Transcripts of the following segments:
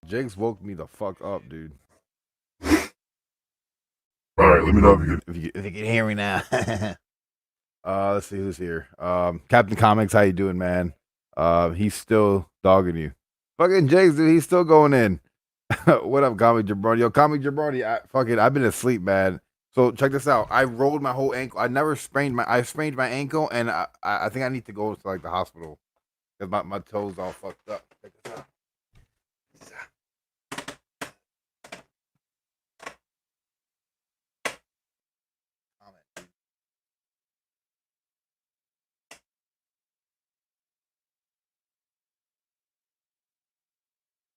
Jake's woke me the fuck up, dude. All right, let me know if you can hear me now. Let's see who's here. Captain Comics, how you doing, man? He's still dogging you. Fucking Jake's, dude, he's still going in. What up, Comic Jabroni? Yo, Comic Jabroni, I've been asleep, man. So check this out. I rolled my whole ankle. I sprained my ankle, and I think I need to go to like the hospital because my toes all fucked up. Check this out.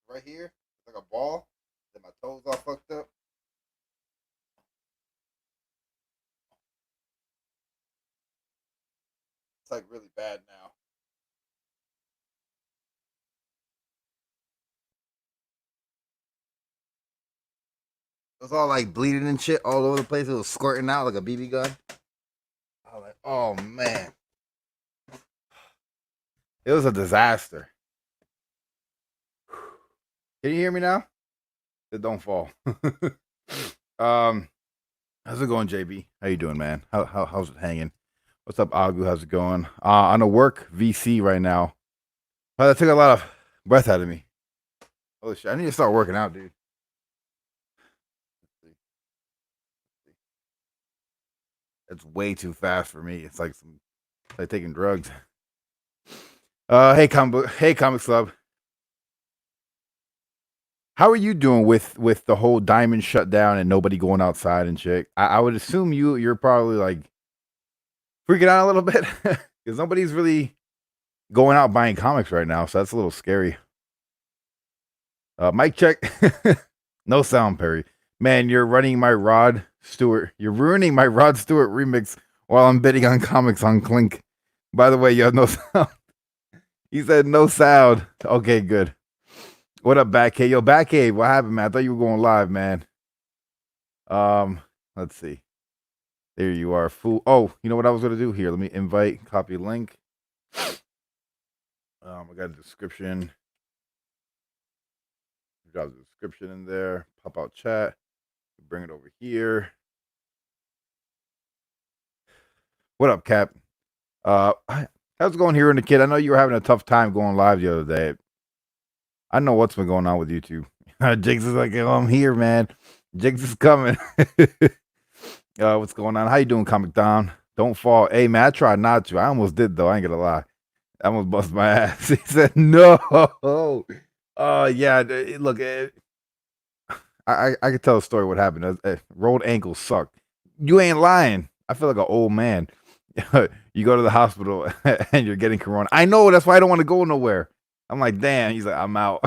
Right here, it's like a ball. Then my toes all fucked up. It's like really bad now. It was all like bleeding and shit all over the place. It was squirting out like a BB gun. I was like, oh man, it was a disaster. Can you hear me now? Don't fall. um, how's it going, JB? How you doing, man? How's it hanging? What's up, Agu? How's it going? On a work VC right now. That took a lot of breath out of me. Holy shit! I need to start working out, dude. It's way too fast for me. It's like taking drugs. Hey, Comics Club. How are you doing with the whole diamond shutdown and nobody going outside and shit? I would assume you're probably like freaking out a little bit because nobody's really going out buying comics right now, so that's a little scary. Mic check. No sound, Perry. Man, you're running my Rod Stewart. You're ruining my Rod Stewart remix while I'm bidding on comics on Clink. By the way, you have no sound. He said no sound. Okay, good. What up, Batcave? Yo, Batcave, what happened, man? I thought you were going live, man. Let's see. There you are, fool. Oh, you know what I was gonna do here? Let me invite, copy link. I got a description. Drop the description in there. Pop out chat. Bring it over here. What up, Cap? How's it going here in the kid? I know you were having a tough time going live the other day. I know what's been going on with YouTube. Jigs is like, oh, I'm here, man. Jigs is coming. What's going on? How you doing, Comic Don? Don't fall. Hey, man, I tried not to. I almost did, though. I ain't gonna lie. I almost bust my ass. He said, no. Yeah. Look, I could tell a story what happened. Rolled ankles suck. You ain't lying. I feel like an old man. You go to the hospital and you're getting corona. I know. That's why I don't want to go nowhere. I'm like, damn. He's like, I'm out.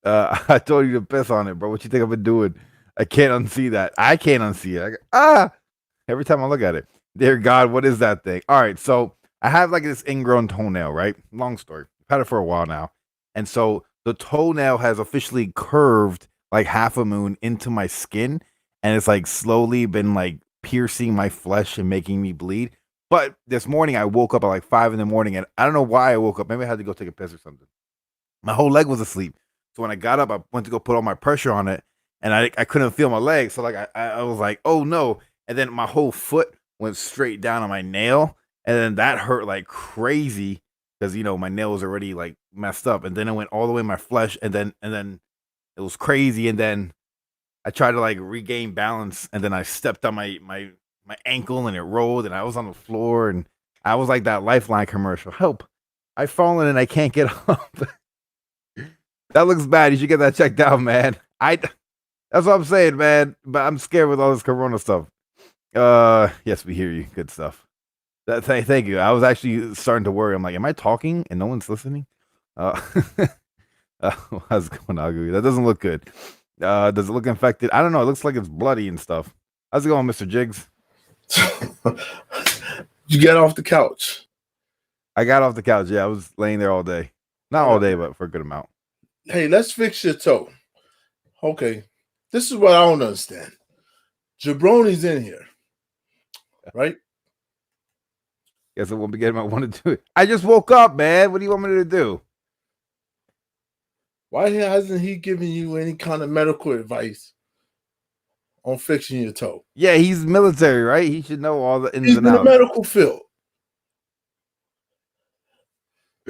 I told you to piss on it, bro. What you think I've been doing? I can't unsee that. I can't unsee it. Every time I look at it. Dear God, what is that thing? All right, so I have like this ingrown toenail, right? Long story. I've had it for a while now. And so the toenail has officially curved like half a moon into my skin. And it's like slowly been like piercing my flesh and making me bleed. But this morning I woke up at like 5 in the morning and I don't know why I woke up. Maybe I had to go take a piss or something. My whole leg was asleep. So when I got up, I went to go put all my pressure on it and I couldn't feel my leg. So like I was like, oh no. And then my whole foot went straight down on my nail. And then that hurt like crazy because my nail was already like messed up. And then it went all the way in my flesh, and then it was crazy. And then I tried to like regain balance, and then I stepped on my ankle and it rolled, and I was on the floor, and I was like that Lifeline commercial. Help! I've fallen and I can't get up. That looks bad. You should get that checked out, man. That's what I'm saying, man. But I'm scared with all this Corona stuff. Yes, we hear you. Good stuff. Thank you. I was actually starting to worry. I'm like, am I talking and no one's listening? Uh, how's it going, Agu? That doesn't look good. Does it look infected? I don't know. It looks like it's bloody and stuff. How's it going, Mr. Jigs? You get off the couch. I got off the couch. Yeah, I was laying there all day. Not all day, but for a good amount. Hey, let's fix your toe. Okay. This is what I don't understand. Jabroni's in here, right? Guess it won't be getting. I want to do it. I just woke up, man. What do you want me to do? Why hasn't he given you any kind of medical advice on fixing your toe? Yeah, he's military, right? He should know all the ins He's and in the outs. medical field.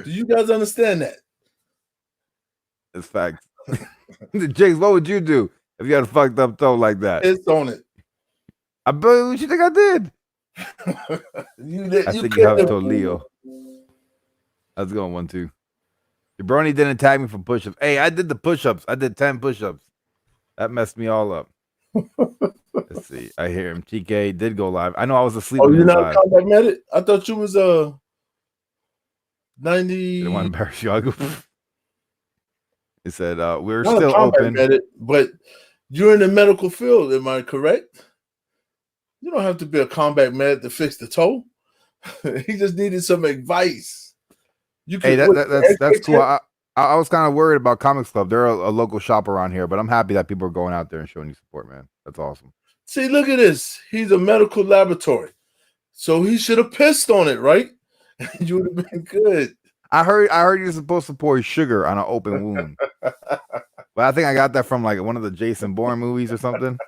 Do you guys understand that? It's facts. Jakes, what would you do if you had a fucked up toe like that? It's on it. I bet what you think I did. I think you have to Leo. That's a good one too. Jabroni didn't tag me for push-ups. Hey, I did the push-ups. I did 10 push-ups. That messed me all up. Let's see. I hear him. TK did go live. I know I was asleep. Oh, you're not a combat medic? I thought you was 90. Didn't want to embarrass you. I go. He said we're Not still a combat open. medic, but you're in the medical field. Am I correct? You don't have to be a combat medic to fix the toe. He just needed some advice. You Hey, can, that's cool. I was kind of worried about Comics Club. They're a local shop around here, but I'm happy that people are going out there and showing you support, man. That's awesome. See, look at this. He's a medical laboratory. So he should have pissed on it, right? You would have been good. I heard you're supposed to pour sugar on an open wound. But I think I got that from like one of the Jason Bourne movies or something.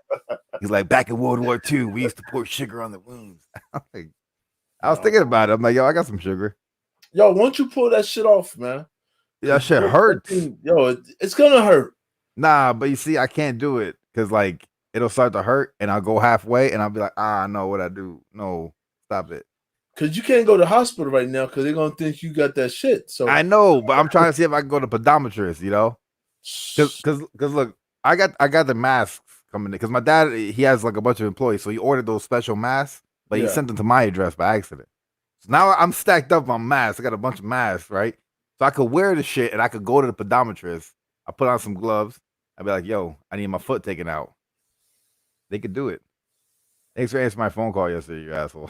He's like, back in World War II, we used to pour sugar on the wounds. I was thinking about it. I'm like, yo, I got some sugar. Yo, once you pull that shit off, man. Yeah, that shit hurts. Yo, it's gonna hurt. Nah, but you see, I can't do it because like it'll start to hurt and I'll go halfway and I'll be like, no, what I do? No, stop it. Because you can't go to the hospital right now because they're gonna think you got that shit. So I know, but I'm trying to see if I can go to podometrist, you know? Because look, I got the masks coming in because my dad, he has like a bunch of employees, so he ordered those special masks, but he sent them to my address by accident. So now I'm stacked up on masks. I got a bunch of masks, right? So I could wear the shit and I could go to the podometrist. I put on some gloves. I'd be like, yo, I need my foot taken out. They could do it. Thanks for answering my phone call yesterday, you asshole.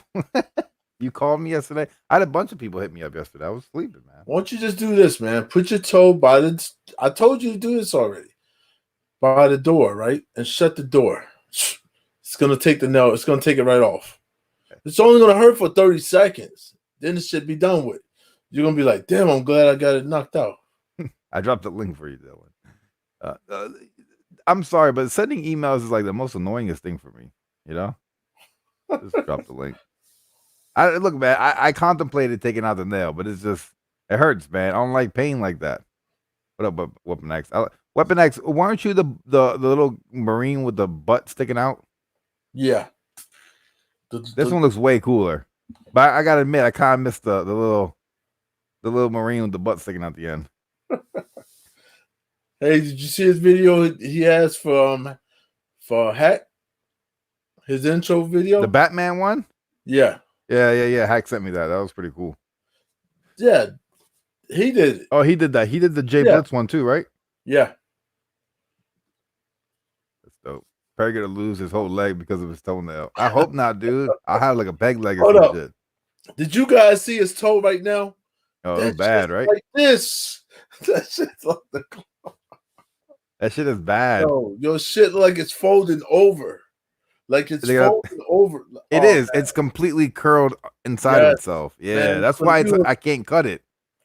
You called me yesterday? I had a bunch of people hit me up yesterday. I was sleeping, man. Why don't you just do this, man? Put your toe by the... I told you to do this already. By the door, right? And shut the door. It's going to take the nail. It's going to take it right off. It's only going to hurt for 30 seconds. Then it should be done with. You're going to be like, damn, I'm glad I got it knocked out. I dropped a link for you, Dylan. I'm sorry, but sending emails is like the most annoyingest thing for me, you know? Just drop the link. Look, man, I contemplated taking out the nail, but it's just, it hurts, man. I don't like pain like that. What up, Weapon X? Weapon X, weren't you the little Marine with the butt sticking out? Yeah. This one looks way cooler. But I gotta admit, I kind of missed the little Marine with the butt sticking out the end. Hey, did you see his video he has for Hack? His intro video? The Batman one? Yeah. Yeah. Hack sent me that. That was pretty cool. Yeah. He did it. Oh, he did that. He did the Jay Blitz one too, right? Yeah. That's dope. Probably gonna lose his whole leg because of his toenail. I hope not, dude. I'll have like a peg leg or some shit. Did you guys see his toe right now? Oh, it's bad, right? Like this. That shit's like that shit is bad. No, your shit like it's folding over. Like it's folding over. It is. Man. It's completely curled inside of itself. Yeah, man, that's why I can't cut it.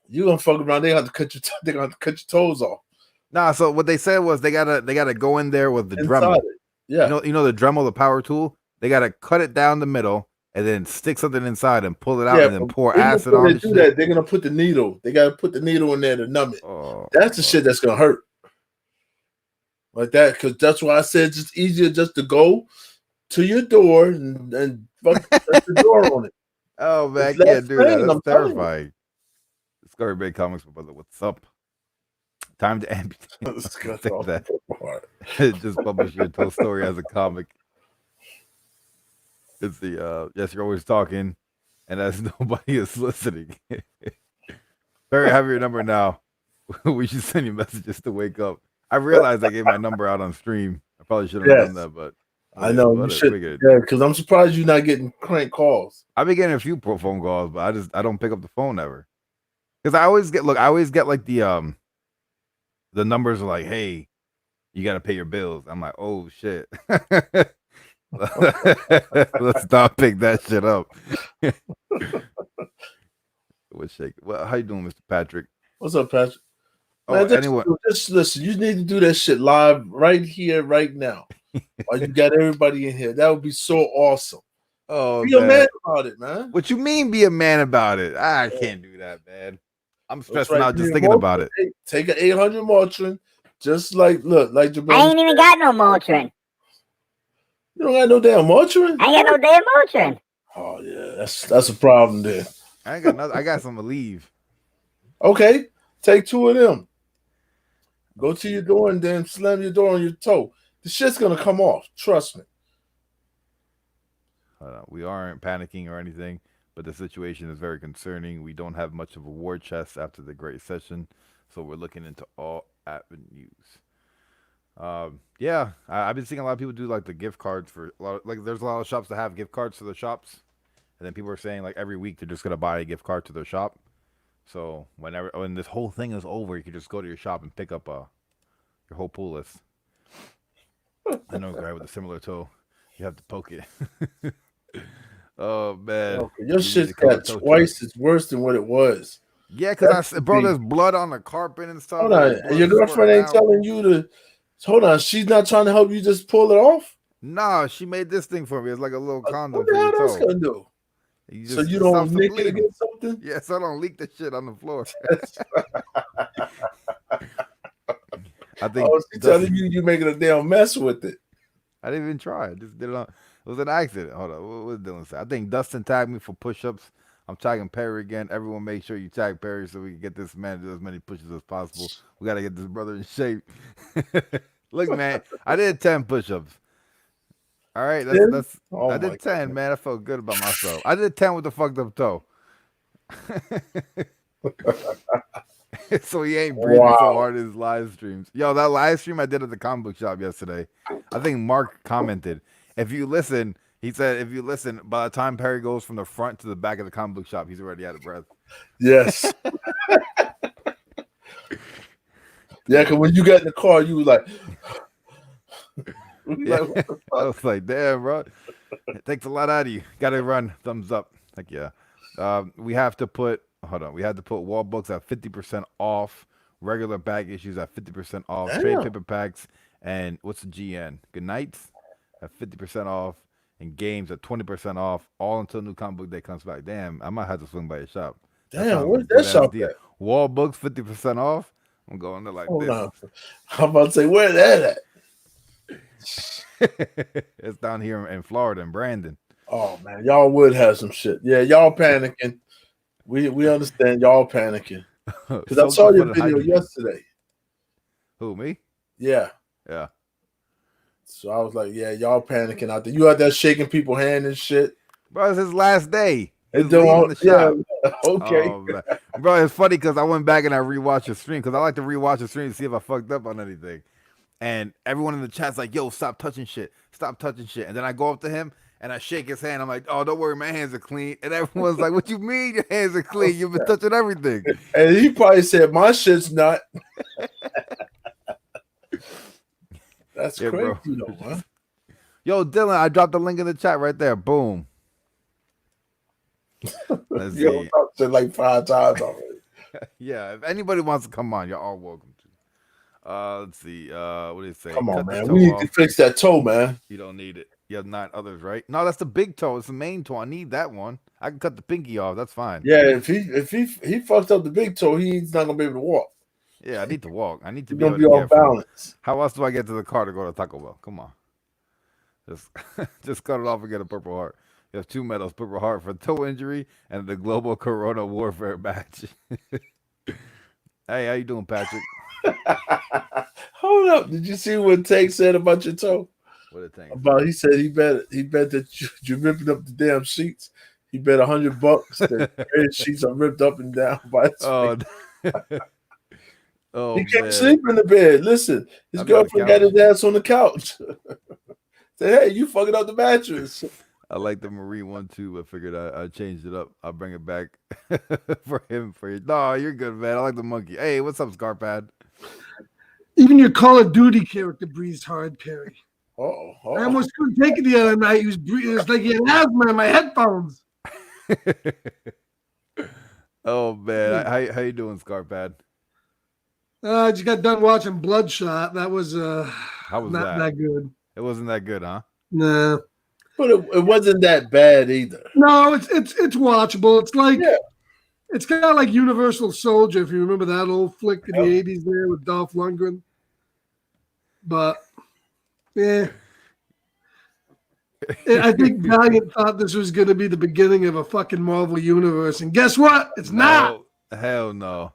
You're gonna fuck around. They have to cut your toes off. Nah, so what they said was they gotta go in there with the Dremel. Yeah. You know the Dremel, the power tool? They gotta cut it down the middle and then stick something inside and pull it out and then pour acid on it. They're gonna put the needle. They gotta put the needle in there to numb it. That's the shit that's gonna hurt. Like that, because that's why I said it's just easier just to go to your door and fuck the door on it. Oh man, I can't do that. That's terrifying. Discovery Bay Comics, my brother. What's up? Time to amputate. Just publish your toe story as a comic. It's the yes, you're always talking, and as nobody is listening. Barry, have your number now. We should send you messages to wake up. I realized I gave my number out on stream. I probably should have done that, but I know you should. Yeah, because I'm surprised you're not getting crank calls. I've been getting a few phone calls, but I don't pick up the phone ever. Because I always get like the numbers are like, hey, you got to pay your bills. I'm like, oh shit. Let's not pick that shit up. What's shaking? Well, how you doing, Mr. Patrick? What's up, Patrick? Man, anyone. just listen. You need to do that shit live right here, right now. While you got everybody in here. That would be so awesome. Oh, Be a man. man about it, man. What you mean be a man about it? I can't do that, man. I'm stressing out just thinking about it. Take an 800 Motrin, just like Jabroni. I ain't even got no Motrin. You don't got no damn Motrin? I ain't got no damn Motrin. Oh yeah, that's a problem there. I ain't got nothing. I got some to leave. Okay, take 2 of them. Go to your door and then slam your door on your toe. The shit's gonna come off. Trust me. We aren't panicking or anything, but the situation is very concerning. We don't have much of a war chest after the Great Session, so we're looking into all avenues. Yeah, I've been seeing a lot of people do like the gift cards for a lot. There's a lot of shops that have gift cards to their shops, and then people are saying like every week they're just gonna buy a gift card to their shop. So when this whole thing is over, you can just go to your shop and pick up your whole pool list. I know a guy with a similar toe. You have to poke it. Oh man, okay, your shit got twice as worse than what it was. Yeah, because bro, there's blood on the carpet and stuff. Hold on, and your girlfriend ain't telling you to. Hold on, she's not trying to help you just pull it off. No, she made this thing for me. It's like a little condom. What the hell else gonna do? So you don't nick it against something? Yeah, so I don't leak the shit on the floor. I think. Oh, she's telling you making a damn mess with it. I didn't even try. I just did it on. It was an accident. Hold on. What did Dylan say? I think Dustin tagged me for push-ups. I'm tagging Perry again. Everyone make sure you tag Perry so we can get this man to do as many pushes as possible. We got to get this brother in shape. Look, man, I did 10 push-ups. All right, that's I did 10, man. I felt good about myself. I did 10 with the fucked up toe. So he ain't breathing so hard in his live streams. Yo, that live stream I did at the comic book shop yesterday, I think Mark commented, if you listen, he said, if you listen, by the time Perry goes from the front to the back of the comic book shop, he's already out of breath. Yes. Yeah, because when you got in the car, you was like, yeah. I was like, damn, bro. It takes a lot out of you. Got to run. Thumbs up. Like, yeah. We have to put, hold on. We had to put wall books at 50% off. Regular bag issues at 50% off. Damn. Trade paper packs. And what's the GN? Good nights at 50% off. And games at 20% off. All until new comic book day comes back. Damn, I might have to swing by your shop. Damn, where's that shop at? Wall books 50% off. I'm going there like this. On. I'm about to say, where that at? It's down here in Florida, in Brandon. Oh man, y'all would have some shit. Yeah, y'all panicking. We understand y'all panicking. Because I saw your video yesterday. Who, me? Yeah. Yeah. So I was like, yeah, y'all panicking out there. You out there shaking people's hand and shit. Bro, it's his last day. He's leaving the shop. Okay. Oh, bro, it's funny because I went back and I rewatched the stream because I like to rewatch the stream to see if I fucked up on anything. And everyone in the chat's like, yo, stop touching shit. Stop touching shit. And then I go up to him and I shake his hand. I'm like, oh, don't worry, my hands are clean. And everyone's like, what you mean your hands are clean? You've been touching everything. And he probably said, my shit's not. That's crazy, bro. Though, huh? Yo, Dylan, I dropped the link in the chat right there. Boom. Let's see. Talked to like 5 times already. Yeah, if anybody wants to come on, you're all welcome to. Let's see. What do you say? Come on, man. We need to fix that toe, man. You don't need it. You have 9 others, right? No, that's the big toe. It's the main toe. I need that one. I can cut the pinky off. That's fine. Yeah, if he fucked up the big toe, he's not gonna be able to walk. Yeah, I need to walk. I need to be able to off balance. How else do I get to the car to go to Taco Bell? Come on. Just cut it off and get a Purple Heart. You have 2 medals, Purple Heart for toe injury and the Global Corona Warfare badge. Hey, how you doing, Patrick? Hold up. Did you see what Tank said about your toe? What did Tank say? He said he bet that you're ripping up the damn sheets. He bet $100 that the sheets are ripped up and down by his Oh, he can't sleep in the bed. Listen, his girlfriend got his ass on the couch. Said, hey, you fucking up the mattress. I like the Marine one too. I figured I changed it up. I'll bring it back for him. For you. No, you're good, man. I like the monkey. Hey, what's up, Scarpad? Even your Call of Duty character breathes hard, Perry. Oh, I almost couldn't take it the other night. He was breathing. It was like he had asthma in my headphones. Oh man, how you doing, Scarpad? I just got done watching Bloodshot. That was How was not that? good. It wasn't that good, huh? Nah. But it wasn't that bad either. No, it's watchable. It's like Yeah. it's kind of like Universal Soldier, if you remember that old flick in the 80s there with Dolph Lundgren. But yeah. I think Valiant thought this was going to be the beginning of a fucking Marvel universe, and guess what? It's not. Hell no.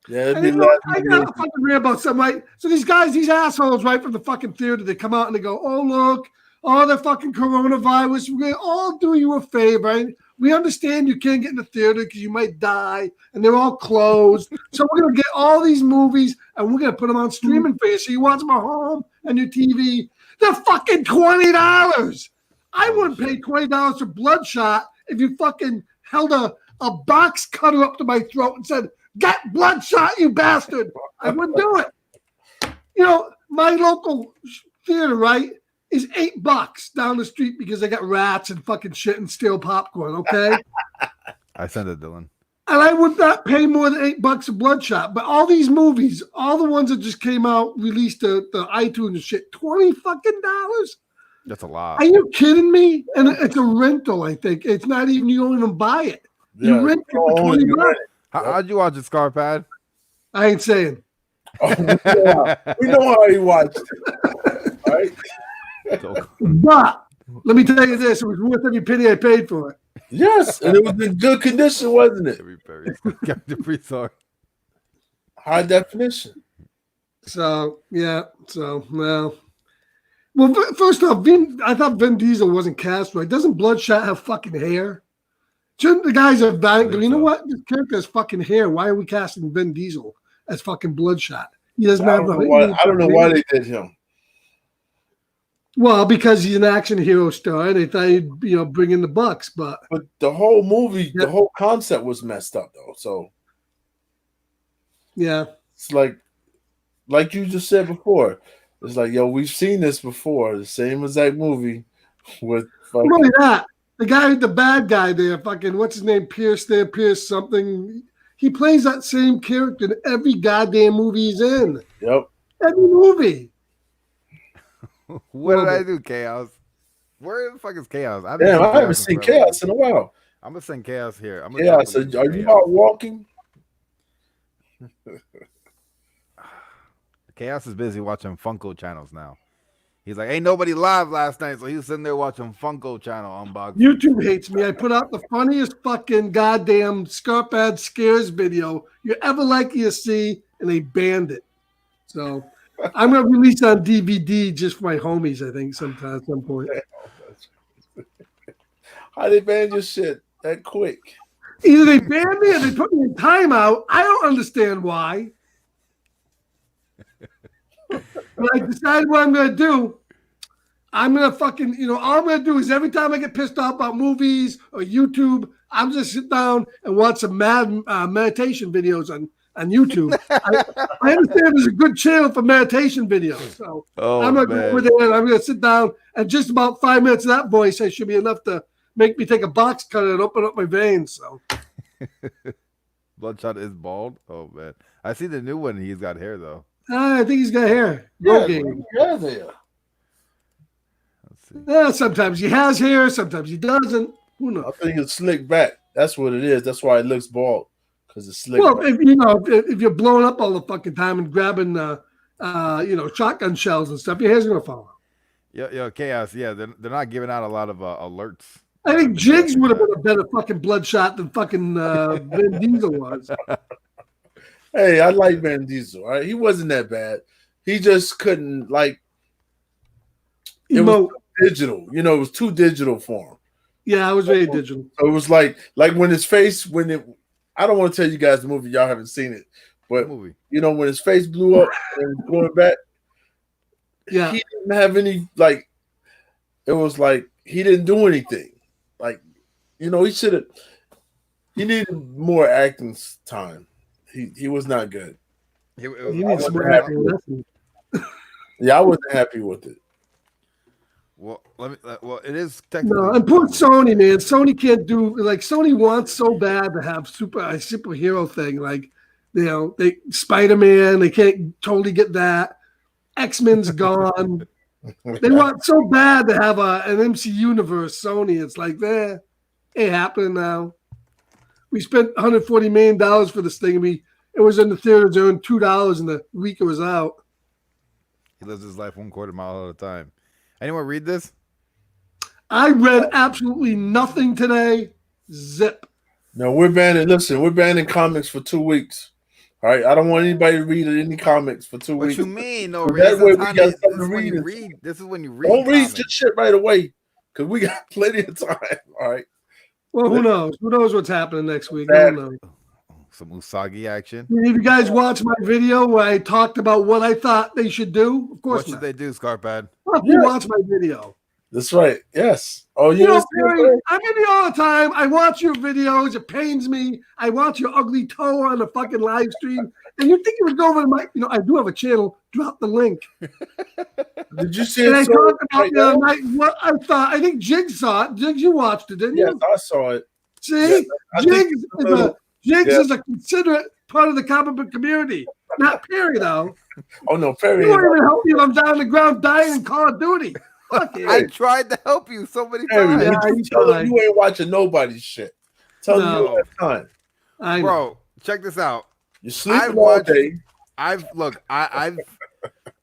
Yeah, it'd And be you know, last I got a fucking read about something, right? So these guys, these assholes, right from the fucking theater, they come out and they go, "Oh look, all the fucking coronavirus. We're gonna all do you a favor. Right? We understand you can't get in the theater because you might die, and they're all closed. So we're gonna get all these movies and we're gonna put them on streaming for you, so you watch them at home and your TV. They're fucking $20. I wouldn't pay $20 for Bloodshot if you fucking held a box cutter up to my throat and said, "Get Bloodshot, you bastard." I wouldn't do it. You know, my local theater, right, is $8 down the street because they got rats and fucking shit and stale popcorn, okay? I sent it, Dylan. And I would not pay more than $8 for Bloodshot. But all these movies, all the ones that just came out, released the iTunes and shit, $20 fucking dollars? That's a lot. Are you kidding me? And it's a rental, I think. It's not even, you don't even buy it. You rent it for $20. How'd you watch it, Scarpad? I ain't saying. Oh, we know how he watched it. All right. But let me tell you this, it was worth every penny I paid for it. Yes, and it was in good condition, wasn't it? Pretty sorry. High definition. So, yeah. So, well, first off, I thought Vin Diesel wasn't cast right. Doesn't Bloodshot have fucking hair? Shouldn't the guys have banked? You know what? This character has fucking hair. Why are we casting Vin Diesel as fucking Bloodshot? He doesn't have the. I don't know why they did him. Well, because he's an action hero star, and they thought he'd bring in the bucks. But the whole movie, the whole concept was messed up though. So yeah, it's like you just said before. It's like, yo, we've seen this before. The same exact movie with fucking. Not only that, the guy, the bad guy there, fucking what's his name, Pierce something. He plays that same character in every goddamn movie he's in. Yep. Every movie. What did I do, Chaos? Where the fuck is Chaos? I haven't seen Chaos in a while. I'm gonna send Chaos here. Chaos, are you out walking? Chaos is busy watching Funko channels now. He's like, ain't nobody live last night, so he's sitting there watching Funko channel unboxing. YouTube hates me. I put out the funniest fucking goddamn Scarpad Scares video you're ever likely to see, and they banned it. So I'm gonna release it on DVD just for my homies, I think, sometime at some point. How they ban your shit that quick? Either they banned me or they put me in timeout. I don't understand why. But I decided what I'm going to do. I'm going to fucking, all I'm going to do is every time I get pissed off about movies or YouTube, I'm just sit down and watch some meditation videos on YouTube. I understand there's a good channel for meditation videos. So I'm going to go over there and I'm going to sit down, and just about 5 minutes of that voice should be enough to make me take a box cutter and open up my veins. So Bloodshot is bald. Oh man, I see the new one. He's got hair though. I think he's got hair. Yeah, Let's see. Yeah, sometimes he has hair, sometimes he doesn't. Who knows? I think it's slick back. That's what it is. That's why it looks bald, because it's slick. Well, back. if you're blowing up all the fucking time and grabbing, shotgun shells and stuff, your hair's gonna fall out. Yeah, Chaos. Yeah, they're not giving out a lot of alerts. I think Jigs would have been a better fucking Bloodshot than fucking Vin Diesel was. Hey, I like Vin Diesel. All right, he wasn't that bad. He just couldn't it was digital. It was too digital for him. Yeah, I was very digital. So it was like when his face I don't want to tell you guys the movie, y'all haven't seen it, but when his face blew up and going back, yeah, he didn't have any it was like he didn't do anything. He needed more acting time. He was not good. He needs more acting. Yeah, I wasn't happy with it. Well, it is technically. No, and poor Sony, man. Sony can't do Sony wants so bad to have a superhero thing. They Spider-Man, they can't totally get that. X-Men's gone. They want so bad to have an MC universe, Sony. It's like, it ain't happening now. We spent $140 million for this thing. It was in the theaters, earned $2 in the week it was out. He lives his life 1/4 mile at a time. Anyone read this? I read absolutely nothing today. Zip. No, we're banning comics for 2 weeks. All right, I don't want anybody to read any comics for 2 What weeks. you mean? No, That way we got this something to is when read. you read. This is when you read. Don't read comics. your shit right away, because we got plenty of time. All right. Well, who knows? Who knows what's happening next week? Bad. Who knows? Some Usagi action. If you guys watch my video where I talked about what I thought they should do, of course What should not. they do, Scarpad? Well, if you watch my video. That's right. Yes. Oh, You know, yes. Perry, I'm in you all the time. I watch your videos. It pains me. I watch your ugly toe on the fucking live stream. And you think you would go over to my, I do have a channel. Drop the link. Did you see And I it? talked about the other night what I thought. I think Jiggs saw it. Jiggs, you watched it, didn't Yes, you? I saw it. See? I think Jiggs yeah. is a considerate part of the comic book community. Not Perry, though. Oh no, Perry. You won't even help me if I'm down on the ground dying in Call of Duty. Fuck you. I tried to help you so many Perry, times. Yeah, you tell them you ain't watching nobody's shit. Tell them you No. don't have time. I know. Bro, check this out. You're sleeping I've all watched- day.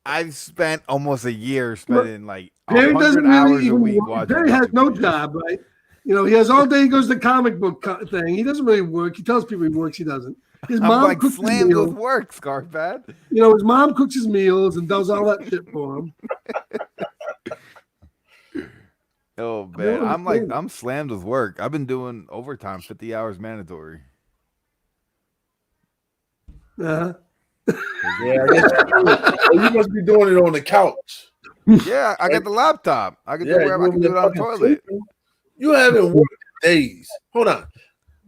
I've spent almost a year spending like Perry 100 doesn't hours really a week even watching. Perry has YouTube no videos. job, right? He has all day. He goes to the comic book thing. He doesn't really work. He tells people he works. He doesn't. His I'm mom like cooks his slammed with meals. work, Scarpad. His mom cooks his meals and does all that shit for him. Oh don't man, understand. I'm slammed with work. I've been doing overtime, 50 hours mandatory. Uh-huh. Yeah, I guess you must be doing it on the couch. Yeah, I got the laptop. I can do Yeah, wherever. I can do it on the toilet. sleeping. You haven't worked in days. Hold on.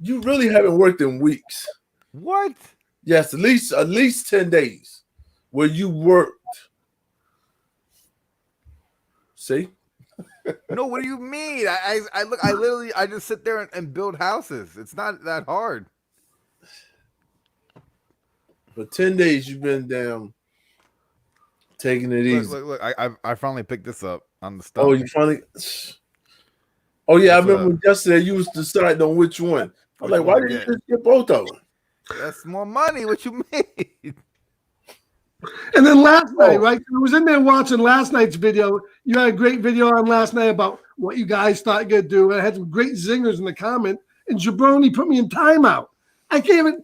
You really haven't worked in weeks. What? Yes, at least 10 days where you worked. See? No, what do you mean? I just sit there and build houses. It's not that hard. For 10 days you've been down taking it easy. Look, I finally picked this up on the stuff. Oh, you finally. Oh yeah, What's I remember yesterday you was deciding on which one. I'm Which like, why one didn't to you just get both of them? That's more money. What you mean? And then last night, Oh. right? I was in there watching last night's video. You had a great video on last night about what you guys thought you could do. I had some great zingers in the comment, and Jabroni put me in timeout. I can't even.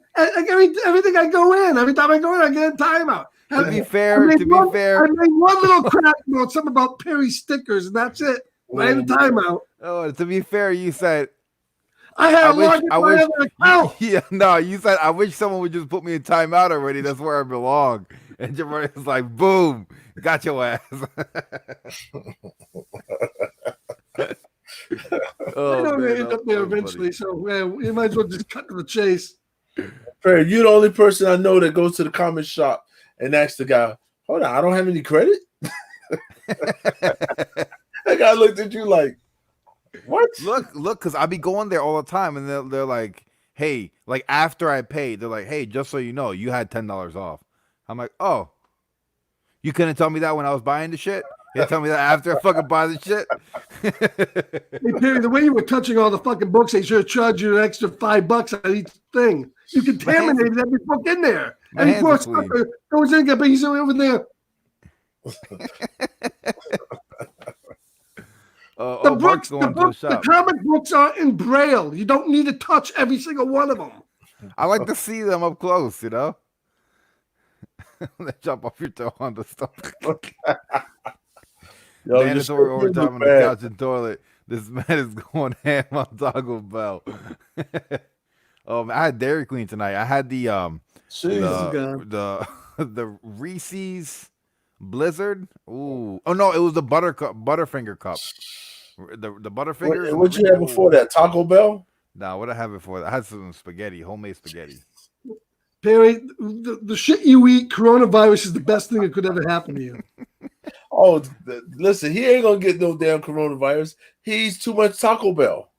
Everything I go in, every time I go in, I get in timeout. To be I fair, made to be one- fair. I made one little crack about something about Perry stickers, and that's it. Right in timeout. Oh, to be fair, you said. I had I to wish- log into I my wish- other account. Yeah, no, you said I wish someone would just put me in timeout already. That's where I belong. And Jabroni was like, "Boom, got your ass." Oh, I know man, they end that up there was funny. eventually, so you might as well just cut to the chase. Perry, you're the only person I know that goes to the comment shop and asks the guy, "Hold on, I don't have any credit." That guy looked at you like, "What?" Look, because I be going there all the time, and they're like, "Hey," like after I paid, they're like, "Hey, just so you know, you had $10 off." I'm like, "Oh, you couldn't tell me that when I was buying the shit. You tell me that after I fucking buy the shit." Hey, Perry, the way you were touching all the fucking books, they should have charged you an extra $5 on each thing. You contaminated every book in there. My And hands poor are clean. sucker goes in, but he's over there. The Mark's books, the going to the books, the shop. comic books are in Braille. You don't need to touch every single one of them. I like to see them up close, you know. They jump off your toe on the stuff. Yo, Mandatory your overtime shit on the bad. couch and toilet. This man is going ham on Taco Bell. I had Dairy Queen tonight. I had the Jesus. the Reese's Blizzard. Ooh, oh no, it was the Butterfinger cup. The Butterfingers. What you had before that? Taco Bell? Nah, what I have before that? I had some spaghetti, homemade spaghetti. Perry, the shit you eat, coronavirus is the best thing that could ever happen to you. Oh, listen, he ain't gonna get no damn coronavirus. He eats too much Taco Bell.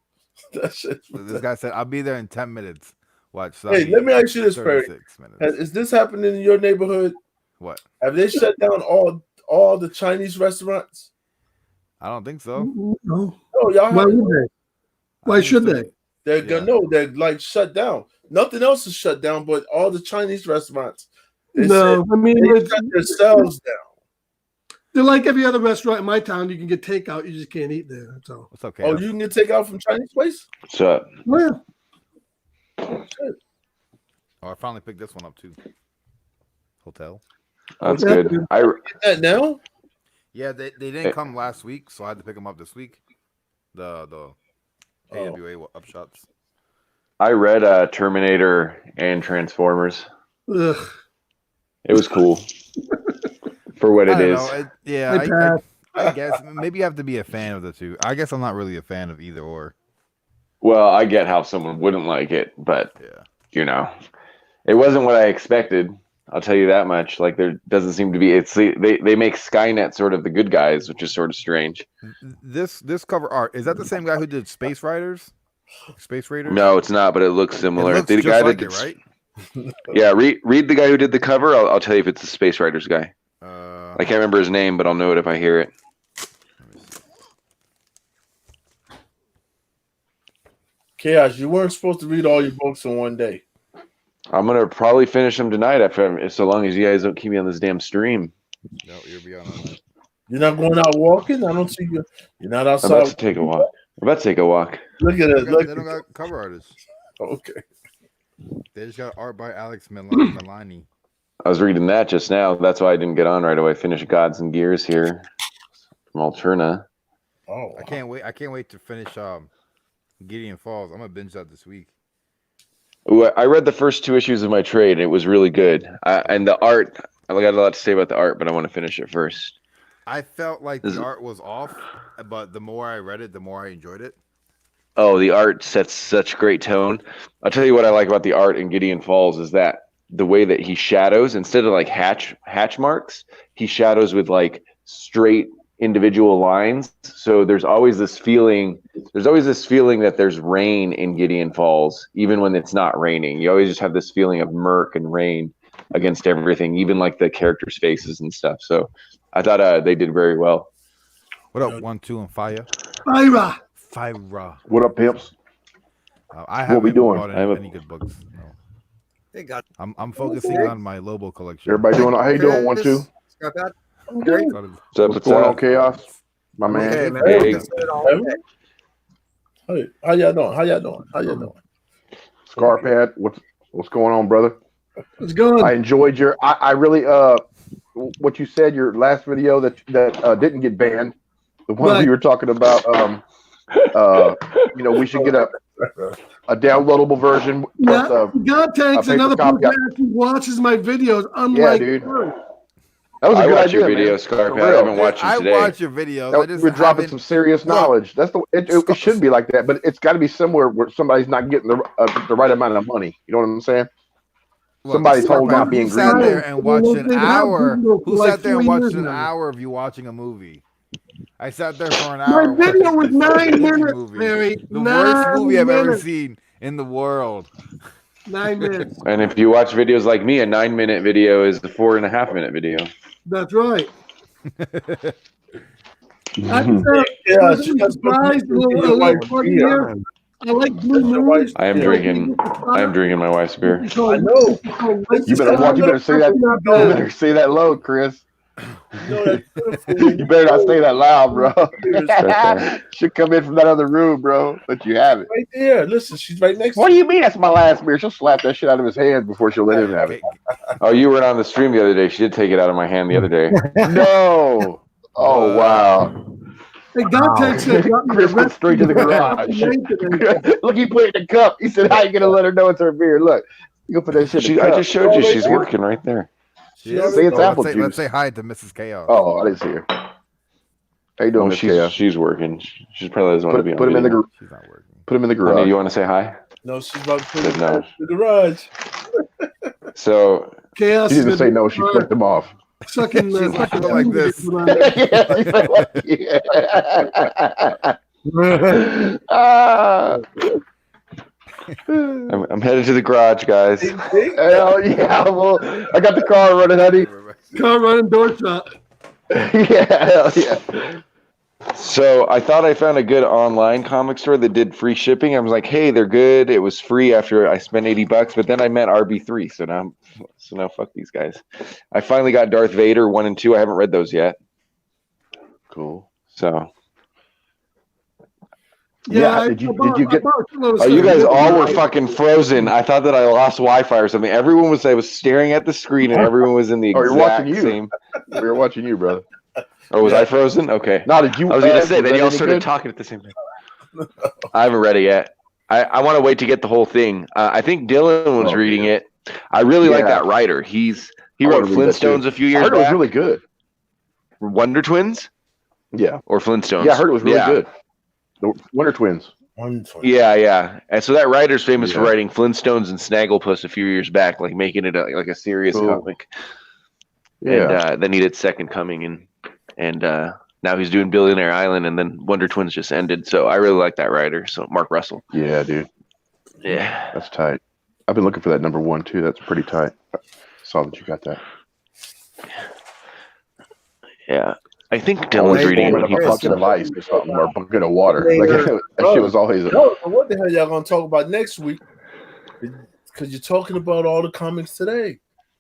That shit. This guy said, "I'll be there in 10 minutes." Watch. Hey, let me ask you this, Perry. 36 minutes. Is this happening in your neighborhood? What? Have they shut down all the Chinese restaurants? I don't think so. No. No, y'all Why have. would they? Why should they? They're Yeah. no, they're like shut down. Nothing else is shut down, but all the Chinese restaurants. They No, I mean, said they shut themselves down. they're like every other restaurant in my town. You can get takeout. You just can't eat there. That's all. What's okay? Oh, you can get takeout from Chinese place? What's up? Well, Oh, I finally picked this one up too. Hotel. That's Yeah. good. Get that now? Yeah, they didn't come last week, so I had to pick them up this week. The AWA upshots. I read Terminator and Transformers. ugh. It was cool for what I it don't is. know. They passed. I guess maybe you have to be a fan of the two. I guess I'm not really a fan of either or. Well, I get how someone wouldn't like it, but Yeah. you know, it wasn't what I expected. I'll tell you that much. Like there doesn't seem to be. It's they make Skynet sort of the good guys, which is sort of strange. This cover art, is that the same guy who did Space Riders? Space Raiders? No, it's not, but it looks It similar. looks The just guy like that it, did, right? yeah, read the guy who did the cover. I'll tell you if it's the Space Riders guy. Uh, I can't remember his name, but I'll know it if I hear it. let me see. Chaos, you weren't supposed to read all your books in one day. I'm gonna probably finish them tonight after, so long as you guys don't keep me on this damn stream. No, you're beyond on that. You're not going out walking? I don't see you. You're not I'm about to outside. take a walk. I'm about to take a walk. Look at They it. don't Look got- they don't got cover artists. okay. They just got art by Alex Milani. I was reading that just now. That's why I didn't get on right away. Finish Gods and Gears here from Alterna. Oh, I can't wait to finish Gideon Falls. I'm gonna binge that this week. Ooh, I read the first 2 issues of my trade, and it was really good. And the art, I got a lot to say about the art, but I want to finish it first. I felt like Is the it- art was off, but the more I read it, the more I enjoyed it. Oh, the art sets such great tone. I'll tell you what I like about the art in Gideon Falls is that the way that he shadows, instead of like hatch marks, he shadows with like straight individual lines. So there's always this feeling that there's rain in Gideon Falls, even when it's not raining. You always just have this feeling of murk and rain against everything, even like the characters' faces and stuff. So I thought they did very well. What up, 1, 2, and Fire? Ira. Fire. What up, pimps? I haven't we doing? bought I have a- any good books. No. Hey, got I'm focusing on my Lobo collection. Everybody doing? How you doing? 1, 2. Scott Pat. okay. Got it. What's up? What's going on, up? Chaos? My man. Hey, man. Hey. Hey, how y'all doing? How y'all doing? Scarpad. What's going on, brother? It's good. I enjoyed your. I really what you said your last video that didn't get banned. The one Right. you were talking about. We should get a downloadable version. Yeah, Plus, God Tank's paper another copy. person that actually watches my videos. Unlike dude. her. that was a I good watch idea, your video, man. Scarpad. For I real. haven't watched I them today. watch your videos. I just We're dropping haven't- some serious Look, knowledge. That's it should be like that, but it's got to be somewhere where somebody's not getting the right amount of money. You know what I'm saying? Look, Somebody's Scarpad, holding out being who sat greedy. there and watched an They've had hour? Google for Who like sat there and 4 watched years an now. hour of you watching a movie? I sat there for an My hour. video watching was this 9 fucking minutes, movie. Barry. The worst 9 movie I've ever minutes. seen in the world. 9 minutes. And if you watch videos like me, a 9-minute video is the 4.5-minute video. That's right. Yeah, I'm she got surprised. A little fun here. I like Blue Moon. I am drinking my wife's beer. I know. You better say that. You better say that low, Chris. You better not say that loud, bro. there. Should come in from that other room, bro. But you have it. Right there. Listen, she's right next What to do you mean that's my last beer? She'll slap that shit out of his hand before she'll let him have it. Oh, you weren't on the stream the other day. She did take it out of my hand the other day. No. Oh wow. Hey, God Tank said, got me Chris went straight to the garage. Look, he put it in the cup. He said, "How you gonna let her know it's her beer?" Look, you gonna put that shit in the I cup. just showed you. She's working right there. She Yeah. already- Say it's Oh, apple let's juice. say hi to Mrs. Chaos. Oh, I didn't see her. How you doing, Oh, Miss Chaos? she's working. She probably doesn't want to be on Put him in the video. She's not working. put him in the Honey, garage. you want to say hi? No, she's about to put Said it no. in the garage. So Chaos. She didn't say no. She flipped him off. Sucking, She's like, sucking like this. Yeah, she said, what? Yeah. Ah. I'm headed to the garage, guys. Hell yeah! Well, I got the car running, honey. Car running door shot. Yeah, hell yeah. So I thought I found a good online comic store that did free shipping. I was like, hey, they're good. It was free after I spent $80, but then I met RB3. So now fuck these guys. I finally got Darth Vader 1 and 2. I haven't read those yet. Cool. So Yeah, did you get? oh, you guys all were fucking frozen. I thought that I lost Wi-Fi or something. Everyone was. I was staring at the screen, and everyone was in the Oh, exact you're watching you. same. We were watching you, brother. Or was I frozen? Okay. No, did you? I was gonna say did then that y'all any started good? talking at the same time. I haven't read it yet. I want to wait to get the whole thing. I think Dylan was Oh, reading it. I really like Yeah. that writer. He I wrote wanna read that too. Flintstones a few I years heard it was back. really good. Wonder Twins Yeah, or Flintstones. yeah, I heard it was really Yeah. good. The Winter Twins. Yeah. And so that writer's famous for Yeah. writing Flintstones and Snagglepuss a few years back, like making it like a serious Cool. comic. Yeah, And then he did Second Coming, and now he's doing Billionaire Island, and then Wonder Twins just ended. So I really like that writer. So Mark Russell. yeah, dude, Yeah. that's tight. I've been looking for that #1 too. That's pretty tight. Saw that you got that. Yeah. I think Dylan's reading it when he a pops bucket up. of ice or something, or a bucket of water. Like that shit was always. No, what the hell y'all gonna talk about next week? Because you're talking about all the comics today.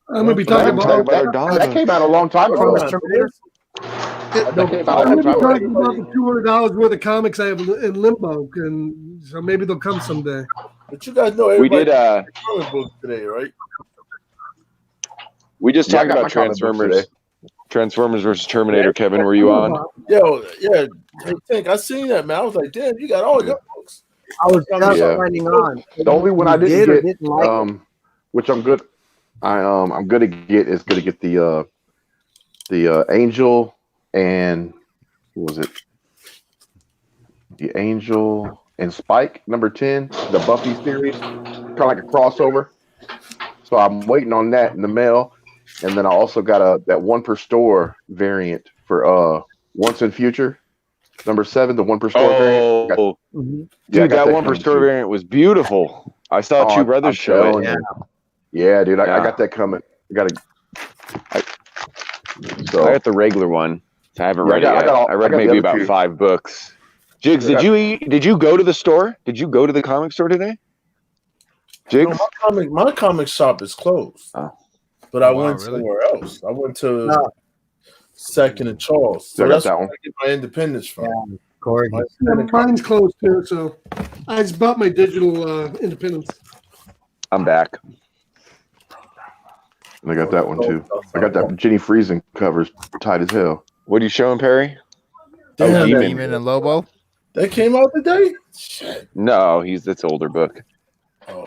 I'm gonna be talking about. That came out a long time ago. Come on, man. That came out a I'm long gonna be time talking ago. about the $200 worth of comics I have in limbo, and so maybe they'll come someday. But you guys know We everybody did. comic book today, right? We just Yeah, I talked got about my comic books Transformers. today. Transformers versus Terminator. Kevin, were you on? Yo, yeah. Hey, Tank, I seen that, man. I was like, damn, you got all your books. I was just Yeah. signing on. The only one I You didn't did or get, didn't like which I'm good. I'm gonna get the Angel and what was it? The Angel and Spike #10, the Buffy series, kind of like a crossover. So I'm waiting on that in the mail, and then I also got that 1 per store variant for Once in Future #7, the 1 per store variant. Got- Oh, Mhm. Yeah, I dude, got that that 1 per coming store too. variant was beautiful. I saw Oh, Two I'm Brothers show telling it. you. Yeah, dude, I Yeah. got that coming. I got I got the regular one. I haven't Yeah, read it yet. I read got the maybe other about two. 5 books. Jigs, Yeah. did you go to the store? Did you go to the comic store today? Jigs? No, my comic shop is closed. Oh. But I Oh, wow, went really? somewhere else. I went to No. Second and Charles. So I got that's that where one. I get my independence from. Corey. My Yeah, mine's closed too, so I just bought my digital Independence. I'm back. And I got that one too. I got that Jenny Friesen covers tight as hell. What are you showing, Perry? Damn, Demon. Demon and Lobo. that came out today? Shit. No, it's older book. Oh.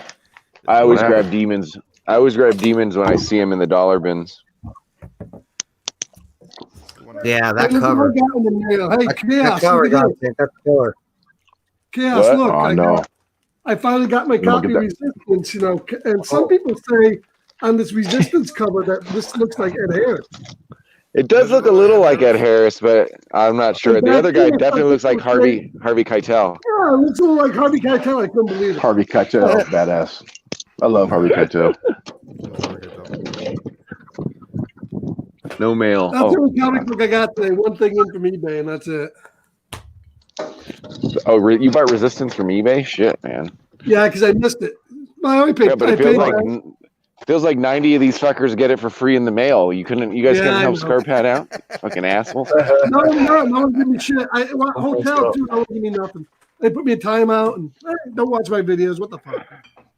I always What grab demons. I always grab demons when I see them in the dollar bins. Yeah, that Hey, look what cover. I got in the mail. Hey, That Chaos, cover, look at this. Dante, that's killer. Chaos, What? look. Oh I no. I finally got my You wanna copy get of Resistance, and some people say on this Resistance cover that this looks like Ed Harris. It does look a little like Ed Harris, but I'm not sure. The other guy definitely looks like Harvey Keitel. Yeah, it looks a little like Harvey Keitel. I couldn't believe it. Harvey Keitel, badass. I love Harvey Keitel. No mail. That's the Oh, only comic book I got today. One thing in from eBay, and that's it. You bought Resistance from eBay? Shit, man. Yeah, because I missed it. I only paid. Yeah, but I it feels paid like 90 of these fuckers get it for free in the mail. You guys Yeah, couldn't I help know. Scarpad out? Fucking asshole. no one give me shit. Hotel too. No one give me nothing. They put me in timeout and don't watch my videos. What the fuck?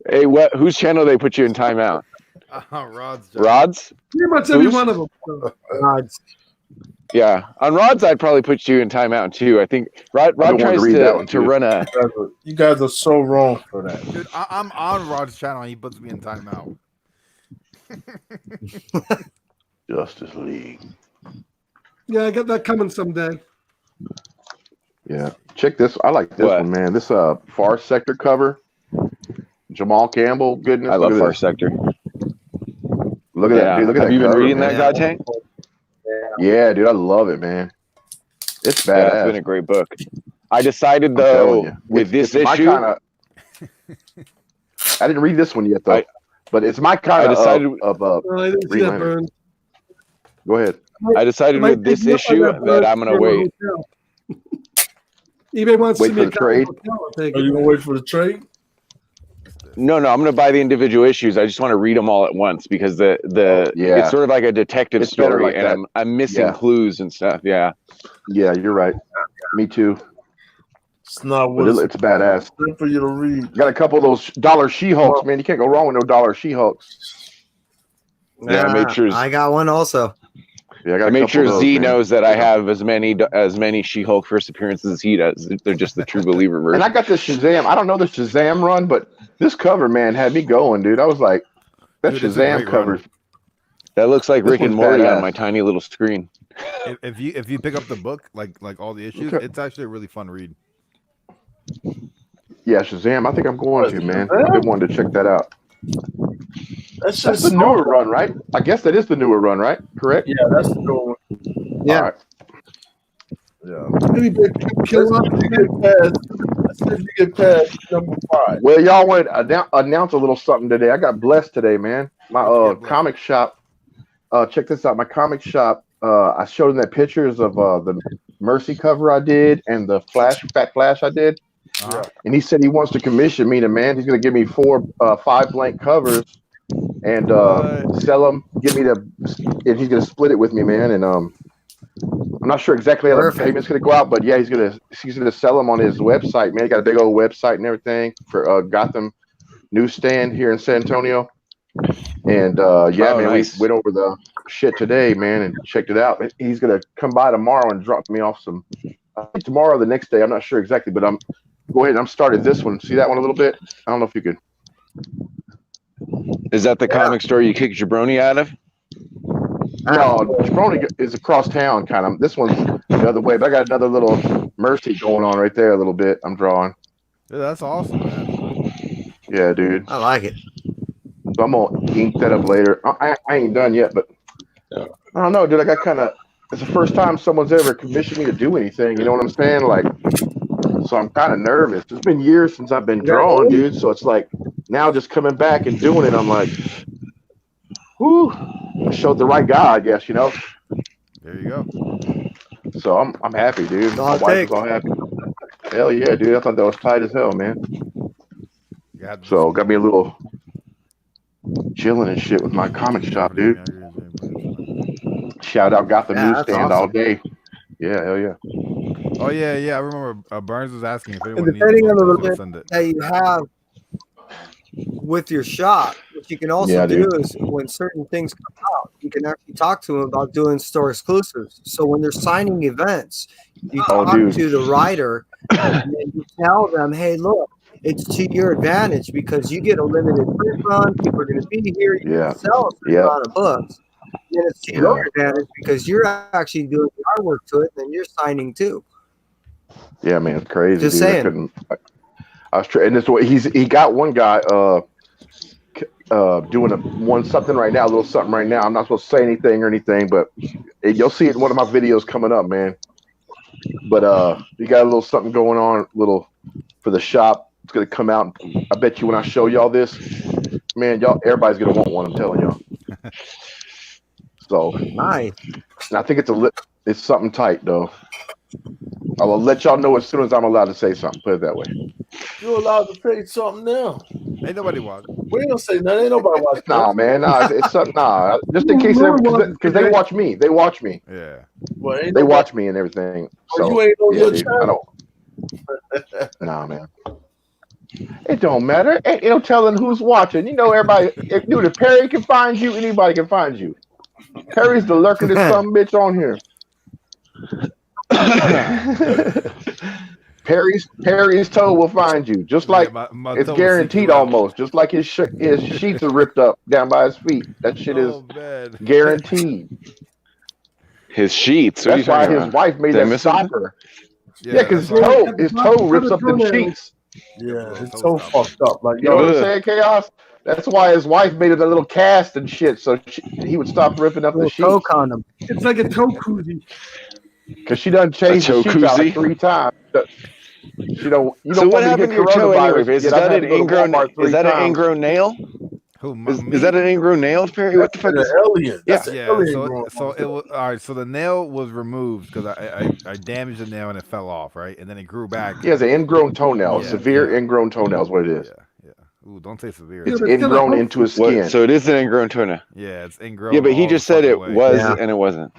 Hey, whose channel they put you in timeout? Rod's job. Rod's? Pretty much every Who's? one of them. So. Yeah. On Rod's, I'd probably put you in timeout too. I think Rod I've been wanting tries to read that one, to too. run a. You guys are so wrong for that. Dude, I'm on Rod's channel and he puts me in timeout. Justice League. Yeah, I got that coming someday. Yeah. Check this. I like this What? one, man. This Far Sector cover. Jamal Campbell, goodness. I love look at Far this. Sector. Look at that, dude. Look at Have that. you been cover, reading man. that, God Tank? Yeah, dude. I love it, man. It's Yeah, badass. it's been a great book. I decided I'm telling though you. with this It's my issue, kinda- I didn't read this one yet though, but it's my kind I decided- of No, I didn't see Green that Lantern. burn. Go ahead. I decided with this issue that I'm gonna wait. eBay wants Wait to for be a the trade. Are you gonna wait for the trade? No, I'm gonna buy the individual issues. I just want to read them all at once because the Yeah. it's sort of like a detective It's better story, like and that. I'm missing Yeah. clues and stuff. Yeah. Yeah, you're right. Me too. It's not But what it's badass. it's for you to read. Got a couple of those dollar She-Hulks, man. You can't go wrong with no dollar She-Hulks. Yeah, I made sure- I got one also. Yeah, I got I a made couple sure of those, Z man. knows that I have as many She-Hulk first appearances as he does. They're just the true believer version. And I got this Shazam. I don't know the Shazam run, but this cover, man, had me going, dude. I was like, that Dude, it's a Shazam great cover. run. That looks like This Rick and one's Morty badass. on my tiny little screen. If you pick up the book, like all the issues, Okay. it's actually a really fun read. Yeah, Shazam. I think I'm going to, man. I've been wanting to check that out. That's That's just the newer run, right? I guess that is the newer run, right? Correct? Yeah, that's the new one. Yeah. All right. Yeah. Maybe they kill off Let's get past. Let's see if you get past number 5. Well, y'all want to announce a little something today. I got blessed today, man. My What'd you get blessed? comic shop. Check this out. My comic shop. I showed them that pictures of the Mercy cover I did and the Fat Flash I did. Uh-huh. And he said he wants to commission me to, man. He's going to give me 5 blank covers and What? sell them. Give me and he's going to split it with me, man. And I'm not sure exactly how the Perfect. payment's going to go out, but yeah, he's gonna sell them on his website, man. He got a big old website and everything for Gotham Newsstand here in San Antonio. And yeah, Oh, man, nice. we went over the shit today, man, and checked it out. He's gonna come by tomorrow and drop me off some. I think tomorrow or the next day. I'm not sure exactly, but go ahead. I'm started this one. See that one a little bit? I don't know if you could. Is that the comic store you kicked Jabroni out of? No, Jabroni is across town, kind of. This one's the other way, but I got another little Mercy going on right there a little bit. I'm drawing. Dude, that's awesome, man. Yeah, dude. I like it. So I'm gonna ink that up later. I ain't done yet, but I don't know, dude. I got kind of. It's the first time someone's ever commissioned me to do anything. You know what I'm saying? Like, so I'm kind of nervous. It's been years since I've been drawing, dude. So it's like now just coming back and doing it. I'm like, whoo, I showed the right guy, I guess. You know. There you go. So I'm happy, dude. That's all My it wife takes. is all happy. Hell yeah, dude. I thought that was tight as hell, man. You had to- So got me a little chilling and shit with my comic shop, dude. Shout out Gotham Yeah, that's Newsstand awesome. all day. Yeah, hell yeah. Oh yeah. I remember Burns was asking if anyone needs depending a on the book, limit- send it. That you have with your shop, what you can also Yeah, do dude. is when certain things come out, you can actually talk to them about doing store exclusives. So when they're signing events, you Oh, talk dude. to the writer and then you tell them, hey, look, it's to your advantage because you get a limited print run. People are going to be here. You Yeah. can sell a certain Yeah. amount of books. Then it's to your advantage because you're actually doing the artwork to it, and then you're signing too. Yeah, man, it's crazy. Just dude. saying. I was trying, and this way he got one guy doing something right now, a little something right now. I'm not supposed to say anything or anything, but you'll see it in one of my videos coming up, man. But you got a little something going on, little for the shop. It's gonna come out. I bet you when I show y'all this, man, everybody's gonna want one. I'm telling y'all. So, Nice. and I think it's something tight though. I will let y'all know as soon as I'm allowed to say something. Put it that way. You're allowed to say something now. Ain't nobody watching. We ain't gonna say nothing. Ain't nobody watching. Nah, man, nah, it's nah. Just in case, because they watch me. They watch me. Yeah. Well, ain't They nobody- watch me and everything. Oh, So you ain't on yeah, your dude, I channel. don't. Nah, man. It don't matter. Ain't no telling who's watching. You know, everybody. If Perry can find you, anybody can find you. Perry's the lurkingest some bitch on here. Perry's toe will find you, just like Yeah, my it's toe will guaranteed seek you out. almost. Just like his sheets are ripped up down by his feet. That shit is Oh, man. guaranteed. His sheets. What are you That's why talking his about? wife made Did I that miss something? stopper. Yeah, because that's all. his toe rips up the sheets. Yeah, It's it's so so fucked up. Like, You know what yo, I'm saying, Chaos? That's why his wife made it a little cast and shit, so he would stop ripping up the Little toe sheets. condom. It's like a toe koozie. Because she done changed the A sheets out jacuzzi? like 3 times. You don't So what want me happened to get your toe coronavirus, anyway? Is yet I've that had an to go to ingrown? Walmart 3 Is that an times. ingrown nail? Who? Is that an ingrown nail, Perry? What the fuck? That's Is, an alien. That's an Yeah. alien growing So on it was all right. So the nail was removed because I damaged the nail and it fell off, right? And then it grew back. He has an ingrown toenail, Yeah, severe yeah. ingrown toenail is what it is. Yeah. Ooh, don't say severe. Yeah, It's but it's gonna ingrown help- into his skin. what? So it is an ingrown toenail. Yeah, it's ingrown. Yeah, but he all just the said it fucking way. was Yeah. and it wasn't.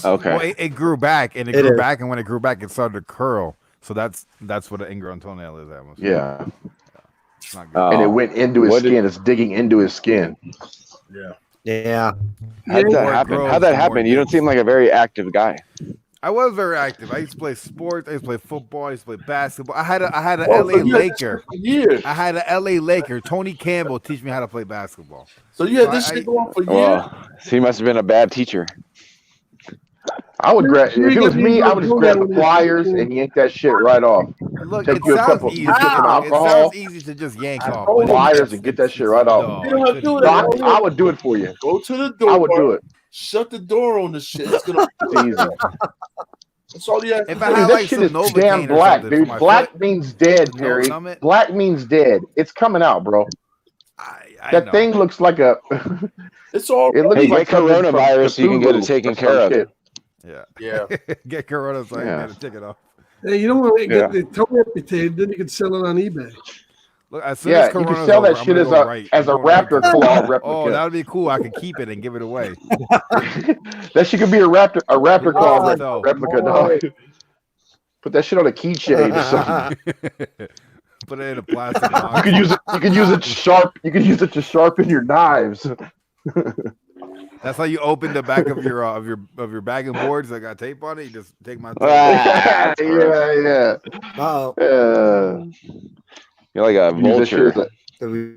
Okay. Well, it grew back and it It grew is. back, and when it grew back, it started to curl. So that's what an ingrown toenail is. Almost. Yeah. It's not good. And it Oh. went into his What did- skin. It's digging into his skin. Yeah. Yeah. How'd The that more it happen? grows, How'd the that more happen? it You don't digs. seem like a very active guy. I was very active. I used to play sports. I used to play football. I used to play basketball. I had a Oh, LA so you had Laker. For years. I had a LA Laker, Tony Campbell, teach me how to play basketball. So you had this I- shit going for years. Well, so he must have been a bad teacher. I would grab You if it was get me, I would just ingrown grab toenail the when you- pliers and yank that shit right off. Look, Take it you a sounds couple- easy. you take some It alcohol. sounds easy to just yank I off. told but you. Pliers it's- and get that it's- shit right no, off. You don't have to do it that. shouldn't. I would do it for you. Go to the door. I would do it. Shut the door on the shit. It's gonna. It's easy. That's all you have to If do. I Dude, had that like shit some is Novocaine damn or black, something for dude. my Black foot, means dead, no Perry. summit. Black means dead. It's coming out, bro. I That know. thing looks like a. It's all. It looks Hey, like get something from coronavirus so you can get it Cthulhu taken or care some of. shit. Yeah. Yeah. Get corona so I Yeah. can get a ticket off. Hey, you don't want to Yeah. get the toe amputated, then you can sell it on eBay. Look, as soon Yeah, as you can Corona's sell that over, I'm shit gonna as go a right. as a I'm going right raptor to- claw Oh, replica. that would be cool. I could keep it and give it away. That shit could be a raptor claw Oh, replica, dog. Put that shit on a keychain or something. Put it in a plastic You box. could use it. You could use it to sharp. You could use it to sharpen your knives. That's how you open the back of your bag of boards that got tape on it. You just take my. Ah, yeah. Uh-oh. You're like a Use that shit vulture. as a- So we-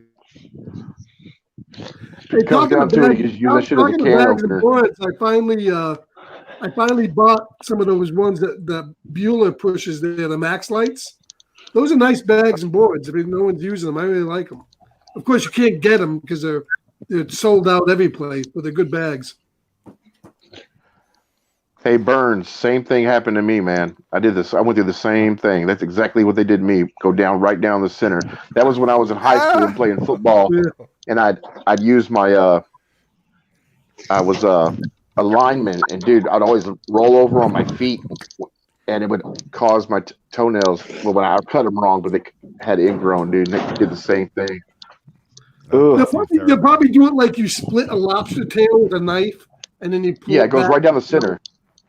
Hey, It comes talking down of to it, bags- you just use that shit as a talking of can bags and opener. boards, I finally bought some of those ones that Bueller pushes there, the Max Lights. Those are nice bags and boards. I mean, no one's using them. I really like them. Of course, you can't get them because they're sold out every place, but they're good bags. Hey Burns, same thing happened to me, man. I did this. I went through the same thing. That's exactly what they did to me. Go down right down the center. That was when I was in high school and playing football, Yeah. and I'd use my I was a lineman, and dude, I'd always roll over on my feet, and it would cause my toenails. Well, when I cut them wrong, but they had ingrown, dude. And they did the same thing. They'll That's probably, terrible. they'll probably do it like you split a lobster tail with a knife, and then you pull Yeah, it goes back. right down the center.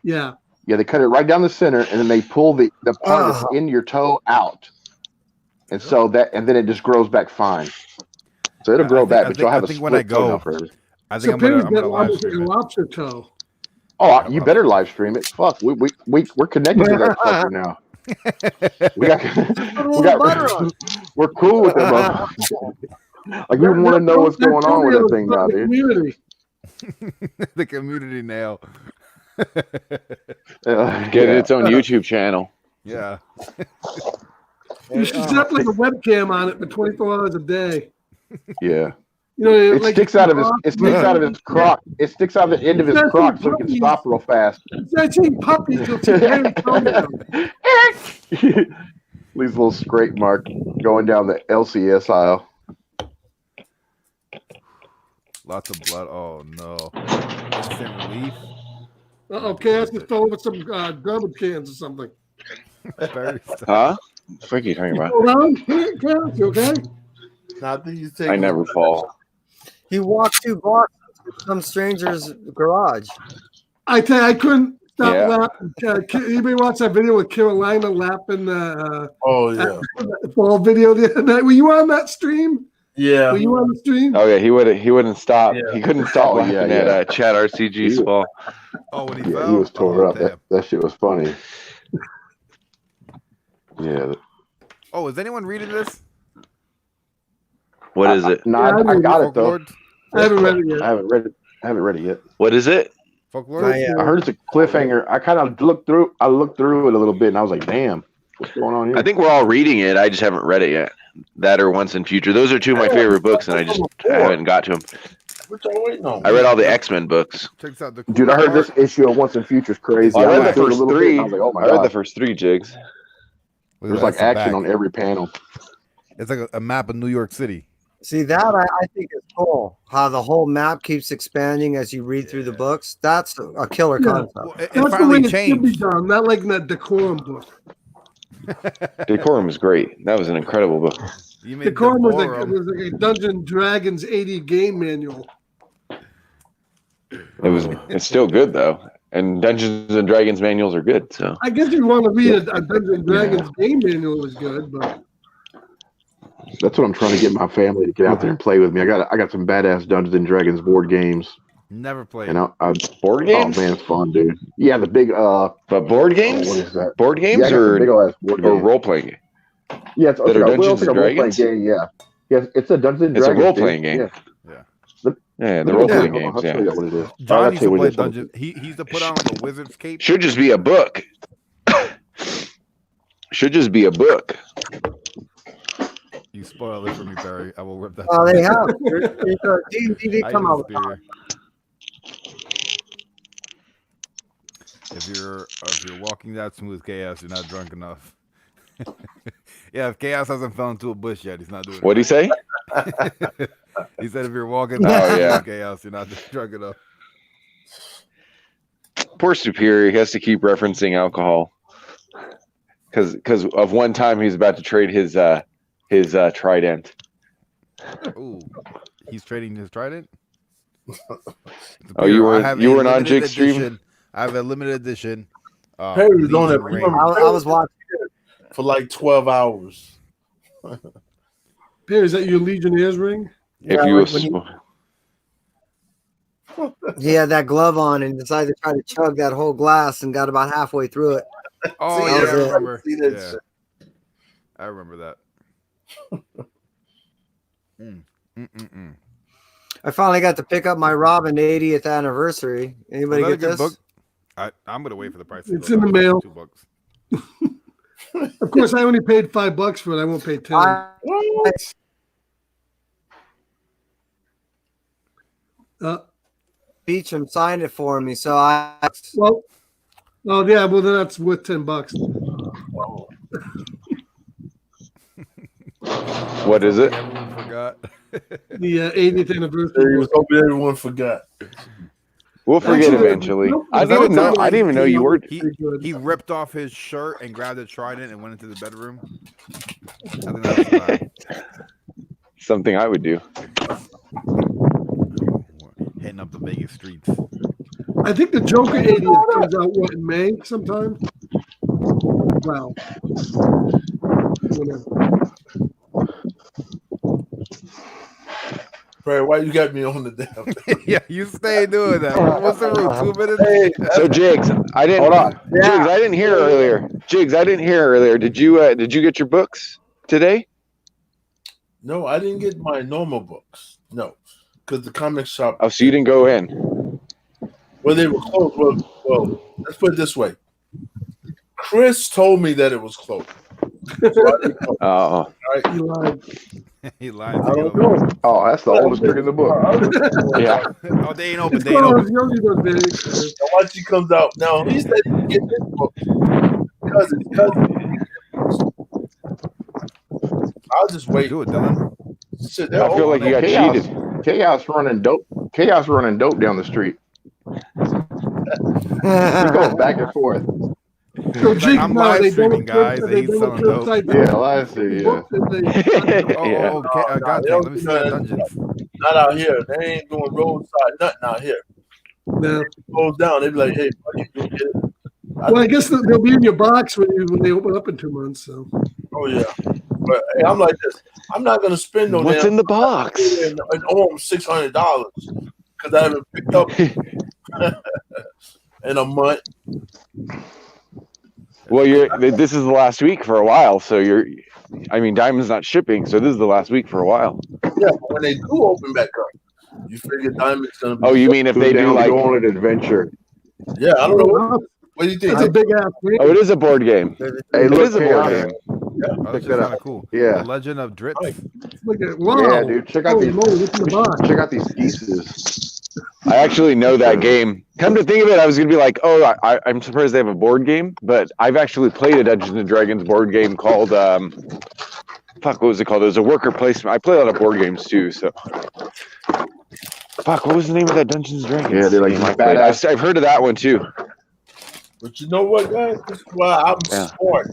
Yeah. Yeah, they cut it right down the center, and then they pull the part that's Ah. in your toe out, and so and then it just grows back fine. So it'll I grow think- back, I but think- you'll have I a think split when I go- toenail forever. I think So I'm gonna Perry's got live almost like a stream it. lobster toe. Oh, you better live stream it. Fuck, we're connected to that fucker now. We got, Put a little butter on. we're cool with that motherfucker. Like we want to know what's going on with that thing now, dude. Community. The community nail. Get Yeah. its own YouTube channel. Yeah. You should set like a webcam on it for 24 hours a day. Yeah. You know, It like sticks out of his croc. It sticks out the end of his croc so he can stop real fast. I've seen puppies with some hairy toenails. These little scrape mark going down the LCS aisle. Lots of blood. Oh no. Instant relief. Uh-oh, Cass just fell over some garbage cans or something. Very stuff. Huh? What are you talking about? Hold on. Cass, you okay? Now, I think you take. I never fall. He walked 2 blocks to some stranger's garage. I tell you, I couldn't stop Yeah. laughing. Anybody watch that video with Carolina laughing Oh yeah, the fall video the other night? Were you on that stream? yeah. Were you on the stream? Oh yeah, he wouldn't stop. Yeah. He couldn't stop Oh, laughing yeah, at yeah. Chad RCG's fall. Oh, when he Yeah, fell. he was tore Oh, up. damn. That shit was funny. Yeah. Oh, is anyone reading this? What is it? No, Yeah, I got it though. Folklore? I haven't read it yet. I haven't read it. I haven't read it yet. What is it? Folklore? Not yet. I heard it's a cliffhanger. I kind of looked through it a little bit, and I was like, "Damn, what's going on here?" I think we're all reading it. I just haven't read it yet. That or Once in Future. Those are 2 of my favorite books, and I haven't got to them. What y'all waiting on? I read all the X-Men books. Check this out. The Dude, I heard this issue of Once in Future's crazy. I read went the through it a first little bit, 3. and I was like, "Oh my I read god!" the first 3 jigs. Look at There's that, like it's the action back. on every panel. It's like a map of New York City. See that I think is cool. How the whole map keeps expanding as you read through the books. That's a killer Yeah. concept. Well, it That's the way finally it should be changed. done. Not like in that Decorum book. Decorum is great. That was an incredible book. You made Decorum was like, Decorum. it was like a Dungeons Dragons 80 game manual. It's still good though, and Dungeons and Dragons manuals are good. So I guess if you want to read a Dungeons Dragons game manual is good, but That's what I'm trying to get my family to get out there and play with me. I got some badass Dungeons and Dragons board games, Never played. and I board oh games, man, it's fun, dude. Yeah, the big but board games, what is that? board Yeah, games I got the big or old ass board or game. role playing game. Yeah, it's that are okay, Dungeons it's like and a role-playing Dragons? game. Yeah, yeah, it's a Dungeons and It's a Dragons. role-playing dude. game. Yeah, Yeah, the Look role at that. playing Hold on, games. I'll Yeah, tell you what it is. John I'll used tell to you play what it is. Dungeons. He used to put on the wizard's cape. should just be a book. Should just be a book. You spoiled it for me, Barry. I will rip that. Oh, they have. D&D did I come out use with beer. If you're walking that smooth, Chaos, you're not drunk enough. Yeah, if Chaos hasn't fell into a bush yet, he's not doing it. What'd he say? He said if you're walking Oh, that yeah. smooth, Chaos, you're not drunk enough. Poor Superior. He has to keep referencing alcohol because of one time he's about to trade his trident. Ooh, he's trading his trident. Oh, you I were- have you a weren't on limited Jake's stream? edition- I have a limited edition. Perry was on Legion it. ring. I was watching. for like 12 hours. Pierre, is that your Legionnaires ring? If Yeah, you when he had that glove on and decided to try to chug that whole glass and got about halfway through it. Oh See, yeah, that I was it. remember. See that Yeah, shit. I remember that. Mm. I finally got to pick up my Robin 80th anniversary. Anybody Was that get a this? good book? I'm gonna wait for the price. to It's go in the down. mail. $2. Of course, I only paid $5 for it. I won't pay 10. Beecham signed it for me, so I Well, oh yeah, well then that's worth $10. what is it? Everyone forgot. The 80th He anniversary. was hoping everyone forgot. We'll forget Actually, eventually. nope, I is that didn't even know. what's I didn't even know you were. He Pretty good. he ripped off his shirt and grabbed a trident and went into the bedroom. I think that was bad. Something I would do. Hitting up the Vegas streets. I think the Joker 80th comes out what in May sometime. Wow. Whatever. Perry, why you got me on the damn? Yeah, you stay doing that. What's the rule? 2 minutes? Hey, So Jigs, I didn't. Hold on. Jigs, I didn't hear earlier. Jigs, I didn't hear earlier. Did you get your books today? no, I didn't get my normal books. No, because the comic shop, Oh, so you didn't go in. well, they were closed. Well, let's put it this way. Chris told me that it was closed. So I didn't go. Oh, He lied. He lied I to don't you. know. Oh, that's the oldest trick in the book. yeah. Oh, they ain't open. It's They ain't closed. open. You only go big. Now watch he comes out. Now he said he can get this book. Cousin. I'll just wait. Do it, Dylan. Shit, they're I feel like open. you got Chaos, cheated. Chaos running dope. Chaos running dope down the street. He goes back and forth. So Like, Jake, I'm no, live they streaming, don't guys. they He's don't selling dope. curbside Yeah, last year, yeah. books and they- Oh, Yeah. okay. I got they that. don't Let me do see that nothing. Dungeons. Not out here. They ain't doing roadside nothing out here. No. Closed down. They be like, hey, buddy, you get it. Well, I guess they'll be in your box when they open up in 2 months. So Oh yeah. But hey, I'm like this. I'm not gonna spend no What's damn in the box? and owe them $600 because I haven't picked up in a month. Well, this is the last week for a while, so I mean, Diamond's not shipping, so this is the last week for a while. Yeah, but when they do open back up, you figure Diamond's gonna be. Oh, you mean if they do like? go on an adventure? Yeah, I don't know. What do you think? it's a big ass ring. Oh, it is a board game. Hey, It look, is a board Chaos. game. Oh, Check that's that kind out. of cool. Yeah. The Legend of Dritz. Right. Look at wow. Yeah, dude. Check out Holy these. moly, what's in the box? Check out these pieces. I actually know that game. Come to think of it, I was gonna be like, oh, I'm surprised they have a board game, but I've actually played a Dungeons and Dragons board game called fuck, what was it called? It was a worker placement. I play a lot of board games too, so fuck, what was the name of that Dungeons and Dragons? Yeah, they're like game I played? badass. I've heard of that one too. But you know what, guys? This is why I'm Yeah. smart.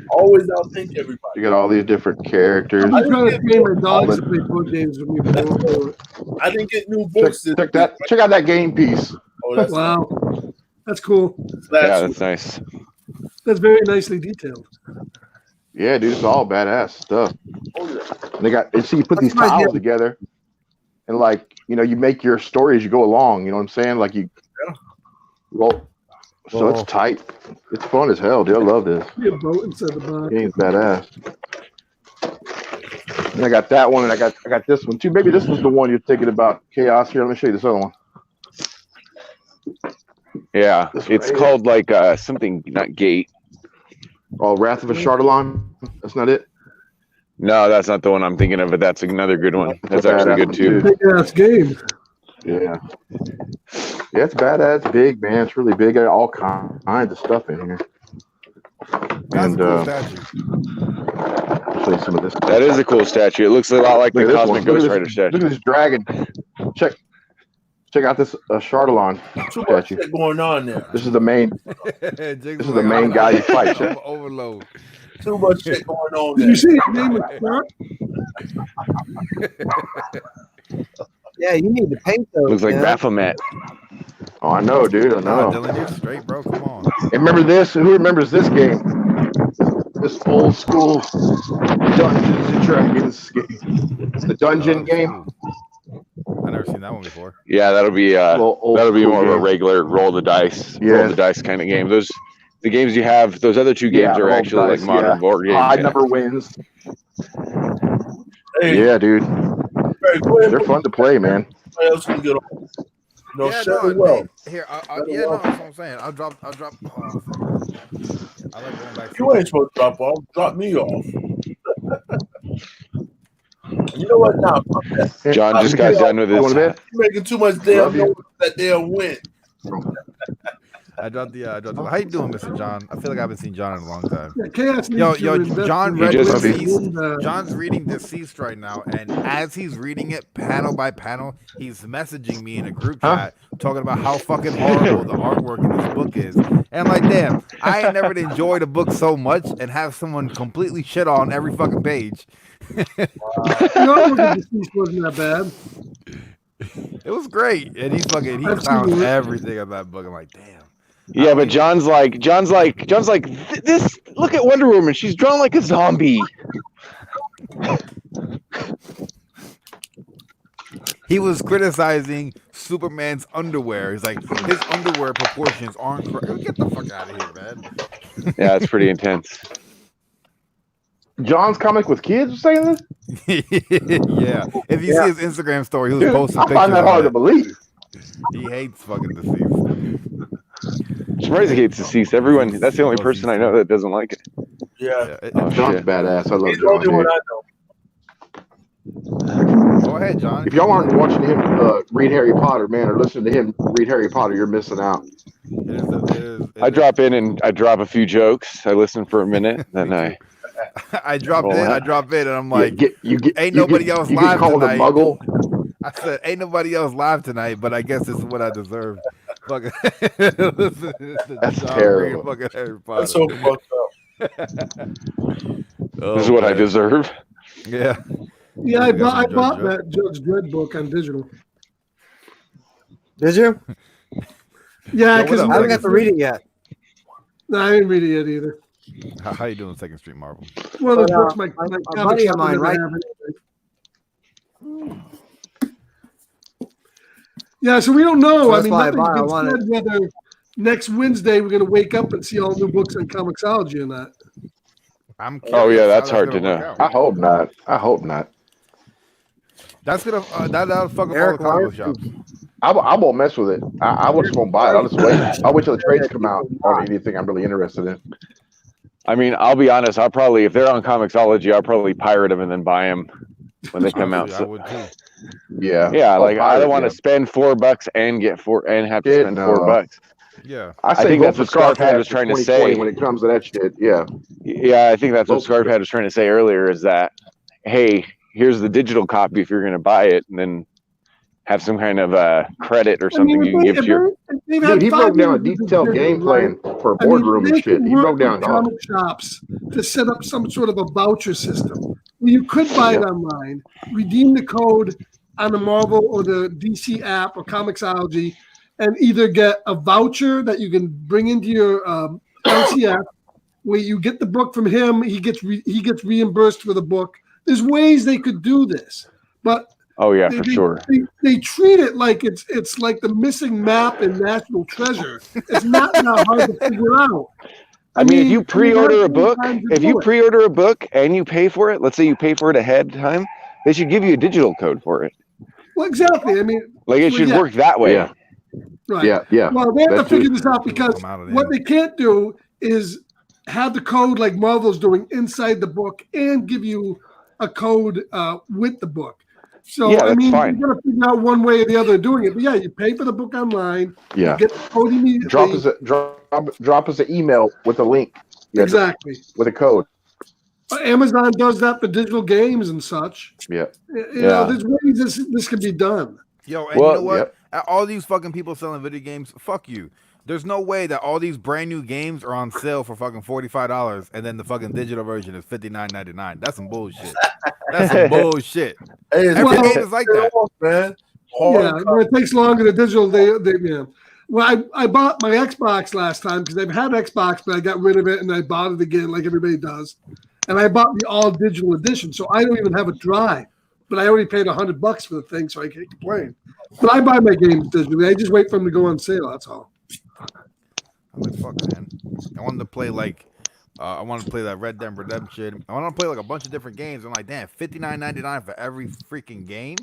Always outthink everybody. You got all these different characters. I'm trying to train my dogs to play board games with me. But they won't do it. I didn't get new books. this Check that. Check out that game piece. Oh, that's Wow, that's cool. Yeah, that's nice. That's very nicely detailed. Yeah, dude, it's all badass stuff. They got. And see, you put these That's my tiles idea. together, and like you make your story as you go along. You know what I'm saying? Like you roll. So Whoa. it's tight. It's fun as hell, dude. I love this. Be a boat instead of the box. Game's badass. And I got that one, and I got this one too. Maybe this was the one you're thinking about. Chaos. Here, let me show you this other one. Yeah, This it's right called like something, not Gate. Oh, Wrath of a Chardalon. That's not it. No, that's not the one I'm thinking of, but that's another good one. That's actually good too. Big ass game. Yeah. Yeah, it's badass. It's big, man. It's really big. Got all kinds of stuff in here. That's And a cool statue. I'll show you some of this. That is a cool statue. It looks a lot like Look the at this Cosmic one. Ghost Look at Rider this- statue. Look at this dragon. Check out this Chardalon too much statue. shit going on there. This is the main. This is the main guy you fight, Jack. Overload. Too much shit going on Did there. you see his name was Clark? Yeah, you need to paint those. Looks like man. Baphomet. Oh, I know, dude. I Nah, know. Dylan, you're straight, bro. Come on. And remember this? Who remembers this game? This old school Dungeons and Dragons game. The dungeon game. I never seen that one before. Yeah, that'll be Little old that'll be school more of a game. regular roll the dice, Yeah. roll the dice kind of game. The games you have, those other two games Yeah, are roll actually dice, like modern yeah. board games. Odd yeah. number wins. Hey, Yeah, dude. Barry, go ahead. They're fun to play, man. Somebody else can get on. No, Yeah, shut no, it well. Here, Shut it yeah, no, well. that's what I'm saying. I'll drop. Hold on a second. I like going back. You ain't supposed to drop off. Drop me off. You know what? Now, fuck that. John just got done with Going to his. bed? You're making too much Love damn you. noise that damn win. I dropped the. How you doing, Mr. John? I feel like I haven't seen John in a long time. Yeah, Chaos Yo, needs to yo, invest John in read the Deceased. and, John's reading Deceased right now, and as he's reading it panel by panel, he's messaging me in a group chat talking about how fucking horrible the artwork in this book is. And I'm like, damn, I ain't never enjoyed a book so much and have someone completely shit on every fucking page. The artwork of Deceased wasn't that bad. It was great, and he I've found seen it. everything in that book. I'm like, damn. Yeah, but John's like this. Look at Wonder Woman. She's drawn like a zombie. He was criticizing Superman's underwear. He's like, his underwear proportions aren't correct. Get the fuck out of here, man. Yeah, it's pretty intense. John's comic with kids saying this? Yeah. If you see his Instagram story, he was Dude, posting I pictures find that of hard to it. believe. He hates fucking Deceased. Surprised he hates Deceased. Everyone. That's the only person I know that doesn't like it. Yeah. Yeah. Oh, John's shit. badass. I love He's the John. only one Dude. I know. Go ahead, John. If y'all aren't watching him read Harry Potter, man, or listening to him read Harry Potter, you're missing out. I drop in and I drop a few jokes. I listen for a minute, then I. I dropped in, and I'm like, ain't you nobody get, else you live get called tonight. a muggle. I said, ain't nobody else live tonight, but I guess this is what I deserve. Fucking listen to That's John terrible. read fucking Harry Potter. That's so fucked up. Oh, This is what I man. deserve. Yeah. Yeah, I You got bought, I some bought Judge that Judge Dredd book on digital. Did you? Yeah, what because up, I haven't got to read it yet. No, I didn't read it yet either. How you doing, Second Street Marvel? One of those But, books, my a comic buddy of shop mine, never right? have anyway. Yeah, so we don't know. So I that's mean, why I nothing's bought it. I been wanted- said whether next Wednesday we're going to wake up and see all new books on Comixology or not. I'm Oh, yeah, curious that's how hard gonna to work know. out. I hope not. I hope not. That's gonna that'll fuck up all Eric the comic Larson. shops. I won't mess with it. I just won't buy it. I'll just wait. I'll wait till the trades come out on anything I'm really interested in. I mean, I'll be honest. I'll probably, if they're on Comixology, I'll probably pirate them and then buy them when they come out. I So, would too. Yeah. Yeah, Oh, like I don't pirate, want to yeah. spend $4 and get and have to Shit, spend no. $4. Yeah. I say think go that's for what Scarphead was for trying to 2020 say. when it comes to that shit. Yeah. Yeah, I think that's what Local Scarphead shit. was trying to say earlier is that, hey, here's the digital copy if you're going to buy it, and then have some kind of credit or something you can give to your. Dude, he broke down a detailed game plan for a boardroom and shit. He broke down all. comic shops to set up some sort of a voucher system where you could buy it online, redeem the code on the Marvel or the DC app or Comixology, and either get a voucher that you can bring into your LCF, where you get the book from him, he gets reimbursed for the book. There's ways they could do this, but Oh yeah, for sure. They treat it like it's like the missing map in National Treasure. It's not that hard to figure out. I mean, if you pre-order a book, if you pre-order a book and you pay for it, let's say you pay for it ahead of time, they should give you a digital code for it. well, exactly. I mean, Like it should work that way. Yeah. right. Yeah. Well, they have to That figure too. this out because Come out of what there. they can't do is have the code like Marvel's doing inside the book and give you a code with the book. So Yeah, I that's mean, fine. you got to figure out one way or the other of doing it. But yeah, you pay for the book online. Yeah. You get the code immediately. Drop us an email with a link. Yeah, Exactly. with a code. Amazon does that for digital games and such. Yeah. You know, there's ways this can be done. Yo, and Well, you know what? All these fucking people selling video games, fuck you. There's no way that all these brand new games are on sale for fucking $45 and then the fucking digital version is $59.99. That's some bullshit. That's some bullshit. Hey, Every Well, game is like that. man. Yeah, when it takes longer. The digital, they yeah. Well, I bought my Xbox last time because I've had Xbox, but I got rid of it and I bought it again, like everybody does. And I bought the all digital edition, so I don't even have a drive. But I already paid $100 for the thing, so I can't complain. But I buy my games digitally. I just wait for them to go on sale. That's all. I'm like, fuck, man. I wanted to play I want to play that Red Dead Redemption. I want to play like a bunch of different games. I'm like, damn, $59.99 for every freaking game.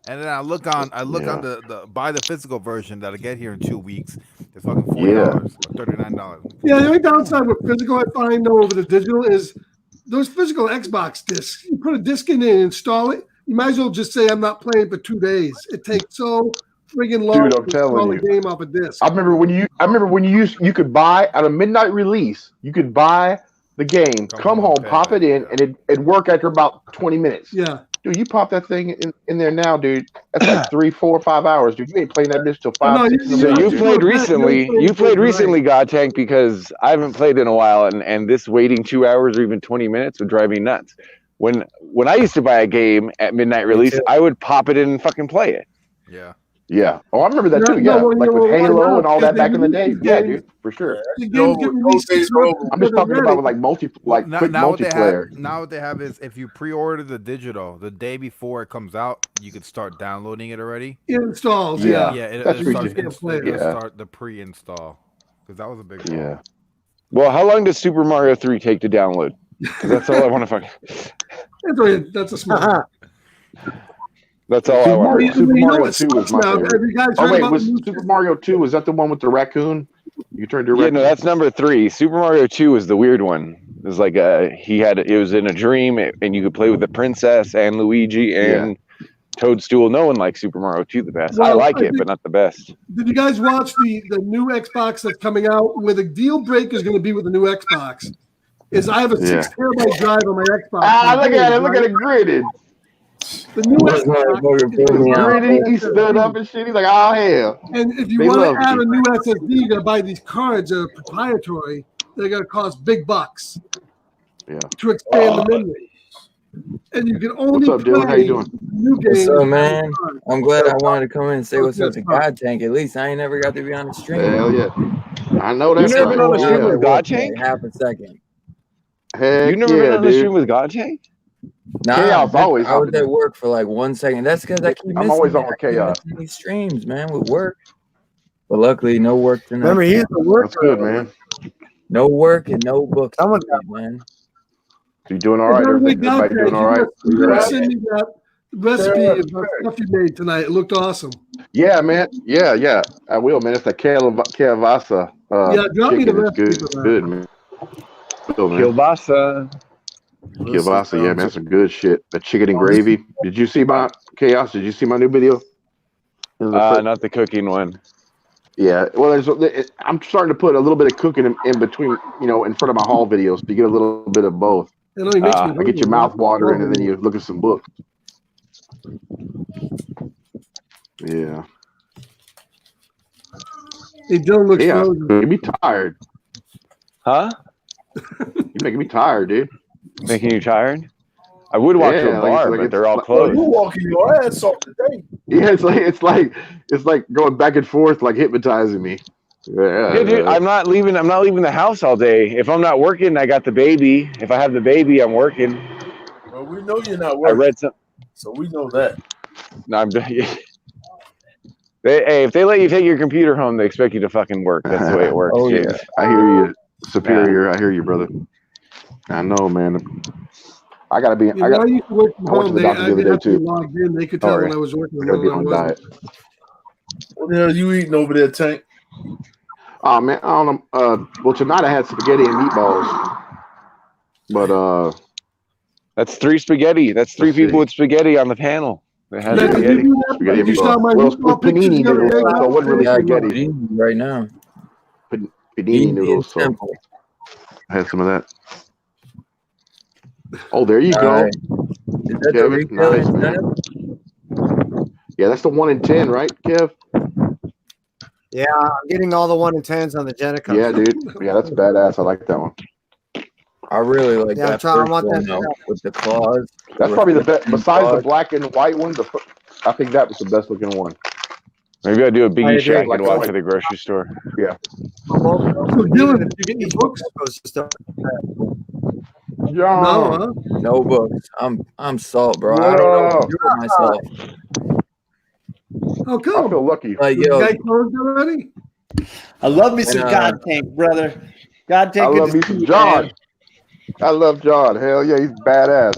And then I look on the buy the physical version that'll get here in 2 weeks. It's fucking $40 or $39. Yeah, the only downside with physical I find though over the digital is those physical Xbox discs. You put a disc in there and install it. You might as well just say I'm not playing for 2 days. It takes so friggin' long Dude, I'm to telling install a you. game off a disc. I remember when you could buy at a midnight release, you could buy the game, come home, pop it in, and it'd work after about 20 minutes. Yeah. Dude, you pop that thing in there now, dude. That's like 3, 4, 5 hours, dude. You ain't playing that bitch till 5, 6 in the So morning. you played recently. You played recently, God Tank, because I haven't played in a while, and this waiting 2 hours or even 20 minutes would drive me nuts. When I used to buy a game at midnight release, I would pop it in and fucking play it. Yeah. Yeah. Oh, I remember that too. Yeah. Like with Halo and all that back in the day. Yeah, dude, for sure. The games get released 6 months I'm just talking about with like quick Now what multiplayer. they have is if you pre-order the digital the day before it comes out, you could start downloading it already. It installs. Yeah. Yeah, That's it'll ridiculous. start the pre-install because that was a big one. Yeah. Well, how long does Super Mario 3 take to download? 'Cause that's all I want to fucking. That's a smart. That's all I Super want. Mario, You Super know Mario what 2 was sucks my now? favorite. Have you guys Oh heard wait, about was the new Super Mario 2? Was that the one with the raccoon? You turned your Yeah, raccoon. no, that's number 3. Super Mario 2 is the weird one. It was like it was in a dream, and you could play with the princess and Luigi and Toadstool. No one likes Super Mario 2 the best. I Well, like I it, think- but not the best. Did you guys watch the new Xbox that's coming out? Where the deal breaker is going to be with the new Xbox is I have a 6 terabyte drive on my Xbox. Look at it! Look at it gridded. The new Xbox. Gritty, he stood up and shit. He's like, oh hell. And if you They want love to add you. a new SSD, you got to buy these cards that are proprietary. They're going to cost big bucks Yeah. to expand the memory. And you can only What's up, dude? How you doing? new games. What's up, man? I'm glad I wanted to come in and say what's up to God Tank. At least I ain't never got to be on the stream. Hell yeah. I know You that's never been on the stream right. with God Tank? Like half a second. Heck You never been yeah, on the dude. stream with God Tank? Nah, Chaos always I was hopping at in. work for like 1 second. That's because I keep I'm missing always it. on with I keep Chaos. missing these streams, man, with work. But luckily, no work tonight. Remember, he's the worker. That's good, man. No work and no books. Someone man. You doing all right? Everybody doing all right? You're going to send me that recipe of the stuff you made tonight. It looked awesome. Yeah, man. Yeah. I will, man. It's the kielbasa. Yeah, drop me the chicken. It's recipe good. for that. Good, man. Good, man. Kielbasa. Kielbasa, yeah, man, that's some good shit. The chicken and gravy. Did you see my Chaos? Did you see my new video? Not the cooking one. Yeah, well, I'm starting to put a little bit of cooking in between, in front of my haul videos to get a little bit of both. You know, he makes me I hungry, get your man. mouth watering, and then you look at some books. Yeah. Hey, Dylan looks Yeah, frozen. you'd be tired. Huh? You're making me tired, dude. Making you tired? I would walk to Yeah, a like bar, it's- but they're all Well, closed. you walking your ass off today. Yeah, it's like going back and forth, like hypnotizing me. Yeah, dude, I'm not leaving the house all day. If I'm not working, I got the baby. If I have the baby, I'm working. Well, we know you're not I working, read some. so we know that. No, I'm. Hey, if they let you take your computer home, they expect you to fucking work. That's the way it works. Oh, James. yeah. I hear you, Superior. I hear you, brother. I know, man. I gotta be. You know, I used to work from I went to home. the doctor the other day, have to be too. logged in. They could tell Sorry. when I was working. I gotta be when I on wasn't. diet. What the hell are you eating over there, Tank? Oh man, I don't know. Well, tonight I had spaghetti and meatballs, but That's 3 spaghetti. That's 3 Let's see. people with spaghetti on the panel. They had Now, did you spaghetti. do that? spaghetti Did and you saw meatballs. my Well, it's meatball with pictures panini the other noodles, day? so it wasn't really Yeah. spaghetti. Eating right now. Panini Easy noodles. and So simple. I had some of that. Oh, there you All go. right. Is that the Kevin, retail nice, man. incentive? Yeah, that's the 1 in 10, right, Kev? Yeah, I'm getting all the 1 in 10s on the Jenica. Yeah, dude. Yeah, that's badass. I like that one. I really like Yeah, I'm that trying- I first want one that- though, with the claws. That's probably the best. Besides the Claws. black and white one, I think that was the best looking one. Maybe I'll do a I Biggie agree. Shack Like and walk white. to the grocery store. So, Dylan, did you get your books? No, John. huh? No books. I'm salt, bro. I don't know what to do with myself. How I come? feel lucky. Like, The yo, guy closed already? I love me some And, God Tank, brother. God I Tank, good love to me see some you, John. man. I love John. Hell yeah, he's badass.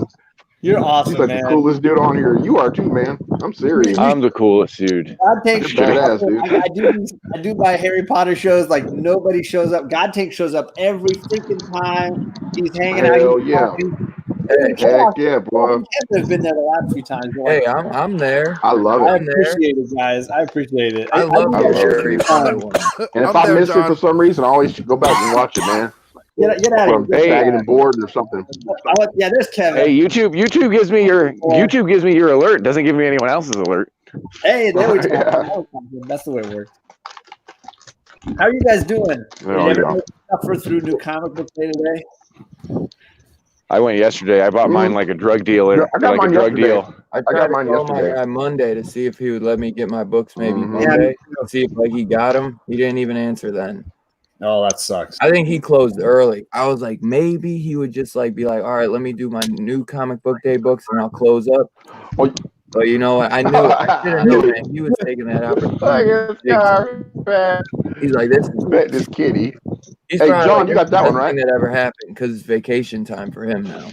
You're He's awesome, like man. the coolest dude on here. You are too, man. I'm serious. I'm the coolest dude. God Tank, You're badass, dude. I do my Harry Potter shows like nobody shows up. God Tank shows up every freaking time. He's hanging Hell out. He's yeah. talking. hey, Heck yeah, bro. You have been there the last few times. You're like, hey, I'm there. I love I it. appreciate it, guys. I appreciate it. I love I the love Harry it. Potter one. And if I'm I there, miss it John. for some reason, I always go back and watch it, man. Get out From of here. tagging and board or something. Yeah, there's Kevin. Hey, YouTube gives me your alert. Doesn't give me anyone else's alert. Hey, there we go. Yeah. That's the way it works. How are you guys doing? Oh, Did you yeah. ever suffer through New Comic Book Day today? I went yesterday. I bought mine like a drug dealer. Yeah, I got like mine a drug yesterday. deal. I got tried to mine call my yesterday. guy Monday to see if he would let me get my books maybe Mhm. Monday. See if like he got them. He didn't even answer then. Oh, that sucks. I think he closed early. I was like, maybe he would just like be like, all right, let me do my new comic book day books and I'll close up. Oh. But you know what? I knew it. I should have known that he was taking that opportunity. He's like, this is Bet this kitty. He's Hey, probably John, like, you got that one, best thing right? that ever happened because it's vacation time for him now.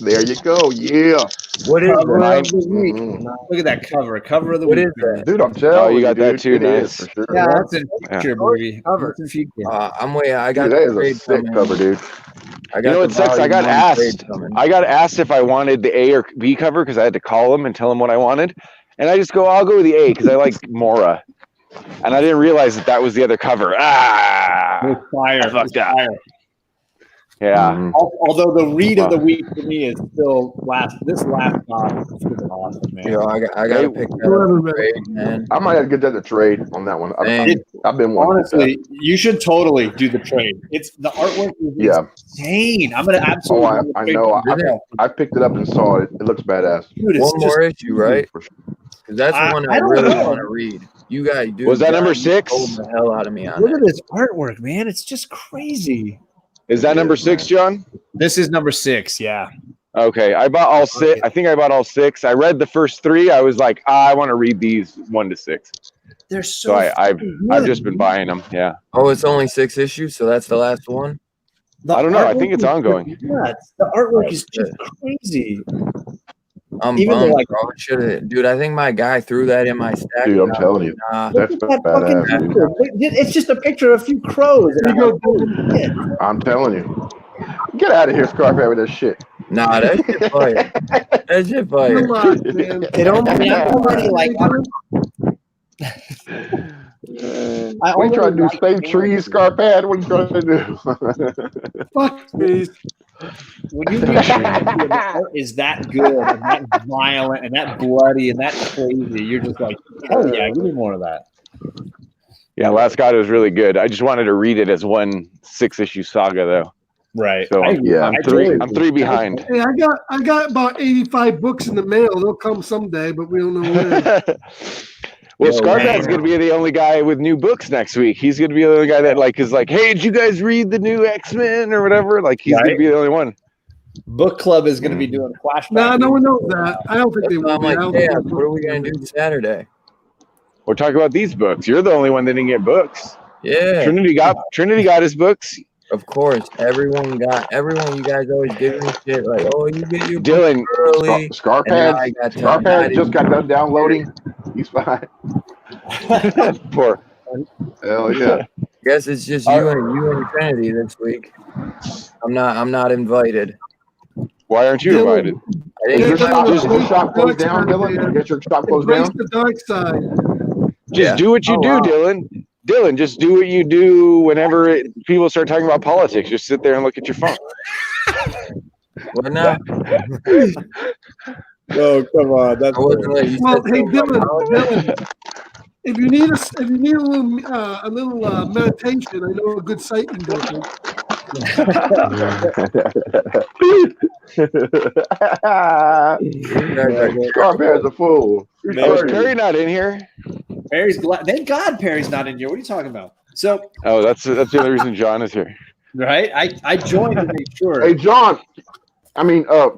There you go. Yeah. What is Cover that? of the week. Mhm. Look at that cover. Cover of the What week. is that? Dude, I'm telling you got dude, that too, it nice. is for sure. Yeah, that's in Yeah. future, baby. Cover. That's in future. I'm waiting. I got Dude, that the is a trade sick coming. cover, dude. I got You know the what sucks? I got volume one trade asked. coming. I got asked if I wanted the A or B cover because I had to call them and tell them what I wanted, and I just go, I'll go with the A because I like Mora, and I didn't realize that was the other cover. With fire. I fucked with up. fire. Yeah. Mhm. Although the read of the week for me is still this last box is freaking awesome, man. Yo, I got Hey, to pick that up trade, man. I might have to get that to trade on that one. Man. I've been wanting Honestly, you should totally do the trade. It's the artwork is Yeah. insane. I'm gonna absolutely. Oh, run the I trade know. tomorrow. I picked it up and saw it. It looks badass. Dude, it's One just more issue, right? For sure. Because that's the one I I don't really know. want to read. You guys do. Was that number 6? Hold the hell out of me on look that. at this artwork, man. It's just crazy. Is that It number is, 6, man. John? This is number 6. Yeah. Okay, I bought all 6. I think I bought all 6. I read the first 3. I was like, I want to read these 1 to 6. They're So I've just been buying them. Yeah. Oh, it's only 6 issues, so that's the last one. I don't know. I think it's ongoing. Nuts. The artwork is just crazy. I'm Even though, bummed, like- bro. Should have, dude. I think my guy threw that in my stack. Dude, I'm and I telling was you. like, nah. That's Look at that fucking badass, dude. picture. It's just a picture of a few crows. And There you I'm go, like, I'm telling you. Get out of here, Scarface, with that shit. Nah, that shit fire. That shit fire. Come on, man. It almost already like I We try to do already save like trees, Scarpad. What are you trying to do? Fuck trees. when you read the art is that good and that violent and that bloody and that crazy, you're just like, hell yeah, give me more of that. Yeah, Last God was really good. I just wanted to read it as one 6-issue saga though. Right. So Yeah. I'm three behind. Hey, I got about 85 books in the mail. They'll come someday, but we don't know when. Well, Yo, Scarpad's man. gonna be the only guy with new books next week. He's gonna be the only guy that like is like, hey, did you guys read the new X-Men or whatever? Like he's gonna Right. be the only one. Book club is going to be doing flashbacks. No, no one knows that. I don't think That's they why will I'm be. I don't like, think yeah, they'll what are we be. gonna do Saturday? We're talking about these books. You're the only one that didn't get books. Yeah, Trinity got his books. of course. Everyone. You guys always give me shit like, oh, you get your book Dylan, early. And now I got Scarpad just got done downloading. He's fine. poor. Hell yeah. Guess it's just you and Trinity this week. I'm not invited. Why aren't you Dylan, invited? I Is didn't your get shop, my- is your shop closed down, Dylan? Did you get your shop closed Embrace down? the dark side. Just Yeah. do what you Oh, do, wow. Dylan. Dylan, just do what you do whenever people start talking about politics. Just sit there and look at your phone. What now? Oh, come on. That's I wasn't like you Well, said hey something about Dylan, if you need a little meditation, I know a good site you can go to. Scarpad's a fool. Oh, is Perry not in here? Perry's glad. Thank God Perry's not in here. What are you talking about? So, Oh, that's the only reason John is here. right, I joined to make sure. Hey, John.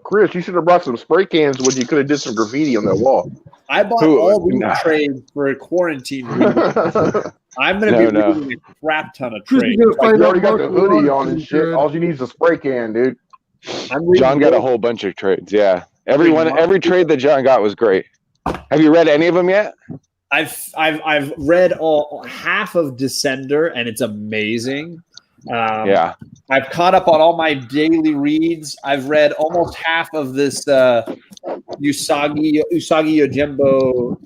Chris, you should have brought some spray cans when you could have did some graffiti on that wall. I bought Who- all the nah. trades for a quarantine reading. I'm going to be No. reading a crap ton of Chris, trades. you're gonna Like, find you out already got the Mark hoodie Wahlberg on and is shit. good. All you need is a spray can, dude. I'm reading John got a those. whole bunch of trades. Yeah, every trade that John got was great. Have you read any of them yet? I've read all half of Descender, and it's amazing. Yeah. I've caught up on all my daily reads. I've read almost half of this Usagi Yojimbo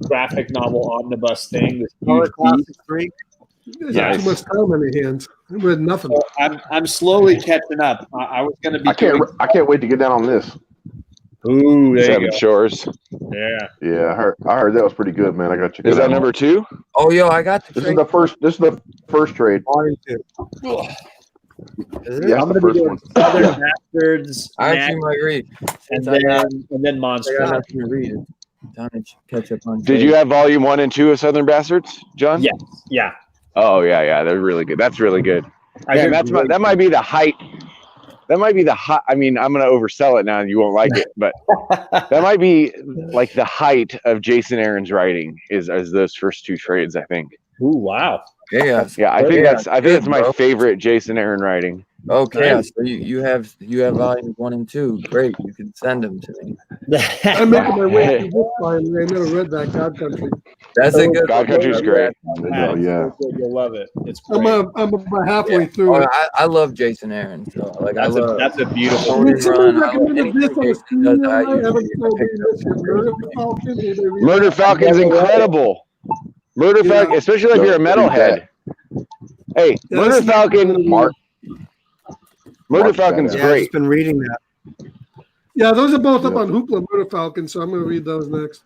graphic novel omnibus thing. This huge beast. There's not too much time on your hands. I read nothing. So I'm slowly catching up. I was going to be. I can't wait to get down on this. Ooh, there you Seven go. Shores. Yeah. Yeah, I heard that was pretty good, man. I got you. Is that number 2? Oh, yo, I got the This is trade. the first trade. Is it? Yeah, I'm the going to be first doing one. Southern Bastards, I Mac, actually might read. and Since I got then Monster. nothing to read. It's time to catch up on. Did you have volume 1 and 2 of Southern Bastards, John? Yeah. Yeah. Oh yeah, they're really good. That's really good. I Man, did that might be the height. That might be the high. I mean, I'm gonna oversell it now, and you won't like it, but that might be like the height of Jason Aaron's writing is those first 2 trades. I think. Ooh, wow. Chaos? Yeah, I think Yeah, that's good, my bro. favorite Jason Aaron writing. Oh, Chaos. So you have volumes 1 and 2. Great. You can send them to me. I'm making my way through this finally. I never read that God Country. That's a good. God Country's great. Oh, yeah. You'll love it. It's I'm great. about halfway Yeah. through Oh, it. I love Jason Aaron. So like I That's love. a beautiful. I mean, somebody recommended anything this on the Jason screen. does, I I haven't usually told me pick up. this. Murder Falcon. Anybody read Murder that? Falcon's incredible. Murder Yeah. Falcon, especially if you're a metalhead. Hey, Yeah, Murder that's not Falcon. really- Murder Mark Falcon's that Yeah, I've great. just been reading that. Yeah, those are both up Yeah. on Hoopla Murder Falcon, so I'm going to read those next.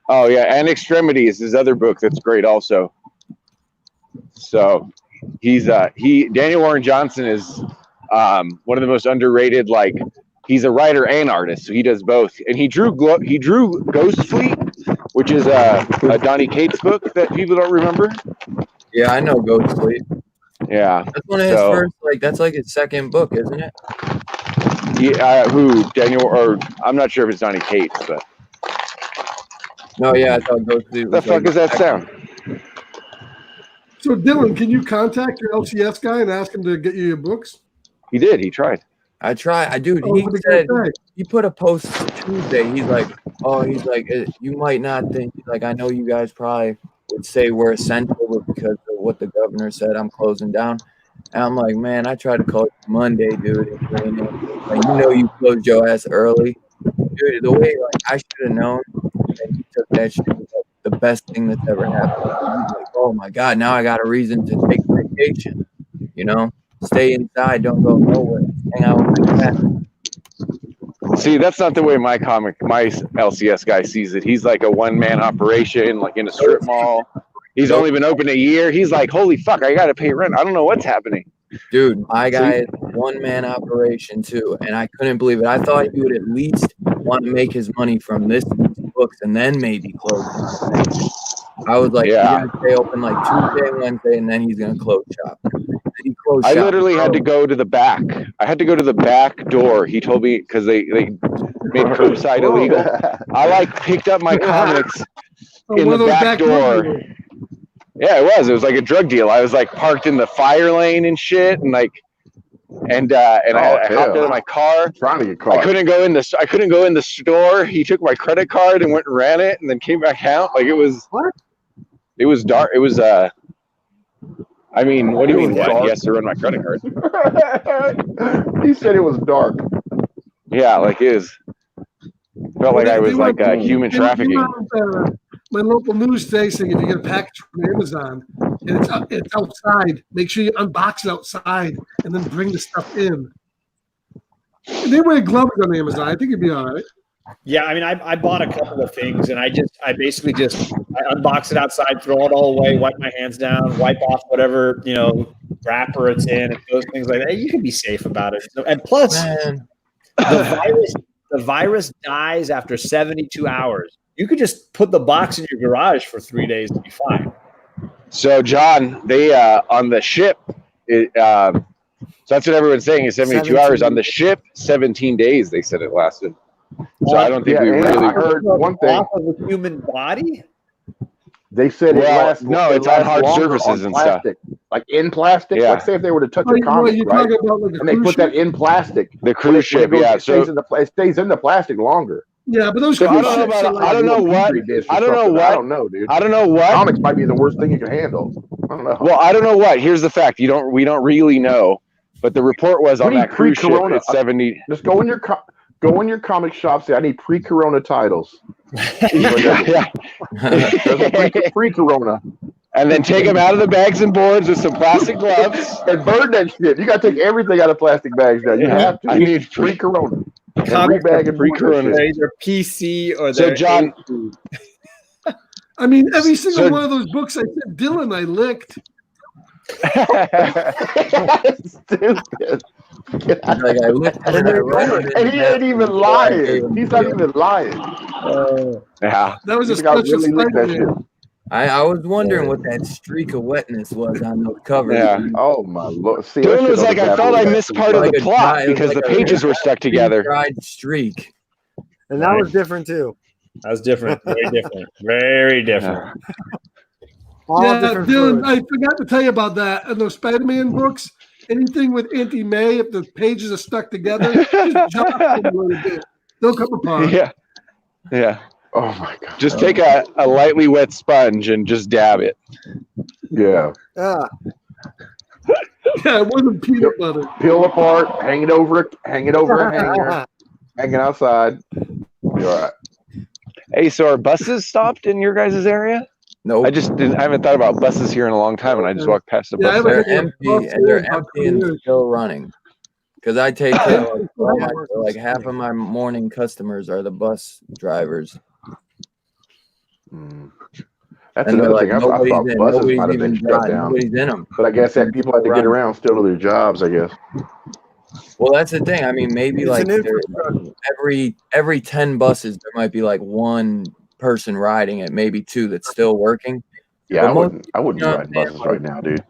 Oh yeah, and Extremities, his other book that's great also. So he's Daniel Warren Johnson is one of the most underrated. Like he's a writer and artist, so he does both. And he drew Ghost Fleet, which is a Donny Cates book that people don't remember. Yeah, I know Ghost Fleet. Yeah, That's one of his So- first. Like that's like his second book, isn't it? who Daniel or I'm not sure if it's Donny Cates, but No, yeah, I thought Ghost Fleet. the Was fuck like is that sound? So, Dylan, can you contact your LCS guy and ask him to get you your books? He did. He tried. I try. Dude, Oh, he what did the said guy say? he put a post Tuesday. He's like, you might not think. He's like, I know you guys probably would say we're essential, but because of what the governor said, I'm closing down. And I'm like, man, I tried to call you Monday, dude. And like, you closed your ass early. Dude, the way like I should have known that you took that shit was like the best thing that's ever happened. I was like, oh my God, now I got a reason to take vacation. Stay inside, don't go nowhere. Hang out with my cat. See, that's not the way my LCS guy sees it. He's like a one-man operation, like in a strip mall. He's only been open a year. He's like, holy fuck, I got to pay rent. I don't know what's happening. Dude, my guy is a one-man operation too, and I couldn't believe it. I thought he would at least want to make his money from this books and then maybe close. I was like, Yeah. he's gonna stay open like Tuesday and Wednesday, and then he's gonna close shop. He closed I shop. literally had to go to the back. I had to go to the back door. He told me because they made curbside illegal. I like picked up my comics in One of the those back door. door. Yeah, it was. It was like a drug deal. I was like parked in the fire lane and shit, and I hopped out of my car. Trying to get caught. I couldn't go in the store. He took my credit card and went and ran it, and then came back out. Like it was. What? It was dark. It was. I mean, what do you mean? What? dark. He has to run my credit card. He said it was dark. Yeah, like it was. Felt like I was like human trafficking. My local news station, if you get a package from Amazon and it's outside, make sure you unbox it outside and then bring the stuff in. And they wear gloves on Amazon. I think it'd be all right. Yeah, I mean, I bought a couple of things, and I basically unbox it outside, throw it all away, wipe my hands down, wipe off whatever wrapper it's in, and those things like that. You can be safe about it. And plus, Man. the virus dies after 72 hours. You could just put the box in your garage for 3 days and be fine. So, John, they on the ship, so that's what everyone's saying is 72 hours. On the ship, 17 days, they said it lasted. So I don't think we really I heard one thing. Off of the human body? They said it lasts. No, it it's on lasts hard longer surfaces on and stuff. plastic. Like in plastic. Yeah. Like say if they were to touch Oh, a comic, you're right? talking about like a And they cruise put that ship? in plastic. The cruise ship, yeah. It stays in the plastic longer. Yeah, but those So cruise I don't know ships about- are like, I don't know what. I don't know, dude. I don't know what. Comics might be the worst thing you can handle. I don't know. Well, I don't know what. Here's the fact. We don't really know. But the report was What on do you that cruise ship, pre-corona? it's 70. Just go in your comic shop. Say I need pre-corona titles. Yeah. Pre-corona. And then take them out of the bags and boards with some plastic gloves. And burn that shit. You got to take everything out of plastic bags now. You have to. I need pre-corona. And Comics rebag and pre-corona. They're either PC or So, they're John- AC. I mean, every single So- one of those books I said, Dylan, I licked. Stupid. Like I looked at it, I wrote it, And he ain't even lying. He's not even lying. Yeah. That was a You think I special really licked that Spider-Man. shit? I was wondering what that streak of wetness was on those covers. Yeah. Oh my lord! See, that Dylan shit was on like, the I back thought of I the missed back. part of Like the a plot dry- it was because the like a pages were stuck together. Dried streak. And that was different too. That was different. Very different. Very different. All Yeah, different Dylan, fluids. I forgot to tell you about that. In those Spider-Man books, anything with Auntie May, if the pages are stuck together, just drop them a little bit. They'll come apart. Yeah. Yeah. Oh my god! Just take a lightly wet sponge and just dab it. Yeah, Yeah. Yeah, it wasn't peanut butter. peel apart, hang it over a hanger, hang it outside. You're all right. Hey, so are buses stopped in your guys' area? No, I haven't thought about buses here in a long time, and I just walked past the Yeah, I bus. haven't- they're empty and they're empty and still running. Because I take care of all my, like half of my morning customers are the bus drivers. That's And they're another like, thing. I thought nobody's buses in might have been even shut driving. down, Nobody's in them. but I guess that people had to get around still to their jobs. I guess. Well, that's the thing. I mean, maybe It's like an there- every 10 buses, there might be like one person riding it, maybe two that's still working. Yeah, But I most- wouldn't you know ride what I'm buses saying? right now, dude.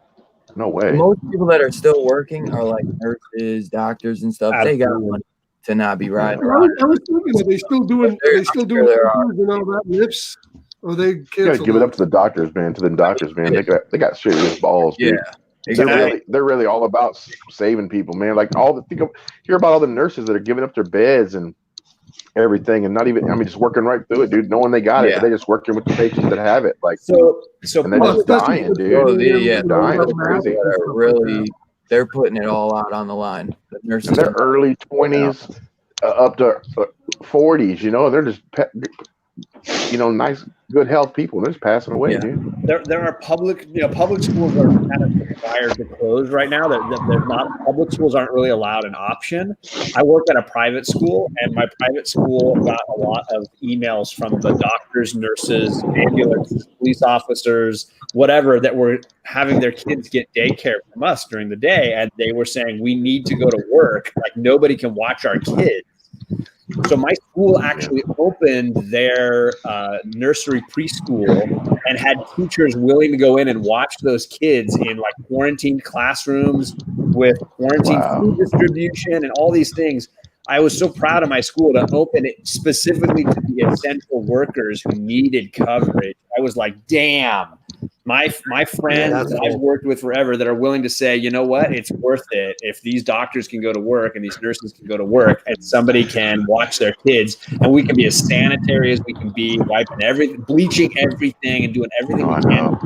No way. Most people that are still working are like nurses, doctors, and stuff. They got Absolutely. money to not be riding. I was thinking, are they still doing There are. and all that lifts? Or they You gotta cancel give it up to the doctors, man. To the doctors, man. They got serious balls, dude. Yeah, They're really all about saving people, man. Like hear about all the nurses that are giving up their beds and everything, and not even just working right through it, dude. Knowing they got it, Yeah. but they just working with the patients that have it. Like, So and they're Well, just especially dying, with dude. Oh, the- yeah, dying. the It's crazy. mask and stuff like really they're putting it all out on the line. The nurses In their are early 20s up to 40s, they're just, nice, good health people. They're just passing away, Yeah. dude. There are public schools are kind of required to close right now. They're not, public schools aren't really allowed an option. I work at a private school, and my private school got a lot of emails from the doctors, nurses, ambulance, police officers, whatever, that were having their kids get daycare from us during the day, and they were saying, we need to go to work. Like, nobody can watch our kids. So my school actually opened their nursery preschool and had teachers willing to go in and watch those kids in like quarantined classrooms with quarantine food distribution and all these things. I was so proud of my school to open it specifically to the essential workers who needed coverage. I was like, damn. My friends that I've worked with forever that are willing to say, you know what, it's worth it if these doctors can go to work and these nurses can go to work and somebody can watch their kids, and we can be as sanitary as we can be, wiping everything, bleaching everything and doing everything we can,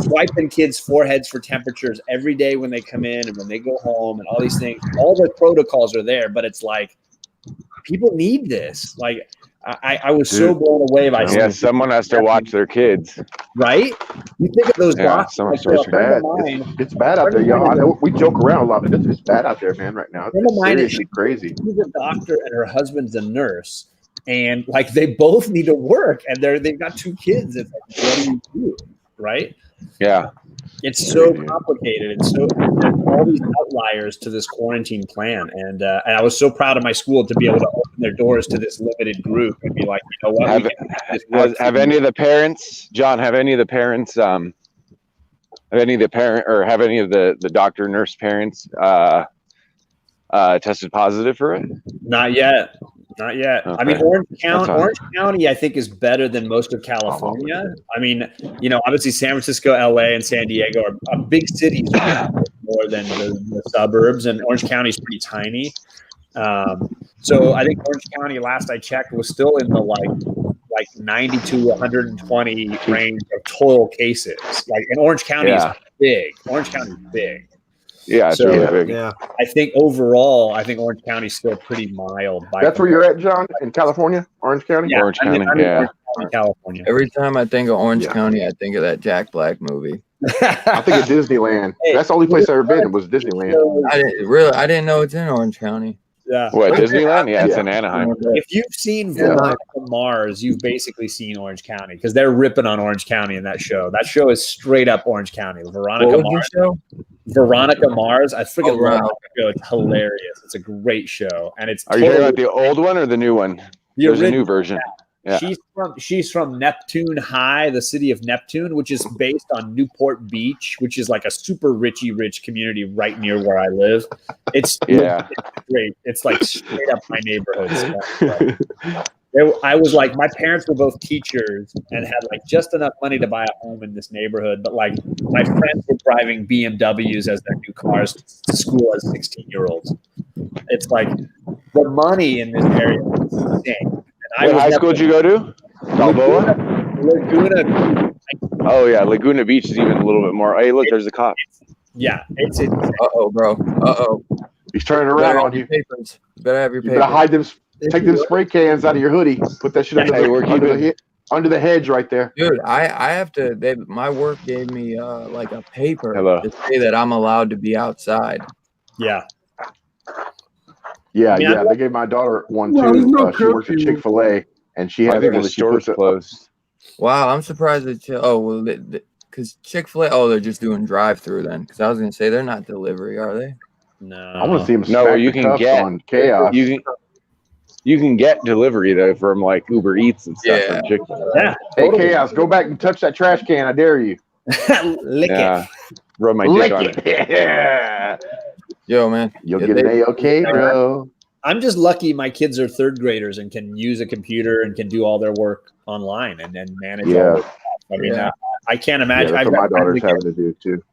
swiping kids' foreheads for temperatures every day when they come in and when they go home and all these things. All the protocols are there, but it's like, people need this. Like, I was so blown away by someone has to watch their kids, right? You think of those doctors. It's bad. It's bad out there, y'all. I know we joke around a lot, but it's bad out there, man, right now. It's seriously crazy. She's a doctor and her husband's a nurse, and like they both need to work, and they've got 2 kids. It's like, what do you do, right? Yeah. It's so complicated. It's so there's all these outliers to this quarantine plan, and I was so proud of my school to be able to open their doors to this limited group and be like, you know what? Have any of the parents, John? Have any of the parents? Have any of the doctor nurse parents tested positive for it? Not yet. Not yet. Okay. I mean, Orange County, I think, is better than most of California. I mean, obviously San Francisco, LA, and San Diego are big cities more than the suburbs, and Orange County is pretty tiny. So I think Orange County, last I checked, was still in the like 90 to 120 range of total cases. Like, and Orange County is big. Orange County is big. Yeah, it's really big. Yeah. I think overall, Orange County is still pretty mild. That's where you're at, John, in California, Orange County. Yeah, Orange County, I'm in Orange County, California. Every time I think of Orange County, I think of that Jack Black movie. I think of Disneyland. That's the only place I've ever been. Was Disneyland. I didn't know it's in Orange County. Yeah. What, Disneyland? Yeah, it's in Anaheim. If you've seen Veronica Mars, you've basically seen Orange County, because they're ripping on Orange County in that show. That show is straight up Orange County. Veronica Mars. Veronica Mars. I freaking love that show. It's hilarious. It's a great show, and it's. Are you talking about the old one or the new one? There's a new version. Yeah. She's from Neptune High, the city of Neptune, which is based on Newport Beach, which is like a super rich community right near where I live. It's great. It's like straight up my neighborhood. I was like, my parents were both teachers and had like just enough money to buy a home in this neighborhood, but like my friends were driving BMWs as their new cars to school as 16-year-olds. It's like the money in this area is insane. What high school did you go to? Balboa? Laguna. Oh yeah, Laguna Beach is even a little bit more. Hey, look, there's a cop. Yeah, it's. Uh-oh, bro. Uh-oh. He's turning around on you. Papers. You better have your You papers. better hide them. Take them spray cans out of your hoodie. Put that shit under the hedge right there. Dude, I have to. My work gave me like a paper to say that I'm allowed to be outside. Yeah. Yeah, they gave my daughter one too. She works at Chick-fil-A, and she has I think one the that she puts store's closed. Wow, I'm surprised that. Because Chick-fil-A. Oh, they're just doing drive-through then. Because I was gonna say they're not delivery, are they? No. I want to see them. No, you can get on Chaos. You can get delivery though from like Uber Eats and stuff from Chick-fil-A. Yeah. Hey, Chaos, go back and touch that trash can. I dare you. Lick it. Rub my dick on it. Yeah. Yo, man. You'll get an A-OK, bro. I'm just lucky my kids are third graders and can use a computer and can do all their work online and manage all their stuff. I mean, I can't imagine. That's what my daughter's having to do too.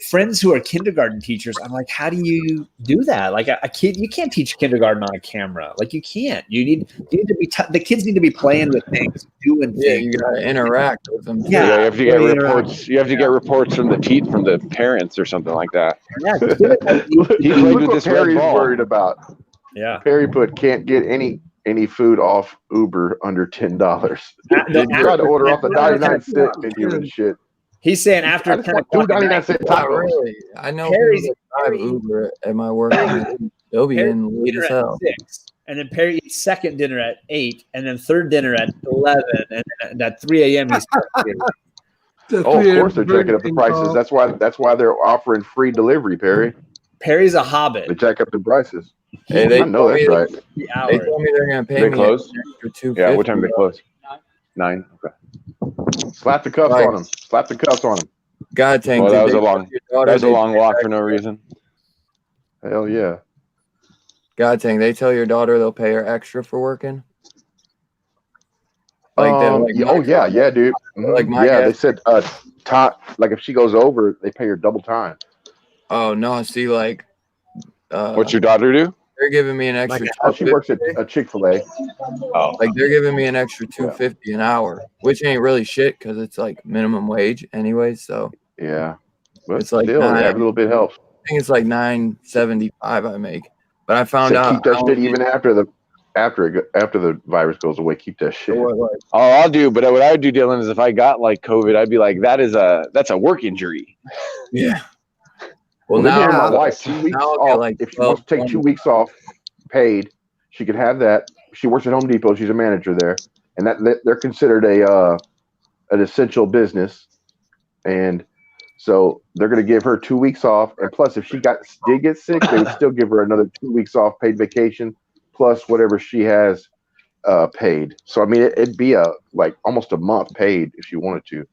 friends who are kindergarten teachers. I'm like, how do you do that? Like a kid, you can't teach kindergarten on a camera. Like you can't. You need to be. The kids need to be playing with things, doing Yeah, things. you gotta interact with them. Yeah. you have to get really reports. You have to get reports from the parents or something like that. Yeah, He played Look with what this red Perry's ball. worried about. yeah. Perry put can't get any food off Uber under $10. No, You try to order off the after- 99-cent menu and shit. He's saying I after just 10 want o'clock. two at night, 99-cent Not tacos. really. I know Perry's- people that drive Uber at my work. They'll be Perry's in late dinner as at hell. 6, and then Perry eats second dinner at 8, and then third dinner at 11, and then at 3 a.m. he's Oh, of course they're jacking up the prices. That's why they're offering free delivery, Perry. Perry's a They hobbit. jack up the prices. Hey, they I know told me that's right. The They hour. told me they're gonna pay They me close? an extra $250. Yeah, what time do they close? 9. Okay. Slap the cuffs Right. on them. Slap the cuffs on them. God, Tank. Well, did that was they a long- tell your daughter That was a they long pay walk her for no extra? reason. Hell yeah. God, Tank. They tell your daughter they'll pay her extra for working. Like that. Like Yeah, my oh yeah, job. yeah, dude. Like my yeah, they gas- said like if she goes over, they pay her double time. Oh no, see, like, What's your daughter do? they're giving me an extra. She works at a Chick-fil-A. Oh, Like they're giving me an extra $250 an hour, which ain't really shit because it's like minimum wage anyway. So Yeah, but It's like still, nine. every little bit helps. I think it's like $9.75 I make. But I found So out keep that I shit only even after the virus goes away. Keep that shit. get, like, all I'll do, but what I would do, Dylan, is if I got like COVID, I'd be like, that's a work injury. yeah. Well, Well, now now, my wife 2 weeks now I'll get off. like If she wants to take 12, 2 weeks off paid, she could have that. She works at Home Depot. She's a manager there, and that they're considered an essential business, and so they're going to give her 2 weeks off. And plus, if she did get sick, they would still give her another 2 weeks off paid vacation, plus whatever she has paid. So I mean, it'd be like almost a month paid if she wanted to.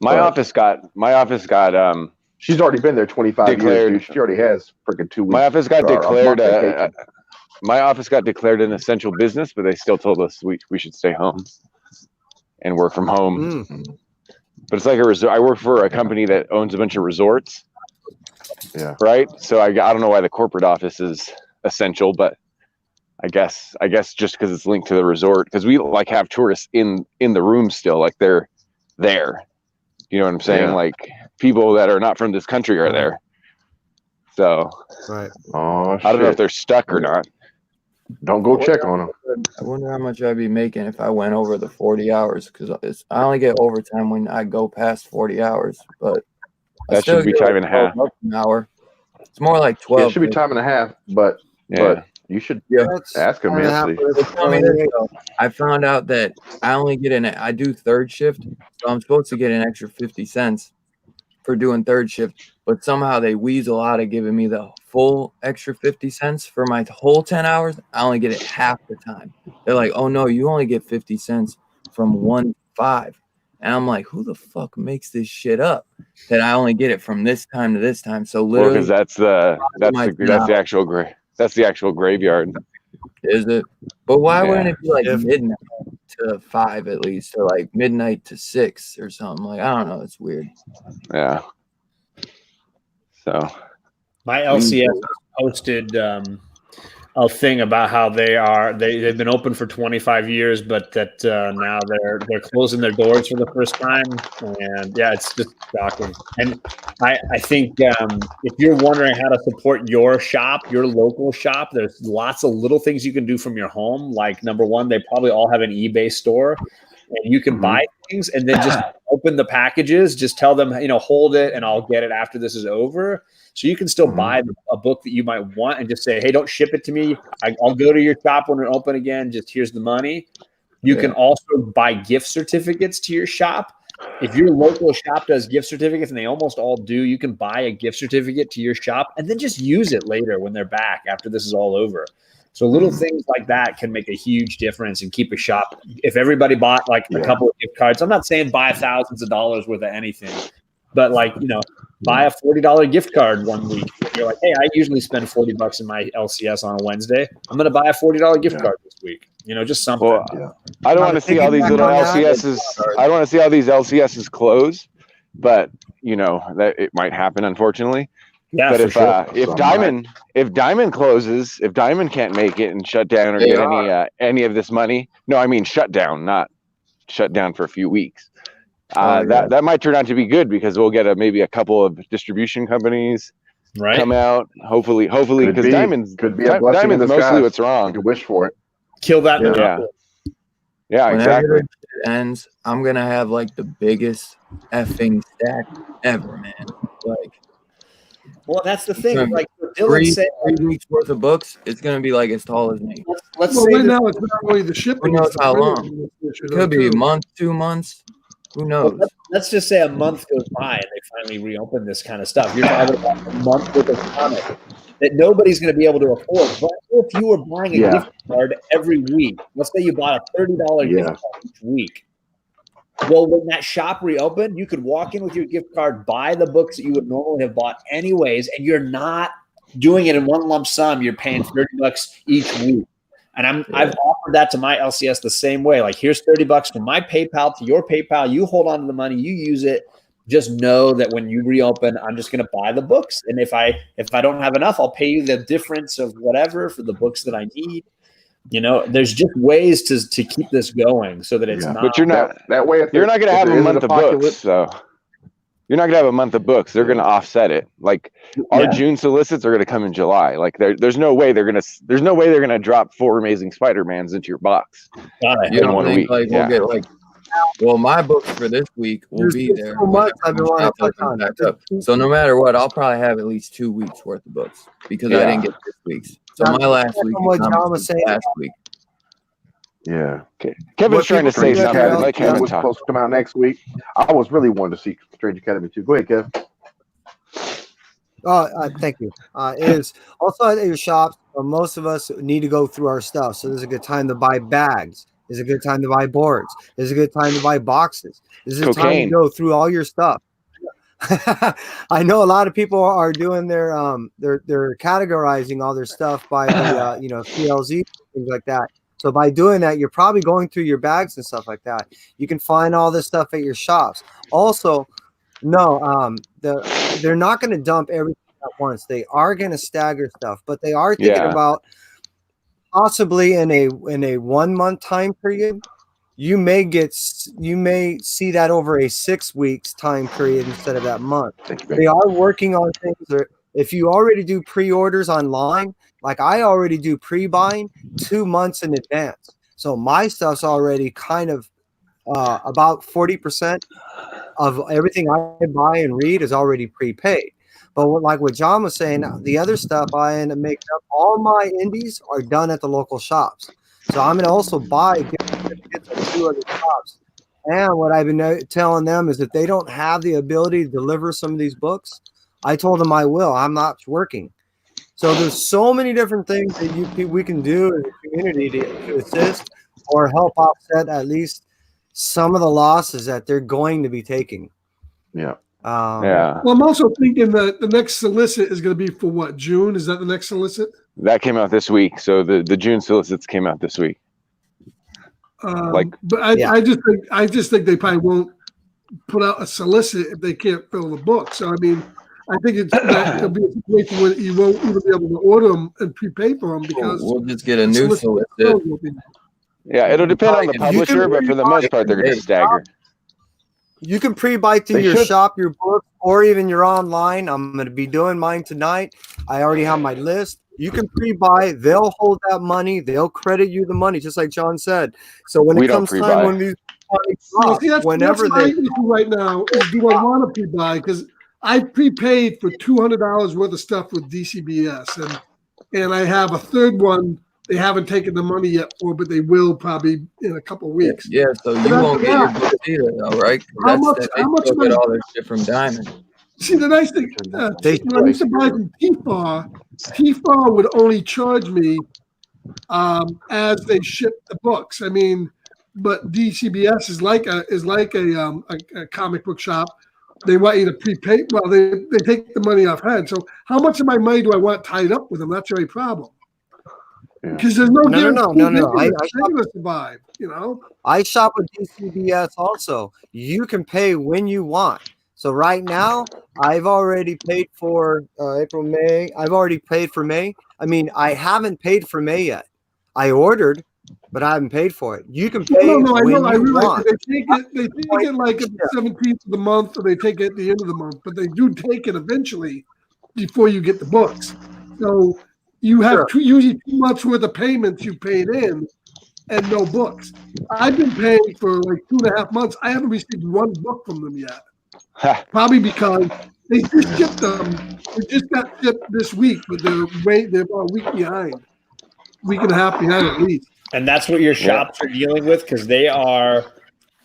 My But- office got She's already been there 25 Declared. years, dude. She already has freaking 2 weeks. my office got or a declared month vacation. my office got declared an essential business, but they still told us we should stay home and work from home. But it's like a resort. I work for a company that owns a bunch of resorts. Yeah. Right. So I don't know why the corporate office is essential, but I guess just because it's linked to the resort, because we like have tourists in the room still, like they're there. You know what I'm saying? Yeah. Like people that are not from this country are there. So Right. Oh, shit. I don't know if they're stuck or not. Don't go check on them. I wonder how much I'd be making if I went over the 40 hours because I only get overtime when I go past 40 hours. But I That still should be get time and a half. $12 an hour. It's more like Yeah, 12. it should be time and a half, but Yeah. you should That's ask them, time and a half Nancy. for They the tell me this, though. I found out that I only get I do third shift, so I'm supposed to get an extra 50 cents for doing third shift, but somehow they weasel out of giving me the full extra 50 cents for my whole 10 hours. I only get it half the time. They're like, oh no, you only get 50 cents from 1 to 5. And I'm like, who the fuck makes this shit up that I only get it from this time to this time? So Well, literally, because that's the actual graveyard. is it? But why Yeah. wouldn't it be like If- midnight to 5 at least, or like midnight to 6 or something? Like, I don't know. It's weird. Yeah. So My LCS posted a thing about how they've been open for 25 years, but that now they're closing their doors for the first time, and yeah, it's just shocking. And I think if you're wondering how to support your shop, your local shop, there's lots of little things you can do from your home. Like number one, they probably all have an eBay store, and you can buy things and then just open the packages. Just tell them, hold it, and I'll get it after this is over. So you can still buy a book that you might want and just say, hey, don't ship it to me. I'll go to your shop when we're open again. Just here's the money. You can also buy gift certificates to your shop. If your local shop does gift certificates, and they almost all do, you can buy a gift certificate to your shop and then just use it later when they're back after this is all over. So little things like that can make a huge difference and keep a shop. If everybody bought like a couple of gift cards, I'm not saying buy thousands of dollars worth of anything, but like, buy a $40 gift card one week. You're like, hey, I usually spend $40 in my LCS on a Wednesday. I'm going to buy a $40 gift card this week. Just something. Well, I don't want to see all these little LCSs. I don't want to see all these LCSs close, but you know, that it might happen, unfortunately. Yeah, But for if sure. if Diamond closes, if Diamond can't make it and shut down or They get any of this money, no, I mean shut down, not shut down for a few weeks. Oh, yeah. That might turn out to be good because we'll get maybe a couple of distribution companies Right. come out. Hopefully, Could because be. Diamond's Could be a blessing in Diamond's mostly disguise. what's You wrong. can wish for it. Kill that Yeah. monopoly. Yeah, Whenever exactly. this shit ends, I'm gonna have like the biggest effing stack ever, man. Like Well, that's the thing. Um, Like Dylan three said, 3 weeks worth of books. It's gonna be like as tall as me. let's Well, say right this, now it's not only the shipping. Who knows it's the how printing long? issue, It though, could be a too. month, 2 months. Who well, knows? let's just say a month goes by and they finally reopen this kind of stuff. You're talking about a month worth of comics that nobody's going to be able to afford. But if you were buying a Yeah. gift card every week, let's say you bought a $30 Yeah. gift card each week. Well, when that shop reopened, you could walk in with your gift card, buy the books that you would normally have bought anyways, and you're not doing it in one lump sum. You're paying $30 each week. And I've offered that to my LCS the same way. Like, here's $30 from my PayPal to your PayPal. You hold on to the money, you use it. Just know that when you reopen, I'm just going to buy the books. And if I don't have enough, I'll pay you the difference of whatever for the books that I need. You know, there's just ways to keep this going so that it's Yeah. not. But you're not That way, if you're there- not going to if have there a is an month of books, apocalypse- so you're not going to have a month of books. They're going to offset it. Like our Yeah. June solicits are going to come in July. Like there's no way they're going to drop 4 Amazing Spider-Mans into your box. You in don't one think week, like yeah. we'll get like? Well, my books for this week will There's be just there. so much I've been wanting to Shop touch on. opens back up. So no matter what, I'll probably have at least 2 weeks worth of books because I Yeah. didn't get this week's. So Now, my last from week what of John comics was was saying, last week. Yeah. Kevin's What trying to people say forget something. about Let Kevin Kevin was talk. supposed to come out next week. I was really wanting to see Strange Academy too. Go ahead, Kev. Thank you. Is also at your shops. Most of us need to go through our stuff, so this is a good time to buy bags. This is a good time to buy boards. This is a good time to buy boxes. This is a time Cocaine. to go through all your stuff. I know a lot of people are doing their they're categorizing all their stuff by the CLZ, things like that. So by doing that, you're probably going through your bags and stuff like that. You can find all this stuff at your shops. Also, no, they're not going to dump everything at once. They are going to stagger stuff, but they are thinking Yeah. about possibly in a 1 month time period. You may see that over a 6 weeks time period instead of that month. Thank you, They baby. are working on things. If you already do pre-orders online, like I already do pre-buying 2 months in advance. So my stuff's already kind of about 40% of everything I buy and read is already prepaid. But what John was saying, the other stuff I end up making up, all my indies are done at the local shops. So I'm going to also buy certificates at 2 other shops. And what I've been telling them is if they don't have the ability to deliver some of these books, I told them I will. I'm not working. So there's so many different things that we can do as a community to assist or help offset at least some of the losses that they're going to be taking. Yeah. Yeah, Well, I'm also thinking that the next solicit is going to be for what, June? Is that the next solicit? that came out this week. So the June solicits came out this week. But I just think they probably won't put out a solicit if they can't fill the book. So I mean, I think it'll be a situation where you won't even be able to order them and prepay for them because We'll just get a new solicit. will be- Yeah, it'll depend on the You can publisher, but for the most part, they're going to stagger. You can pre-buy through They your should. shop, your book, or even your online. I'm going to be doing mine tonight. I already have my list. You can pre-buy. They'll hold that money. They'll credit you the money, just like John said. So when We it don't comes pre-buy. time when these Well, see, that's whenever my they issue right now is do I want to pre-buy? Because I prepaid for $200 worth of stuff with DCBS, and I have a third one they haven't taken the money yet for, but they will probably in a couple of weeks. Yeah, so you won't get your books either, though, right? 'Cause How that's much- they how much still get money- all their shit from Diamond. See, the nice thing, when I used to buy from TFAR would only charge me as they ship the books. I mean, but DCBS is like a comic book shop. They want you to prepay. Well, they take the money off hand. So how much of my money do I want tied up with them? That's the only problem. Yeah. Because there's no No. guarantee I they're going to survive. You know. I shop with DCBS also. You can pay when you want. So right now, I've already paid for April, May. I've already paid for May. I mean, I haven't paid for May yet. I ordered, but I haven't paid for it. You can pay No, I when know. I you realize want. they take it like at the 17th of the month, or they take it at the end of the month. But they do take it eventually before you get the books. So you have usually 2 months worth of payments you paid in, and no books. I've been paying for like 2.5 months. I haven't received one book from them yet. Probably because they just shipped them. They just got shipped this week, but they're about a week behind, week and a half behind at least. And that's what your shops are dealing with, because they are,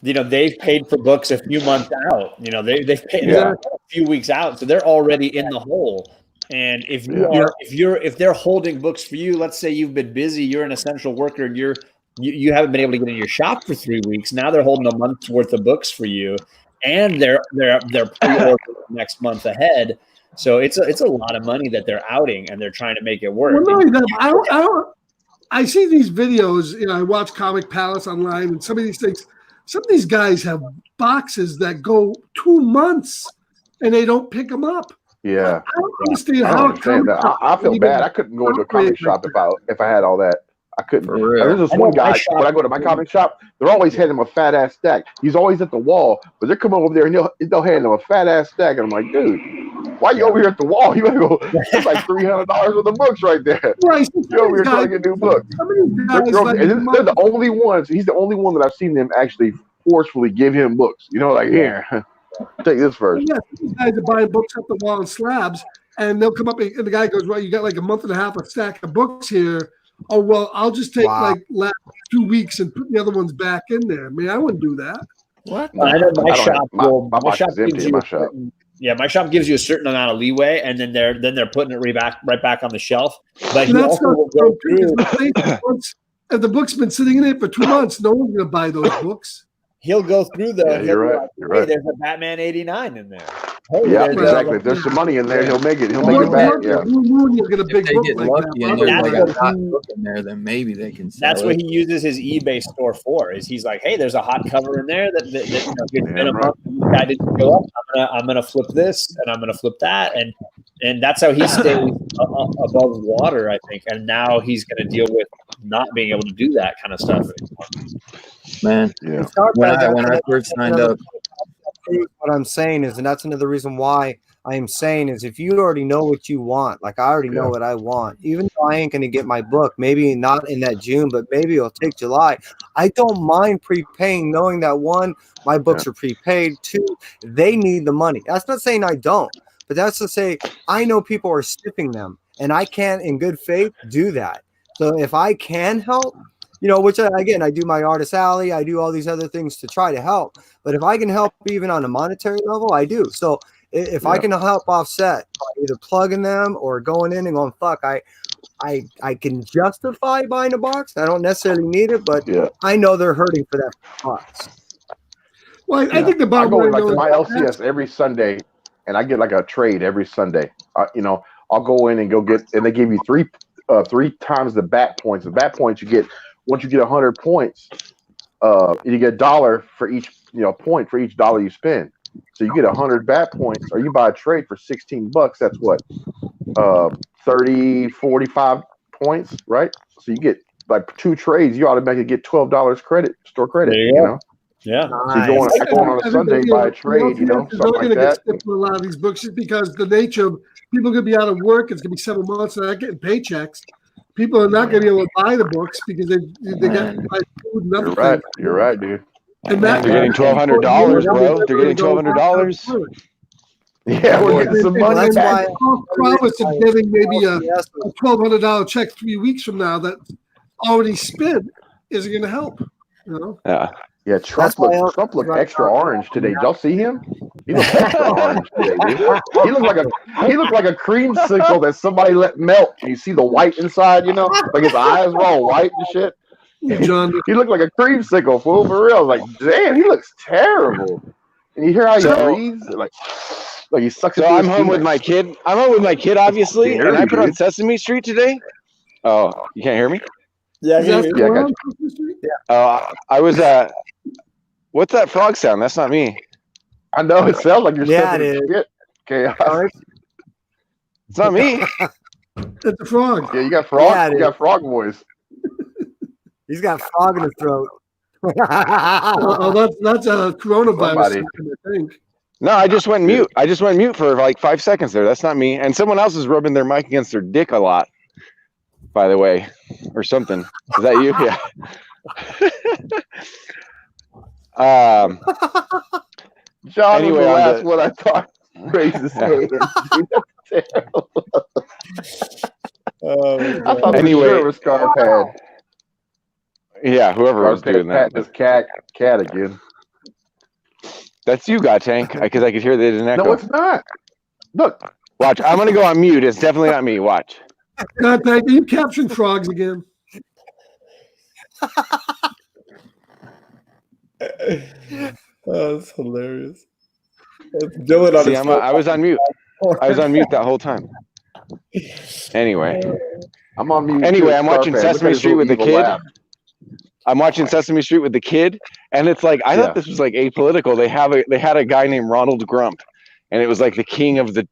they've paid for books a few months out. They've paid a few weeks out, so they're already in the hole. And if they're holding books for you, let's say you've been busy, you're an essential worker, and you haven't been able to get in your shop for 3 weeks. Now they're holding a month's worth of books for you, and they're pre-ordering next month ahead. So it's a lot of money that they're outing, and they're trying to make it work. Well, I see these videos. I watch Comic Palace online, and some of these things. Some of these guys have boxes that go 2 months, and they don't pick them up. Yeah, I don't understand I how. don't understand that. I feel bad. I couldn't go into a comic shop if I had all that. I couldn't. There's this one guy when I go to my comic shop. They're always handing him a fat ass stack. He's always at the wall, but they're coming over there and they'll hand him a fat ass stack. And I'm like, dude, why are you over here at the wall? You gotta go. It's like $300 worth of books right there. Right, you're over here trying to get new books. They're the only ones. He's the only one that I've seen them actually forcefully give him books. Like here, take this first. Yeah, these guys are buying books up the wall in slabs, and they'll come up and the guy goes, "Well, you got like a month and a half a stack of books here." Oh well, I'll just take like last 2 weeks and put the other ones back in there. I mean, I wouldn't do that. What? I know my shop. My box is empty in my shop. My shop gives you a certain amount of leeway, and then they're putting it right back on the shelf. But that's not so true. If the book's been sitting in it for 2 months, no one's going to buy those books. He'll go through Yeah, you're right. Like, you're right. There's a Batman 89 in there. Yeah, exactly. If there's some money in there, he'll make it. He'll make it back. Yeah. If they get lucky and there's like a hot book in there, then maybe they can sell That's what he uses his eBay store for. Is he's like, hey, there's a hot cover in there that gets been a month. The guy didn't go up. I'm gonna flip this and I'm gonna flip that, and that's how he stays above water, I think. And now he's gonna deal with not being able to do that kind of stuff anymore. Man, Yeah. When I first signed up. What I'm saying is, and that's another reason why I am saying is, if you already know what you want, like I already know what I want, even though I ain't going to get my book, maybe not in that June, but maybe it'll take July. I don't mind prepaying, knowing that one, my books are prepaid. Two, they need the money. That's not saying I don't, but that's to say I know people are skipping them, and I can't, in good faith, do that. So if I can help, which again, I do my Artist Alley, I do all these other things to try to help. But if I can help even on a monetary level, I do. So if I can help offset by either plugging them or going in and going, fuck, I can justify buying a box. I don't necessarily need it, but I know they're hurting for that box. Well, I think the bottom I go line to my LCS every Sunday, and I get like a trade every Sunday. I'll go in and go get, and they give you three times the bat points. The bat points you get. Once you get 100 points, you get $1 for each point for each $1 you spend. So you get 100 bat points, or you buy a trade for $16. That's what 30, 45 points, right? So you get like 2 trades. You automatically get $12 store credit. Yeah. So you go on a Sunday, buy a trade, something like that. A lot of these books just because the nature of people are going to be out of work. It's going to be several months. They're not getting paychecks. People are not going to be able to buy the books because they got to buy food and other things. You're right, dude. And they're getting $1,200, bro. They're getting $1,200. Yeah, we're getting some money. That's why promise of getting maybe a $1,200 check 3 weeks from now that already spent isn't going to help. Yeah, Trump looked extra orange today. Did y'all see him? He looked extra orange today, dude. He looked like a creamsicle that somebody let melt. And you see the white inside, like his eyes were all white and shit. John, he looked like a creamsicle, fool, for real. I was like, damn, he looks terrible. And you hear how he breathes, like he sucks. So I'm home with my kid. I'm home with my kid, obviously, and I put on Sesame Street today. Oh, you can't hear me? Yeah, I got you. I was what's that frog sound? That's not me. I know it sounds like you're Yeah, stepping it in shit. Chaos. Art? It's not me. It's a frog. Yeah, you got frog. Yeah, you got frog voice. He's got frog in his throat. Oh, that's a coronavirus Somebody. symptom, I think. No, I just went mute. I just went mute for like 5 seconds there. That's not me. And someone else is rubbing their mic against their dick a lot, by the way, or something. Is that you? Yeah. John Anyway, was the on last to- one I thought raised his hand. Dude, that's terrible. I thought for Anyway. sure it was Scarpad. Yeah, whoever was doing that. This cat again. That's you, God Tank, because I could hear they didn't echo. No, it's not. Look, Watch, I'm gonna go on mute. It's definitely not me. Watch. God, thank you. You capturing frogs again. Oh, that's hilarious. That's Dylan on See, his I was on mute. I was on mute that whole time. Anyway, I'm on mute. Anyway, too, I'm watching Scarpad. Look at Sesame his Street with the little kid. evil laugh. I'm watching Sesame Street with the kid, and it's like I Yeah. thought this was like apolitical. They had a guy named Ronald Grump, and it was like the king of the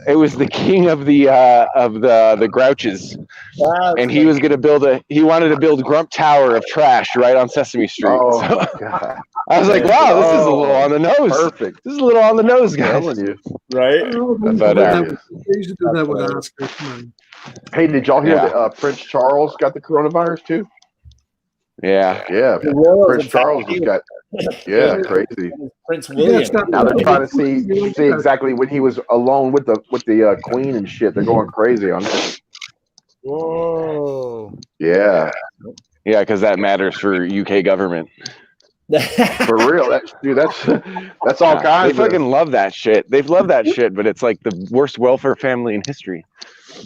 it was the king of the Grouches, and he was gonna he wanted to build Grump Tower of trash right on Sesame Street. Oh So my god! I was like, wow, this is a little on the nose. Perfect. This is a little on the nose, I'm guys. telling you. right? But, They used to do that with Oscar. Come on. Hey, did y'all hear Yeah. that Prince Charles got the coronavirus too? Yeah. Yeah, The Royals Prince and Charles has got. Yeah, crazy. Prince Yeah, William. it's not- Now they're trying to see exactly when he was alone with the Queen and shit. They're going crazy on it. Whoa. Yeah, Yeah, because that matters for UK government. for real. That's all Yeah, kinds. they fucking love that shit. They've loved that shit, but it's like the worst welfare family in history.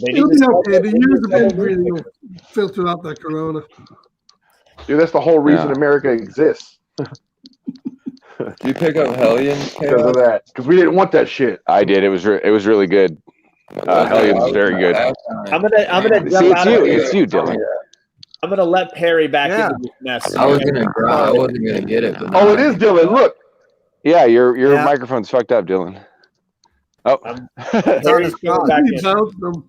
They need It'll to be start okay. The years of the- inbreeding will filter out that corona. Dude, that's the whole reason Yeah. America exists You pick up Hellions, because of that. Because we didn't want that shit. I did. It was really good. Hellions is very good. I'm gonna jump See, it's out you. of here. It's you, Dylan. I'm gonna let Perry back Yeah. into this mess. I was gonna grab. I wasn't gonna get it. But Oh, it is Dylan. Look, Yeah, your Yeah. microphone's fucked up, Dylan. Oh. It's on his Perry's coming phone. back He in. bounced them.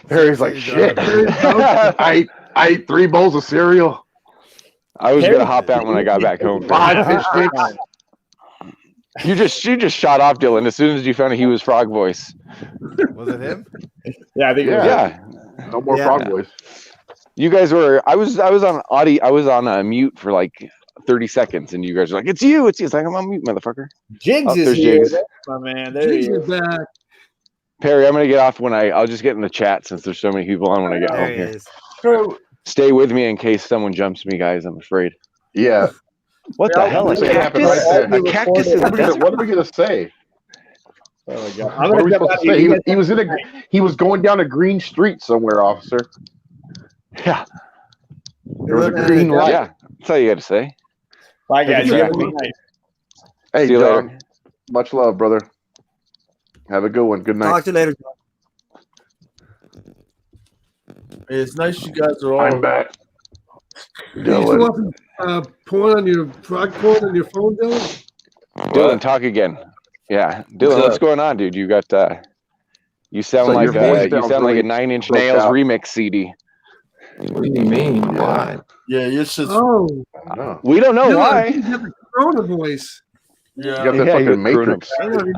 Harry's like shit. Perry bounced I ate 3 bowls of cereal, I was gonna hop out when I got back home. 5 fish sticks. You just shot off, Dylan, as soon as you found out he was Frog Voice. Was it him? Yeah, I think. Yeah. Yeah. No more Yeah. frog boys. You guys were. I was on mute for like 30 seconds, and you guys were like, "It's you, it's you." It's like I'm on mute, motherfucker. Jigs Oh, is there's here. Jigs. That's my man. There he Jigs is. is back. Perry, I'm gonna get off when I'll just get in the chat since there's so many people on when I get There home he here. is. Stay with me in case someone jumps me, guys. I'm afraid. Yeah. What Yeah, the hell? A what's gonna happen cactus? right there? A cactus in the What desert? are we gonna say? Oh my god. I'm What are gonna we jump supposed out to of say? here. He was he was going down a green street somewhere, officer. Yeah. There was a green light. Yeah. That's all you got to say. Bye guys. Yeah. You have a good night. Hey, See you John. later. Much love, brother. Have a good one. Good night. Talk to you later. It's nice you guys are all. I'm back. You Dylan. watching porn on your frog porn on your phone, Dylan? Dylan, talk again. Yeah, Dylan, What's what's up? going on, dude? You got you sound So like your voice you sounds sound like a really 9 Inch broke Nails out. remix CD. What do you mean? Why? Yeah, it's just. Oh, No. We don't know Dylan, why. you got the corona voice. You Yeah. got that Yeah, you're fucking Matrix. I don't know.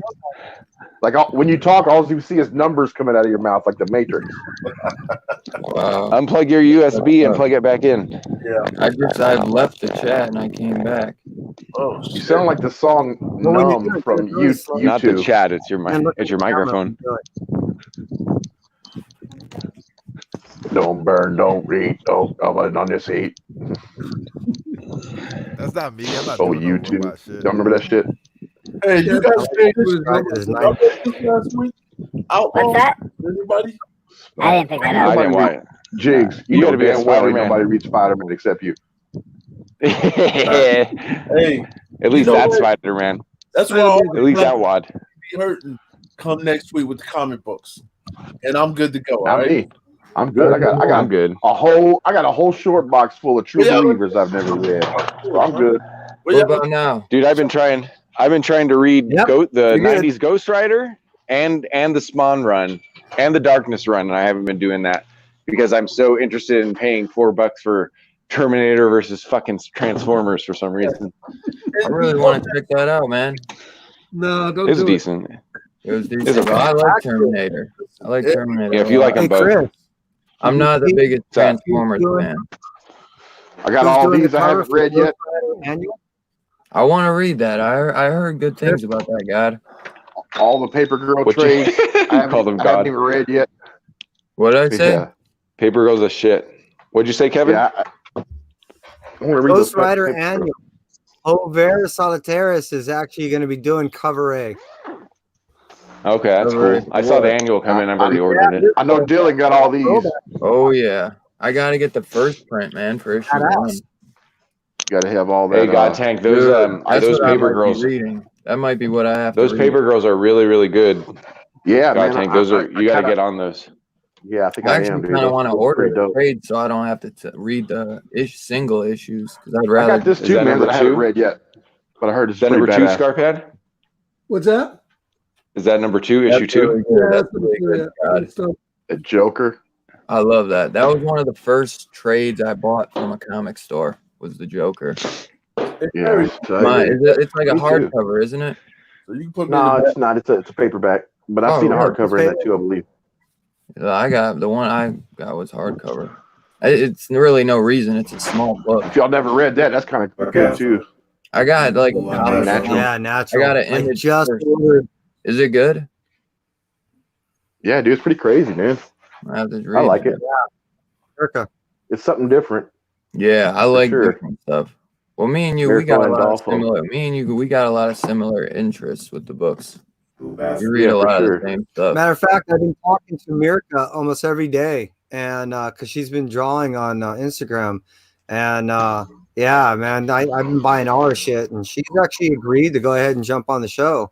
Like when you talk, all you see is numbers coming out of your mouth, like the Matrix. Wow. Unplug your USB and plug it back in. I've left the chat and I came back. Oh, You shit. sound like the song Well, when you do "Numb" it, from it's really slow. Not the YouTube. chat. It's your And look it's your at the camera microphone. when you do it. Don't burn, don't read, don't oven on this heat. That's not me. I'm not Oh, doing no YouTube. robot shit. Don't remember that shit? Hey, you guys paid this Right, there's nine. last week? Outlaw? What's that? Anybody? I didn't pick that I up. didn't watch Jigs, You you know gotta be a damn well ain't Spider-Man. nobody reads Spider-Man except you. it. Hey, At least know that's what? Spider Man. that's why I'll At least that wad. be hurting come next week with the comic books. And I'm good to go. All Not right. me. I'm good. I I'm got good. a whole short box full of true Yeah. believers I've never read. So I'm good. What about now? Dude, I've been trying to read Yep, the you're good. 90s Ghost Rider and the Spawn run and the Darkness run, and I haven't been doing that because I'm so interested in paying $4 for Terminator versus fucking Transformers for some reason. I really want to check that out, man. No, don't It's do decent. It was It's decent. okay. I like Terminator. I like Terminator. Yeah, if you a like lot. them both. Chris, I'm not the biggest What's up? Transformers fan. I got who's all doing the these I cover haven't for read yet. Ghost Rider Annual? I want to read that. I heard good things about that, God. All the Paper Girl What you, trades. you call them I haven't God. even read yet. What did I say? Yeah. Paper Girls a shit. What'd you say, Kevin? Yeah. I want to read Ghost those Rider Paper Girl. Annual. Hover Solitaris is actually going to be doing cover A. Okay, that's cool. I saw the annual come in. I've already ordered it. I know Dylan got all these. You Oh yeah, I gotta get the first print, man, for issue Badass. 1. got to have all that. Hey, God Tank, those Dude, that's those what I Paper might be Girls, reading. That might be what I have. those to Paper Girls are really, really good. Yeah, God man. Tank, those are you got to kinda- get on those. Yeah, I think I I actually am, dude. kind of Those want to are order pretty the dope. trade, so I don't have to read the single issues because I'd I rather. got this Is too, that man, number that I haven't two? read yet. But I heard it's Is that pretty number 2, badass. Scarpad? What's that? Is that number 2, That's issue 2? really good. That's really good. God. So, The Joker. I love that. That was one of the first trades I bought from a comic store. Was the Joker? Yeah. It's like a Me too. hardcover, isn't it? So you can put me in No, the it's not. It's a paperback. But I've Oh, seen a really? hardcover in that too, I believe. I got the one I got was hardcover. It's really no reason. It's a small book. If y'all never read that, that's kind of good too. I got like Natural. Yeah, I natural. got an image. just first. ordered. Is it good? Yeah, dude, it's pretty crazy, man. I have to read I like it. America. It's something different. Yeah, I like sure. different stuff. Well, me and you, we got a Miracle and lot of Dolphin. similar. Me and you, we got a lot of similar interests with the books. We read Yeah, a for lot sure. of the same stuff. Matter of fact, I've been talking to Mirka almost every day, and because she's been drawing on Instagram, and yeah, man, I've been buying all her shit, and she's actually agreed to go ahead and jump on the show.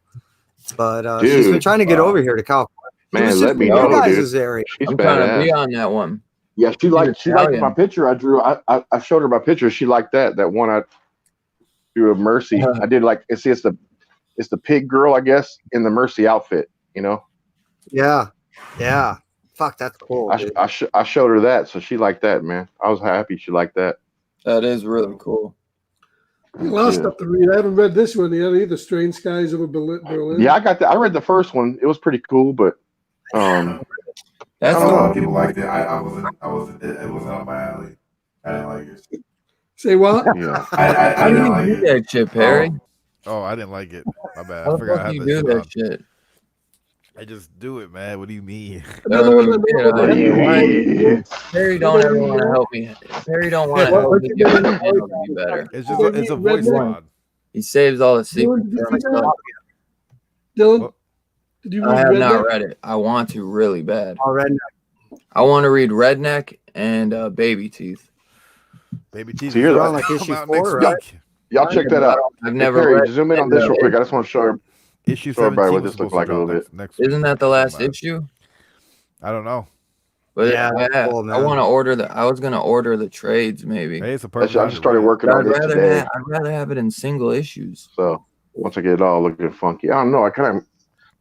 But she's been Dude, trying to get over here to California. She was Man, just let me in your know, dude. guys' area. She's I'm trying to be badass. on that one. Yeah, she liked Italian. my picture I drew. I showed her my picture. She liked that one I drew of Mercy. I did like it's the pig girl, I guess, in the Mercy outfit. You know, Yeah, yeah. Fuck, that's cool. dude. I showed her that, so she liked that, man. I was happy she liked that. That is really cool. a lot of stuff to read. I haven't read this one yet either. Strange Skies over Berlin. Yeah, I got that. I read the first one. It was pretty cool, but That's I don't know. People liked it. I wasn't. It wasn't up my alley. I didn't like it. Say what? yeah. I How do didn't you like do it. that shit, Perry? Oh, I didn't like it. My bad. How I the forgot fuck how do you that do shit that on. shit? I just do it, man. What do you mean? Another one. Perry don't ever want to help me. Perry don't want to help me get my channel to be better. It's just it's a voice mod. He saves all the secrets Dylan, did you for see that? himself. Dylan, What? did you I read have Redneck? not read it. I want to really bad. Already. I want to read Redneck and Baby Teeth. Baby teeth. So you're We're on like like issue out 4, next right? week. Y'all check that out. I've Hey, never Perry, read. zoom in on this real quick. I just want to show her. Issue Show everybody 17 what was this looks supposed to like a drop little next week. Isn't that the last Matter. issue? I don't know. But Yeah, that's yeah, cool, I man. want to order the. I was gonna order the trades maybe. Hey, it's a I perfect. just started working But on this today. I'd rather have it in single issues. So once I get it all looking funky, I don't know. I kind of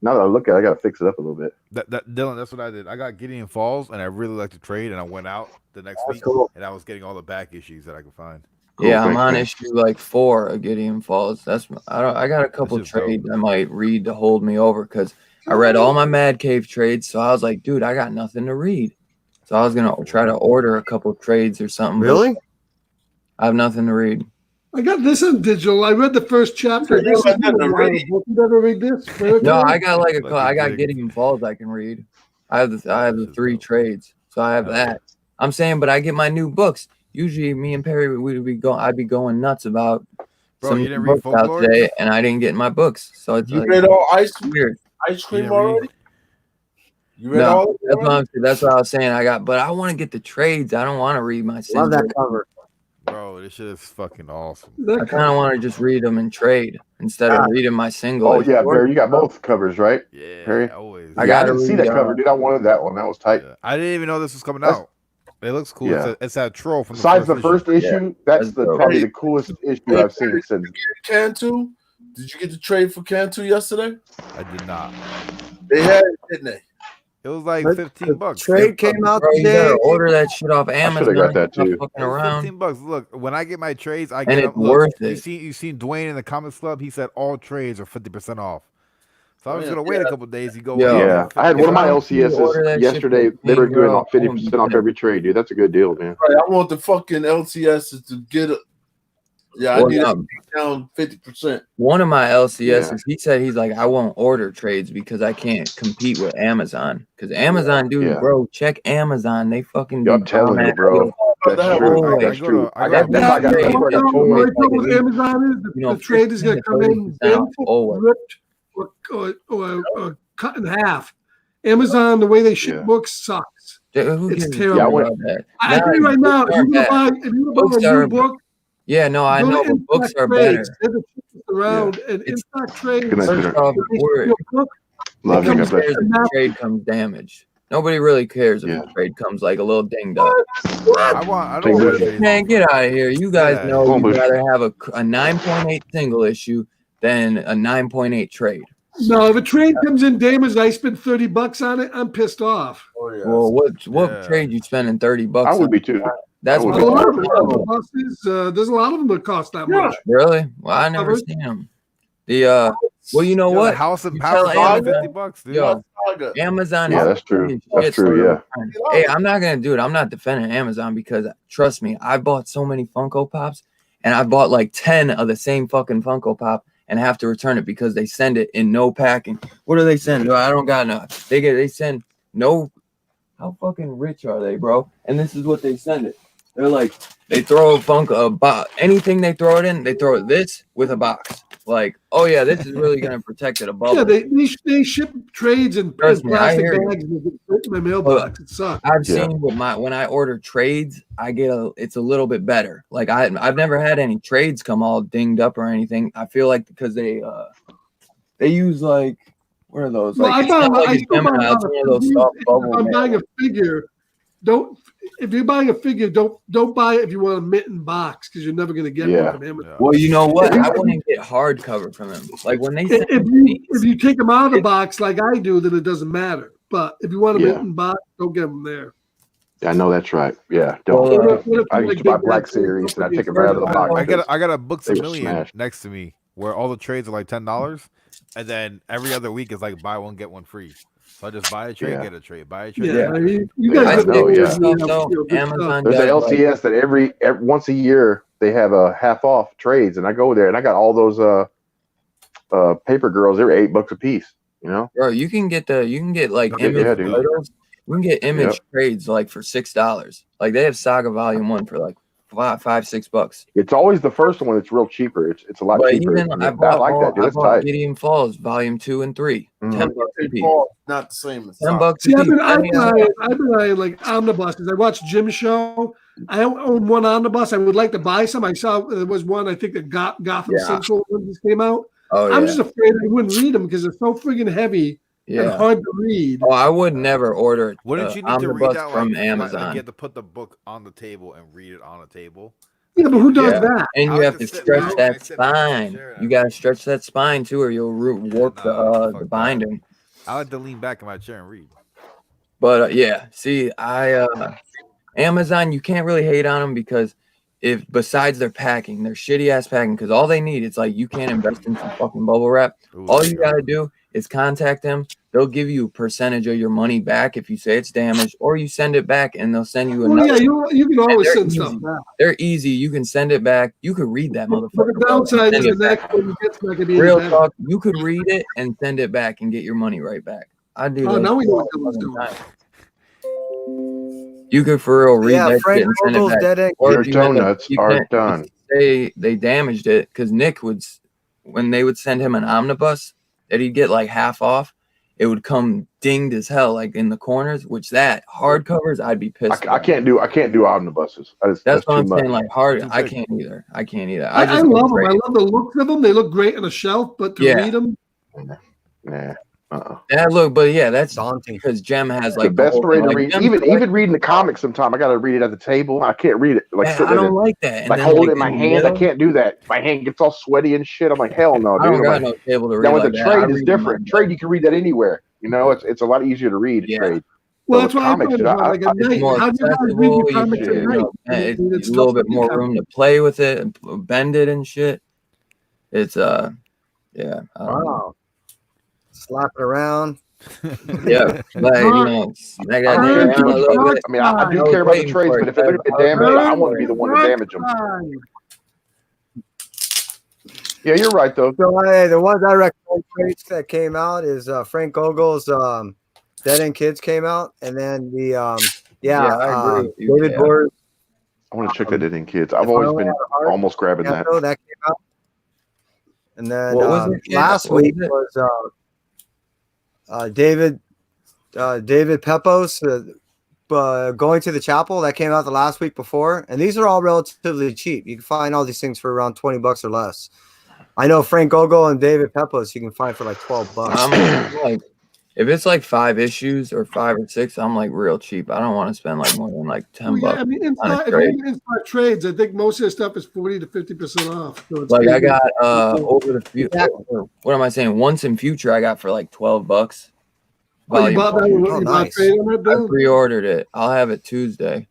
now that I look at it, I got to fix it up a little bit. That Dylan, that's what I did. I got Gideon Falls, and I really liked the trade, and I went out the next That's week, cool. and I was getting all the back issues that I could find. Cool, Yeah, I'm thanks, on man. issue like 4 of Gideon Falls. I got a couple just dope. trades I might read to hold me over because I read all my Mad Cave trades. So I was like, dude, I got nothing to read. So I was gonna try to order a couple trades or something. but Really? I have nothing to read. I got this on digital. I read the first chapter. This is I didn't read it. You ever read this? No, I got like Like I a got dig. Gideon Falls I can read. I have the Shit, 3 dope. trades, so I have Yeah. that. I'm saying, but I get my new books. Usually, me and Perry I'd be going nuts about Bro, some you didn't read books out Folklore? today, and I didn't get my books. So it's You like, read all ice weird. cream didn't read- already? You read No, all of it already? that's what I was saying. But I want to get the trades. I don't want to read my Love singles. that cover. Bro, this shit is fucking awesome. I kind of want to just read them and trade instead of reading my single. Oh yeah, Barry, you got both covers, right? Yeah, Harry? always. I I gotta didn't see read, that cover, dude. I wanted that one. That was tight. Yeah. I didn't even know this was coming That's- out. It looks cool. Yeah. It's that troll from Besides the issue. first issue, that's That's dope. probably the coolest issue I've seen since. Cantu, did you get the trade for Cantu yesterday? I did not. They had it, didn't they? It was like But $15. Trade came out Bro, you today. gotta order that shit off Amazon. got that Stop too. Fucking It was around. $15. Look, when I get my trades, I And get it's them. Look, worth you it. seen Dwayne in the Comics Club. He said all trades are 50% off. So I was Yeah. gonna wait a couple days. You go. Yo. in, Yeah, I had one of my If I order LCSs that shit yesterday. from They were doing Bro, 50% off every trade, dude. That's a good deal, man. Right, I want the fucking LCS to get it. Yeah, I Well, need it um, down 50%. One of my LCSs, he said he's like, I won't order trades because I can't compete with Amazon. Because Amazon, dude, Yeah. bro, check Amazon. They fucking Yo, I'm do telling you, dumbass bro. deals. That's I true. go to- That's true. I I go got to- that's how I got Yeah, paid for that. always My like thing at with least, Amazon is you know, the trade is going 15 to come to in 30% off, bent, always. ripped, or cut in half. Amazon, the way they ship Yeah. books sucks. Dude, who It's gives a terrible. shit Yeah, I about that? I Nah, tell you right now, books if aren't you're bad. going to buy Books a new are- book, Yeah, no, I go know, to but books In-Stock are better. Trades. They're the cheapest around, and It's- In-Stock Trades. Good night, First Peter. off, they we're, ship your book, Love you. nobody God bless cares you. if the trade comes damaged. Nobody really cares if Yeah. the trade comes like a little dinged up. I don't want Take order this. trades. Man, get out of here. You guys Yeah. know Come on, you'd Bush. rather have a 9.8 single issue than a 9.8 trade. no, if a trade comes in damaged, I spend $30 on it. I'm pissed off. Oh, yeah. Well, what Yeah. trade you spending $30 I on? would be too. That's I would what be Well, a too. lot of the buses, there's a lot of them that cost that much. Really? Well, I never Covered. seen them. The well, you know Yo, the what? House of You Power tell is Amazon- $50, dude. Yo, Saga. Amazon Yeah, is that's true. shit, That's so true. Yeah. Hey, I'm not gonna do it. I'm not defending Amazon because trust me, I bought so many Funko Pops and I bought like 10 of the same fucking Funko Pop and have to return it because they send it in no packing. What do they send? I don't got enough. They send no. How fucking rich are they, bro? And this is what they send it. They're like they throw a Funko anything they throw it in. They throw this with a box. Like, oh yeah, this is really gonna protect it above. Yeah, they ship trades in Trust me, I plastic hear you. bags and they put in my mailbox. It sucks. I've Yeah. seen with when I order trades, it's a little bit better. Like I've never had any trades come all dinged up or anything. I feel like because they use like what are those? Well, Like, it's not like a Gemini, it's one of those soft bubble. If I'm buying a mail. figure, if you're buying a figure, don't buy it if you want a mitten box because you're never going to get Yeah. one from Amazon. Well, you know what? I wouldn't get hardcover from them. Like when they send If you take them out of the box like I do, then it doesn't matter. But if you want a Yeah. mitten box, don't get them there. I know that's right. Yeah. Don't. Well, What if you I used like to buy big Black bags, Series and I don't take it forget right out of the about box. I got a Books They a were Million smashed. next to me where all the trades are like $10, and then every other week is like buy one get one free. So I just buy a trade, Yeah. get a trade, buy a it. trade. Yeah, get a I trade. mean, you Yeah, guys I have know, big yeah. ones, you know, So, good stuff. Amazon There's an does, like, LCS that every once a year they have a half off trades, and I go there and I got all those paper girls. They're $8 a piece. You know. bro, you can get like Okay, image yeah, dude. photos. You can get image Yep. trades like for $6. Like they have Saga Volume 1 for like $5-6. It's always the first one that's real cheaper. It's a lot But cheaper. even I I bought, like that, dude. I That's bought tight. Gideon Falls Volume 2 and 3. Mhm. $10 a piece. Not the same as $10 a See, I've piece. been eyeing like omnibuses. I watched Jim's show. I own one omnibus. I would like to buy some. I saw there was one. I think that Gotham Yeah. Central one just came out. Oh I'm yeah, just afraid I wouldn't read them because they're so friggin' heavy and yeah. hard to read. Oh, I would never order Wouldn't you need to read omnibus that from like, Amazon. Like you have to put the book on the table and read it on a table. Yeah, but who does Yeah. that? And I you like have to to sit stretch down, that I sit down, spine. share You that. gotta stretch that spine too, or you'll warp nah, the fuck that. binding. I like to lean back in my chair and read. But yeah, see, Amazon, you can't really hate on them because if besides their packing, their shitty ass packing, because all they need, it's like you can't invest in some fucking bubble wrap. Ooh, All there you go. gotta do is contact them. They'll give you a percentage of your money back if you say it's damaged, or you send it back and they'll send you Well, another. yeah, you can always they're send easy. stuff back. They're easy. You can send it back. You could read that But motherfucker. the bro, and downside send is it the back. next one gets not gonna be Real any better. talk, you could read it and send it back and get your money right back. I do. Oh, that now we know all what the Dylan's fucking doing. time. You could for real read Yeah, that Frank shit and send it Vogel's back. dead end. Or Your if you end up- donuts you are can't done. say they damaged it because Nick when they would send him an omnibus that he'd get like half off, it would come dinged as hell, like in the corners. Which that hardcovers, I'd be pissed. I can't do omnibuses. That's That's what too I'm much. saying. Like hard, Too I big. can't either. I can't either. I just love them. trade. I love the looks of them. They look great on a shelf, but to Yeah. read them, Nah. Yeah, look, but yeah, that's daunting. because Gem has The like best whole way thing. to Like, read, Gem's even reading the comics. Sometimes I got to read it at the table. I can't read it like Yeah, I sitting in don't it. like that. And Like then, hold like, it in my the hand. I middle, can't do that. My hand gets all sweaty and shit. I'm like, hell no, I dude. don't I'm got like, no table to now read with like the that. I trade is read different. Trade, you can read that anywhere. You know, it's a lot easier to read Yeah. trade. Well, But that's with why I comics, thought dude, about like at It's night. more How do you guys read accessible. your You comics can, at you night? know, it's It's a little bit stuff more you can- room to play with it and bend it and shit. It's yeah. I don't know. Wow. Slap it around. Yeah, like, you know, smack that I don't thing care around too a much little about bit. I mean, I do I was care about the waiting trades, for but it, if they're gonna because get I was damaged, I waiting want to for be it. the one to damage them. Yeah, you're right though. So the ones I recommend trades that came out is Frank Gogel's Dead End Kids came out, and then the I agree with you, David yeah. Boers I want to check that in kids. I've If I always Only been Had a Heart, almost grabbing that. Canto, that came out. And then What was it? last What week was it? was David Pepos Going to the Chapel. That came out the last week before, and these are all relatively cheap. You can find all these things for around $20 or less. I know Frank Gogol and David Pepos you can find for like $12. I'm like, if it's like 5 issues or 5 or 6, I'm like real cheap. I don't want to spend like more than like $10 Well, yeah, I mean, on a inside, if trade. you're inside trades, I think most of the stuff is 40 to 50% off. So it's Like I pretty got good. over the future. What am I saying? Once in Future, I got for like $12. Oh, you bought that? one. You bought nice. trade on that, I Bill? pre-ordered it. I'll have it Tuesday.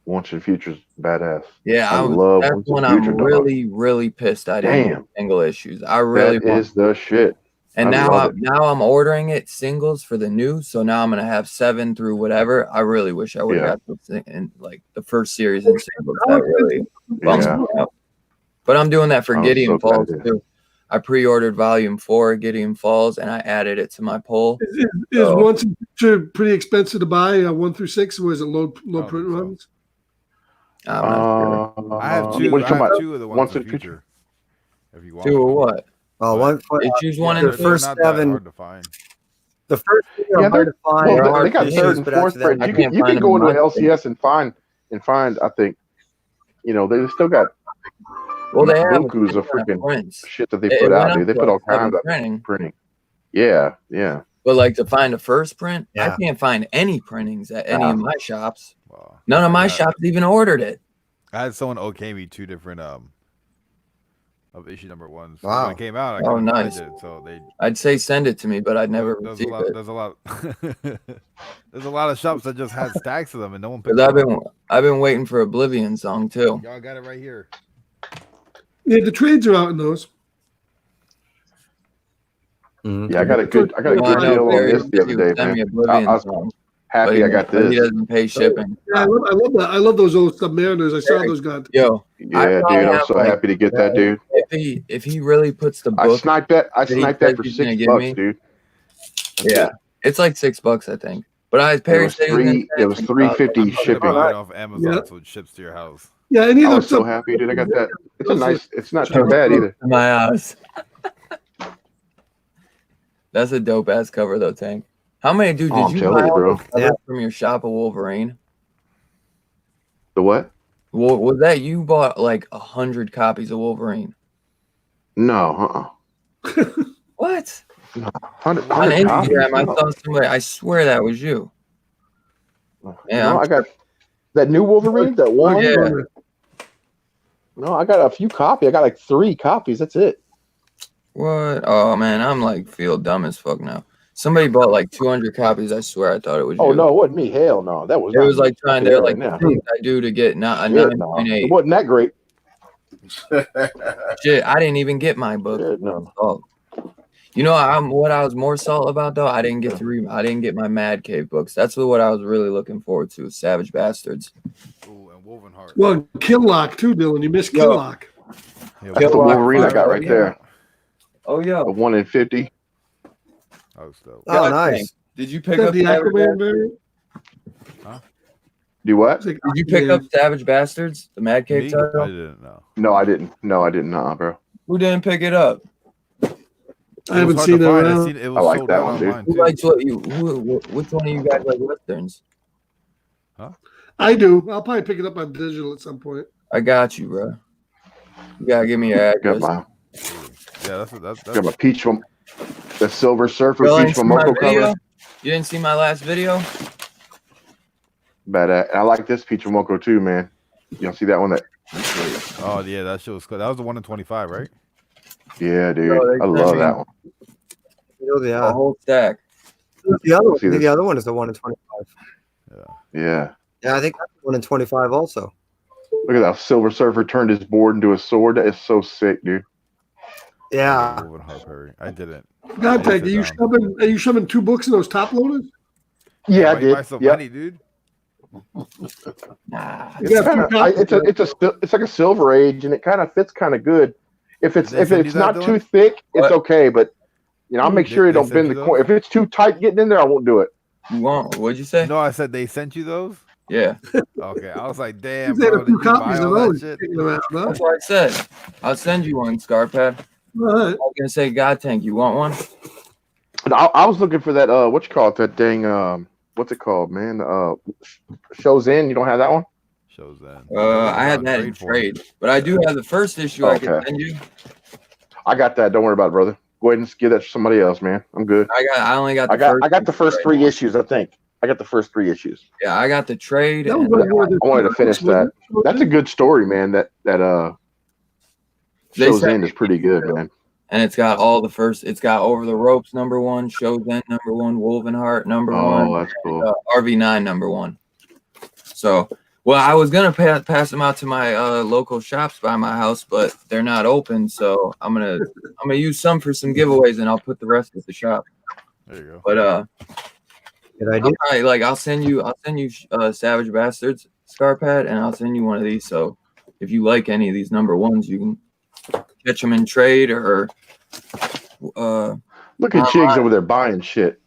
Once in Future's badass. Yeah, I love that's Once in when I'm Future, dog. really pissed. I didn't Damn. get single issues. I really That is the shit. And I love it. now I'm ordering it singles for the new. So now I'm gonna have 7 through whatever. I really wish I would have got those in like the first series in singles. That really bumps Yeah. me out. But I'm doing that for I'm Gideon so glad Falls it is. too. I pre-ordered volume 4 Gideon Falls and I added it to my poll. Is Once in Future pretty expensive to buy? 1 through 6, or is it low print runs? I'm not sure. I have What two. are you I talking have about? 2 of the Once Once in in Future. If you want 2 or what? Oh, one for They choose one the and two. first Not that 7. hard to find. The first 2 are Yeah, hard to find. they're Well, hard they got to third use, and but fourth after that, print. I You can't find can go them into in an my LCS and find. I think, they still got Well, they have bukus of freaking prints. shit that they It put went out, up dude. They to, put all like, 7 kinds of printing. printing. Yeah, yeah. But like to find a first print, I Yeah. can't find any printings at any of my shops. Wow. None of my Yeah. shops even ordered it. I had someone okay me 2 different of issue number 1s. So Wow. when it came out, I Oh, couldn't nice. find it. So they I'd say send it to me, but I'd never there's receive it. there's a lot there's a lot of shops that just had stacks of them and no one picked Because them up. I've been waiting for Oblivion song too. Y'all got it right here. Yeah, the trades are out in those. Yeah, I got a good I know deal on Barry this the other day, sent me man. Oblivion I was song, happy but I got but he this. doesn't pay shipping. Yeah, I love that. I love those old Submariners. I saw those guys. Yo, Yeah, probably dude, I'm have, so like, happy to get that, dude. if he really puts the I book, sniped that. I that he sniped that says for he's gonna $6, give me. dude. yeah, it's like $6, I think. But Perry said he was gonna It was send it to me. $3.50 I'm gonna shipping. buy it off Amazon Yeah. so it ships to your house. Yeah, any of I those was so sub- happy, dude. I got that. It's not too bad either. To my house. That's a dope ass cover though, Tank. How many, dude? Oh, Did I'm you telling buy you, all bro. the covers from your shop of Wolverine? The what? Was that you bought like 100 copies of Wolverine? No, What? 100 On copies. Instagram, I No. saw somebody. I swear that was you. Yeah, No, I got that new Wolverine, that one. yeah. No, I got a few copies. I got like 3 copies. That's it. What? Oh man, I'm like feel dumb as fuck now. Somebody bought like 200 copies. I swear I thought it was Oh you. no, it wasn't me. Hell no, that was. It not was me. like trying Yeah, to like now. the things I do to get not a Shit, no. 9.8. It wasn't that great. Shit, I didn't even get my book. Shit, no. Oh, you know, what I was more salty about though. I didn't get to read. I didn't get my Mad Cave books. That's what I was really looking forward to. Savage Bastards. Ooh, and Woven Heart. Well, Killock too, Dylan. You missed Yo. Killock. Yeah, That's the Kill Rock Wolverine I got right Fire. there. Oh yeah. A 1 in 50. Oh, so Oh, nice. Did you Is pick that up the Savage Aquaman Bastards? variant? Do what? It's like Did you pick Aquaman. up Savage Bastards, the Mad Cave me? I title? didn't know. No, I didn't. No, I didn't. Bro. Who didn't pick it up? I haven't seen it I around. seen it was I like sold that out one, dude. online Who too. likes what you? Which one of you guys like westerns? I do. I'll probably pick it up on digital at some point. I got you, bro. You gotta give me your Got address. my Yeah, that's got my peach one. The Silver Surfer Y'all Peach didn't see my Momoko video? cover. You didn't see my last video? But I like this Peach Momoko too, man. You don't see that one? Oh yeah, that shit was cool. That was the 1 in 25, right? Yeah, dude. Bro, they I love sent me that one. a Yeah. whole stack. The other one, See this? the other one is the 1 in 25. Yeah. Yeah, I think that's 1 in 25 also. Look at that. Silver Surfer turned his board into a sword. That is so sick, dude. Yeah. Woven Heart Perry. I didn't. God, I are you sit down. shoving 2 books in those top loaders? Yeah, I Why you buy did. so Yeah. many, dude? Nah. You got Kinda, 2 copies, it's like a Silver Age, and it kind of fits kind of good. If it's Did they send you that, not too Dylan? thick, it's What? okay. But I'll make sure They you don't sent bend you the those? corner. If it's too tight getting in there, I won't do it. You want? What'd you say? No, I said they sent you those. Yeah. Okay, I was like, damn, He's had bro, a did few you buy copies all of that those shit? kicking around, huh? That's what I said. I'll send you one, Scarpad. All right. I was gonna say God Tank. You want one? But I was looking for that. What you call it? That dang. What's it called, man? Shows in. You don't have that one? Shows that. I had that in trade, but I do have the first issue. I can Okay. send you. I got that. Don't worry about it, brother. Go ahead and give that to somebody else, man. I'm good. I only got. I got the first right 3 now. issues. I think I got the first 3 issues. Yeah, I got the trade. That was and- like one of the I wanted to finish that. That's a good story, man. That They Shows sent in me- is pretty good, man. and it's got all the first. It's got Over the Ropes #1, Shows End #1, Woven Heart #1, Oh, that's cool. RV9 #1. So, well, I was gonna pass them out to my local shops by my house, but they're not open. So I'm gonna use some for some giveaways, and I'll put the rest at the shop. There you go. But Good idea. I'll send you Savage Bastards Scarpad, and I'll send you one of these. So if you like any of these #1s, you can catch them in trade or Look at Jigs over there buying shit.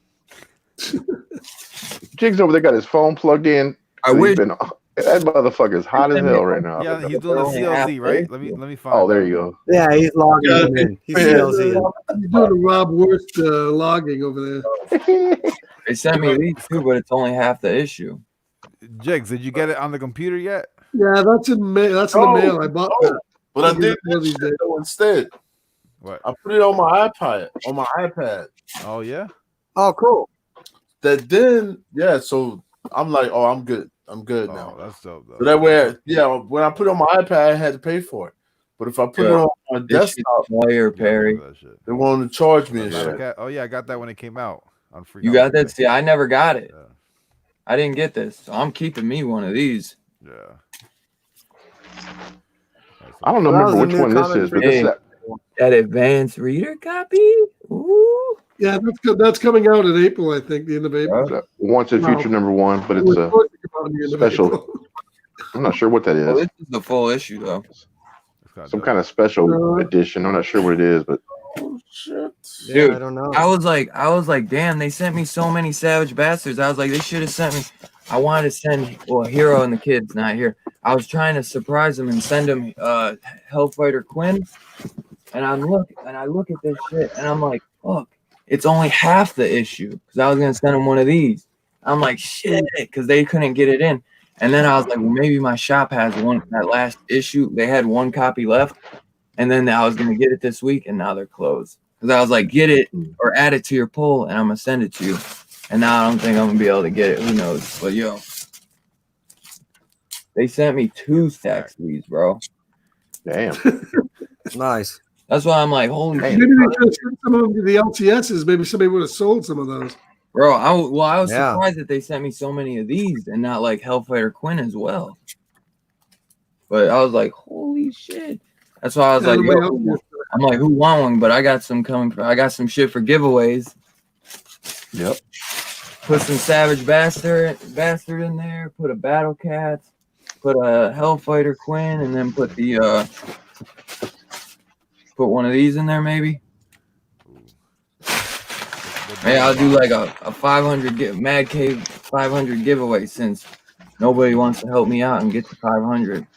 Jigs over there got his phone plugged in. I wish. sleeping. That motherfucker's hot as hell right now. Yeah, he's doing the CLZ, right? Let me find. Oh, there out. you go. Yeah, he's logging them in. He's CLZ. He's doing the Rob Worst logging over there. They sent me these too, but it's only half the issue. Jigs, did you get it on the computer yet? Yeah, that's in May. That's in the mail. I bought that. But I did one of these days. though instead. What? I put it on my iPad. On my iPad. Oh yeah. Oh, cool. That then, yeah. So I'm like, oh, I'm good. I'm good Oh, now. that's dope though. So that way, yeah. When I put it on my iPad, I had to pay for it. But if I put it on my This shit's desktop, fire, Yeah, I Perry. remember that shit. they wanted to charge me and Yeah, I shit. got- oh yeah, I got that when it came out on free. You got that? See, I never got it. Yeah. I didn't get this, so I'm keeping me one of these. Yeah. I don't know Well, that remember was a which new one this comment is, for but this me. is that. That advanced reader copy. Ooh. Yeah, that's good. That's coming out in April, I think, the end of April. that Once in Future #1, but It it's was a. supposed to come out in the end of special- April. I'm not sure what that Well, is. this is the full issue though. Some kind of special No. edition. I'm not sure what it is, but Oh shit! Yeah, Dude, I don't know. I was like, damn, they sent me so many Savage Bastards. I was like, they should have sent me. I wanted to send, well, Hero and the kid's not here. I was trying to surprise them and send them Hellfighter Quinn. And I look at this shit and I'm like, fuck, it's only half the issue because I was gonna send them one of these. I'm like, shit, because they couldn't get it in. And then I was like, well, maybe my shop has one. That last issue, they had one copy left. And then I was gonna get it this week, and now they're closed. Because I was like, get it or add it to your poll, and I'm gonna send it to you. And now I don't think I'm gonna be able to get it. Who knows? But yo, they sent me 2 stacks of these, bro. damn. Nice. That's why I'm like, holy shit, Maybe they could have sent some of them to the LTSs. Maybe somebody would have sold some of those. bro. I was Yeah. surprised that they sent me so many of these and not like Hellfighter Quinn as well. But I was like, holy shit. That's why I was like, Everybody yo, else- I'm like, who want one? But I got some coming. I got some shit for giveaways. Yep. Put some Savage Bastard in there. Put a Battle Cat. Put a Hellfighter Quinn, and then put the put one of these in there maybe. Hey, I'll do like a 500 Mad Cave 500 giveaway since nobody wants to help me out and get to 500.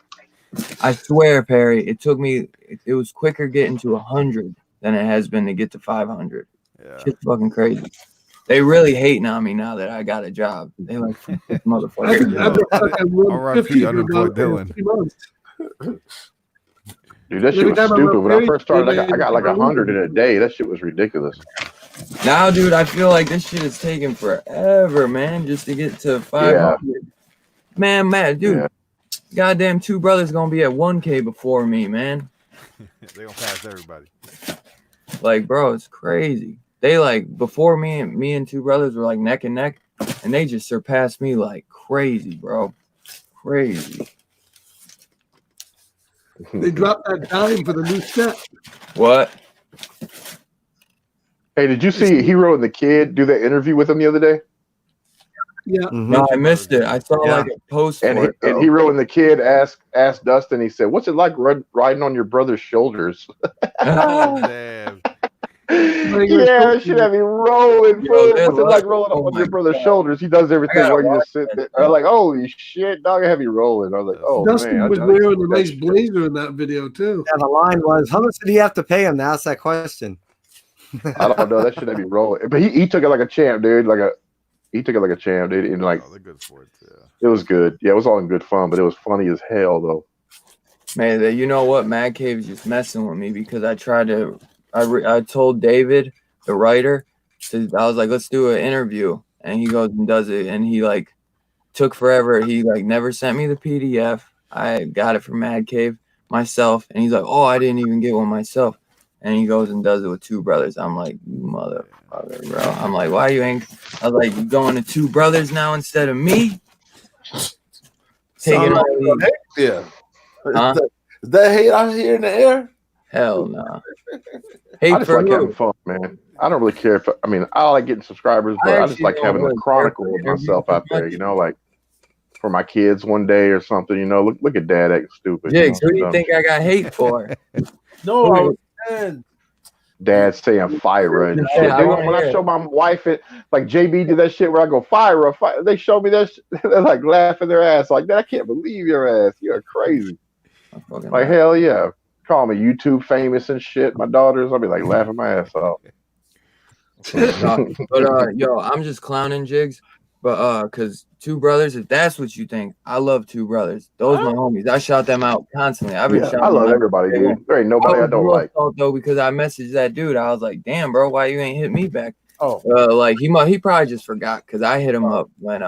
I swear, Perry, it took me. It was quicker getting to 100 than it has been to get to 500. Yeah. Shit's fucking crazy. They really hating on me now that I got a job. They like "Fuck this I motherfucker. could, I bet I won R.I.P. 50 in unemployed about Dylan. 3 months. Dude, that shit Every was time I stupid. went When I there, first started, they I got like 100 in a day. That shit was ridiculous. Now, dude, I feel like this shit is taking forever, man, just to get to 500. Man, dude, Yeah. goddamn 2 Brothers gonna be at 1K before me, man. They're gonna pass everybody. Like, bro, it's crazy. They like before me and 2 Brothers were like neck and neck, and they just surpassed me like crazy, bro. Crazy. They dropped that dime for the new set. What? Hey, did you see Hero and the Kid do that interview with him the other day? Yeah. No, I missed it. I saw Yeah. like a post And for it. and though. Hero and the Kid asked Dustin. He said, "What's it like riding on your brother's shoulders?" Damn. Yeah, shit had me rolling. Yo, Fool. they're What's it like like, rolling oh on your my brother's God. shoulders? He does everything gotta while you just watch sit there. that. I'm like, holy shit, dog, I have me rolling. I was like, oh Dustin man, was I wearing a that nice shit. blazer in that video too. Yeah, the line was, how much did he have to pay him to ask that question? I don't know. That shit had me rolling. But he took it like a champ, dude. He took it like a champ, dude. And like, Oh, they're good sports. Yeah. it was good. Yeah, it was all in good fun, but it was funny as hell though. Man, you know what? Mad Cave's just messing with me because I tried to. I told David, the writer, I was like, let's do an interview, and he goes and does it, and he like took forever. He like never sent me the PDF. I got it from Mad Cave myself, and he's like, oh, I didn't even get one myself, and he goes and does it with 2 Brothers. I'm like, you motherfucker, bro. I'm like, why you ain't? I was like, you going to 2 Brothers now instead of me? Taking Sound all like these. Yeah. Huh? Is that hate out here in the air? Hell no. I Hey, just for like who? having fun, man. I don't really care if I mean I like getting subscribers, but I just actually like don't having really the care chronicle for of interviews myself out as there, much. you know, like for my kids one day or something, you know. Look at dad acting stupid. Jigs, you who know, do you dumb think shit. I got hate for? No, I Who- was saying. Dad saying fire and Yeah, shit. I Dude, wanna when hear I it. show my wife it, like JB did that shit where I go fire, they show me that shit, they're like laughing their ass like that. I can't believe your ass. You're crazy. I'm fucking Like laughing. hell yeah. Call me YouTube famous and shit. My daughters, I'll be like laughing my ass off. But yo, I'm just clowning Jigs. But cause 2 Brothers, if that's what you think, I love 2 Brothers. Those my homies. I shout them out constantly. I've been Yeah, shouting I love them out everybody, day one. dude. There ain't nobody I was don't real like. salty, though, because I messaged that dude. I was like, damn, bro, why you ain't hit me back? Oh, Like he probably just forgot because I hit him up when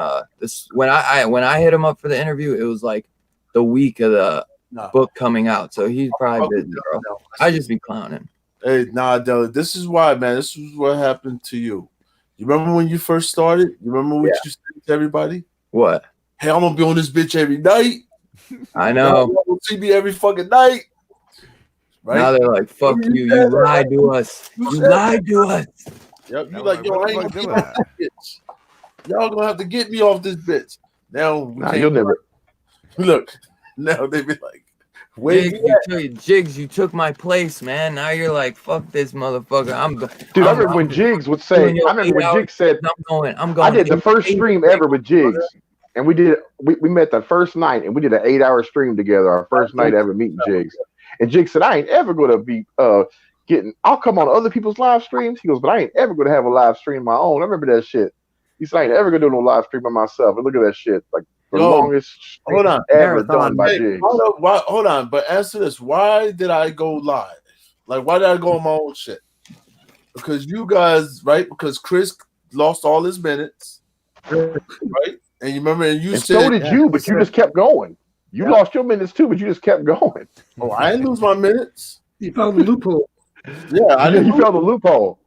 when I hit him up for the interview, it was like the week of the no. book coming out. So he's probably Okay, busy, bro. no. I just be clowning. Hey, nah, Della, this is why, man. This is what happened to you. You remember when you first started? You remember what you said to everybody? What? Hey, I'm gonna be on this bitch every night. I know. Y'all gonna see me every fucking night. Right? Now they're like, fuck you. You lied to us. You lied to us. Yep, you I'm like, like, yo, what I the ain't fuck gonna Dilla get off this bitch. Y'all gonna have to get me off this bitch. Now we Nah, can't you'll never. look. Now they be like, wait, Jigs, you took my place, man. Now you're like, fuck this motherfucker. Dude, I remember when Jigs would say. I remember when Jigs said, I'm going. I did the first stream ever with Jigs, and we did. We met the first night, and we did an 8-hour stream together. Our first night ever meeting Jigs, and Jigs said, I ain't ever gonna be getting. I'll come on other people's live streams. He goes, but I ain't ever gonna have a live stream of my own. I remember that shit. He said, I ain't ever gonna do no live stream by myself. And look at that shit, like the Yo, longest hold on. ever done by Hey, Jigs. hold on, but answer this. Why did I go live? Like, why did I go on my own shit? Because you guys, right? Because Chris lost all his minutes, right? And you remember, and you And said, so did you, but you just kept going. You lost your minutes too, but you just kept going. oh, I didn't lose my minutes. You found the loophole. Yeah, I didn't. You found the loophole.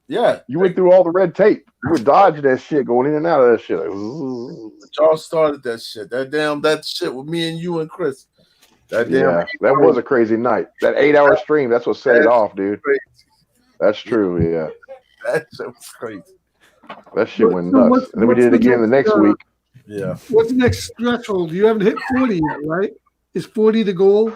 Yeah, You went through all the red tape. You were dodging that shit, going in and out of that shit. Like, zzz. y'all started that shit. That shit with me and you and Chris. That damn. Yeah, that was a crazy night. That 8-hour stream, that's what set it off, dude. That's true, yeah. That shit was crazy. That shit went So nuts. And then we did it again the next week. Yeah. What's the next threshold? You haven't hit 40 yet, right? Is 40 the goal?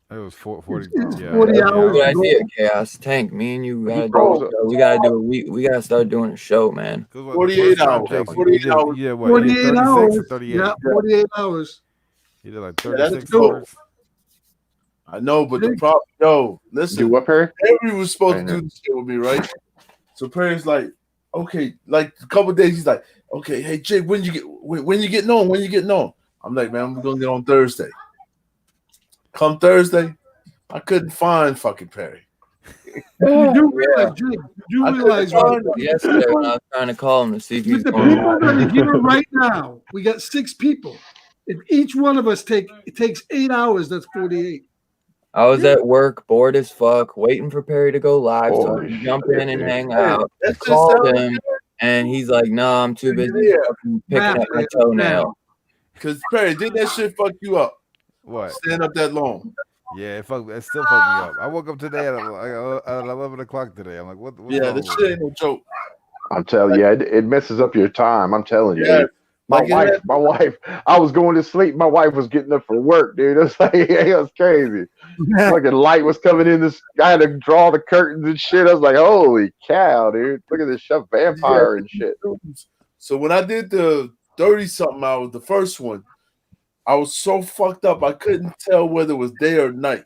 It was 40. It's Yeah, 40 yeah. hours. Good idea, Chaos. Tank, me and you gotta do froze a up. show. We gotta do we gotta start doing a show, man. 'Cause what, 48 the first time, hours. Jakes, 48 you did, hours. You did what? You did 48 36 hours. or 38? Yeah, 48 hours. You did like Yeah, that's 36 dope. hours. I know, but the problem, yo, listen. Do what, Perry? Perry was supposed to do this shit with me, right? So Perry's like, okay, like a couple of days, he's like, okay, hey Jake, when you getting on? When you getting on? I'm like, man, we're gonna get on Thursday. Come Thursday, I couldn't find fucking Perry. You do realize, Jake, you do realize right, Yesterday when I was trying to call him to see if he's with the going people live. that are here right now, we got 6 people. If each one of us it takes 8 hours, that's 48. I was at work, bored as fuck, waiting for Perry to go live so I Holy could jump shit, in and dude. hang out. That's just Called how- him, and he's like, "No, I'm too busy Yeah. fucking picking up my toenail." Cause Perry, didn't that shit fuck you up? What? Stand up that long. Yeah, it still fucked me up. I woke up today at 11 o'clock today. I'm like, what? What's Yeah, wrong this with shit me? ain't no joke. I'm telling you, it messes up your time. I'm telling you. Yeah. Dude. Like, My wife, I was going to sleep. My wife was getting up for work, dude. It was like, it was crazy. Fucking light was coming in. I had to draw the curtains and shit. I was like, holy cow, dude. Look at this chef vampire and shit. So when I did the 30-something hours, the first one, I was so fucked up I couldn't tell whether it was day or night.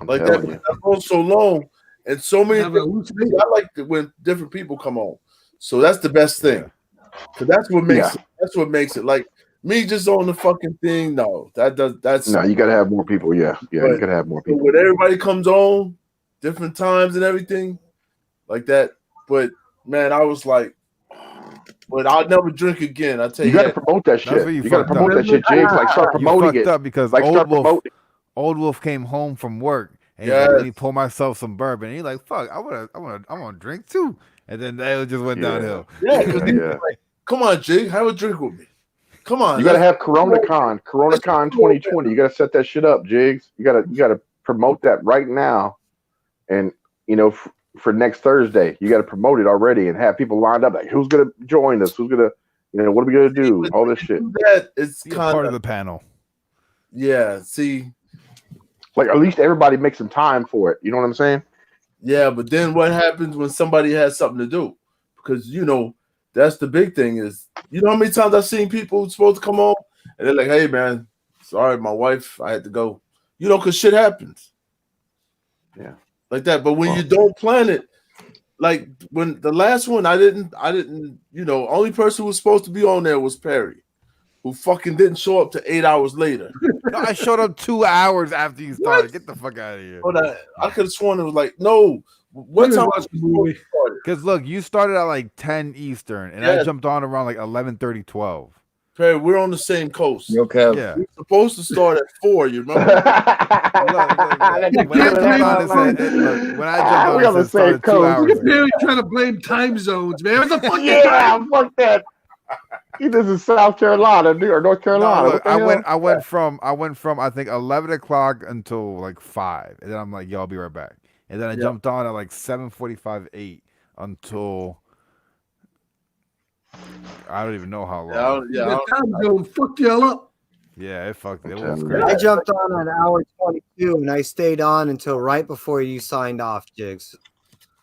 I'm Like that, telling you. that goes so long and so many. Have a hallucination. I like it when different people come on, so that's the best thing. Cause that's what makes it. That's what makes it. Like me just on the fucking thing. No, that's No, you got to have more people. Yeah, you But- got to have more So people. when everybody comes on, different times and everything, like that. But man, I was like, but I'll never drink again. I tell You you, got to that. promote that That's shit. where you You got to fucked promote up. that shit, Jigs. Like start You promoting fucked it. up because Like start promoting. Old Wolf came home from work and he's like, let me pour myself some bourbon. And he's like, fuck, I want to drink too. And then that just went downhill. Yeah, because Yeah. like, come on, Jig, have a drink with me. Come on, You got to let's- have CoronaCon 2020. You got to set that shit up, Jigs. You got to promote that right now, and for next Thursday, you got to promote it already and have people lined up. Like, who's gonna join us? Who's gonna, what are we gonna do? All this shit. that it's Be a kind part of of the panel. yeah. See, Like at least everybody make some time for it. You know what I'm saying? yeah, but then what happens when somebody has something to do? Because that's the big thing is how many times I've seen people supposed to come on and they're like, hey man, sorry, my wife, I had to go. Because shit happens. Yeah. Like that. But when you don't plan it, like when the last one, I didn't, only person who was supposed to be on there was Perry, who fucking didn't show up to 8 hours later. No, I showed up 2 hours after you started. What? Get the fuck out of here. But I could have sworn it was like, no, what Let me time watch was the it movie. started? Because look, you started at like 10 Eastern, and I Yeah. jumped on around like 11:30, 12. Perry, we're on the same coast. Yo, Kev. Yeah. We're supposed to start at 4, you remember? Look, when I jumped on, it said, look, when I jumped We on, on it the said same started 2 coast. hours Look at ago. Barry trying to blame time zones, man. What the fuck is Yeah, that? fuck that. He lives in South Carolina, or North Carolina. No, What look, the I hell? went from I think 11 o'clock until like 5, and then I'm like, yo, I'll be right back. And then I jumped on at like 7:45, 8 until I don't even know how long. That time zone fucked y'all up. Yeah, it fucked. It I'm was telling you. crazy. I jumped on at hour 22 and I stayed on until right before you signed off, Jigs.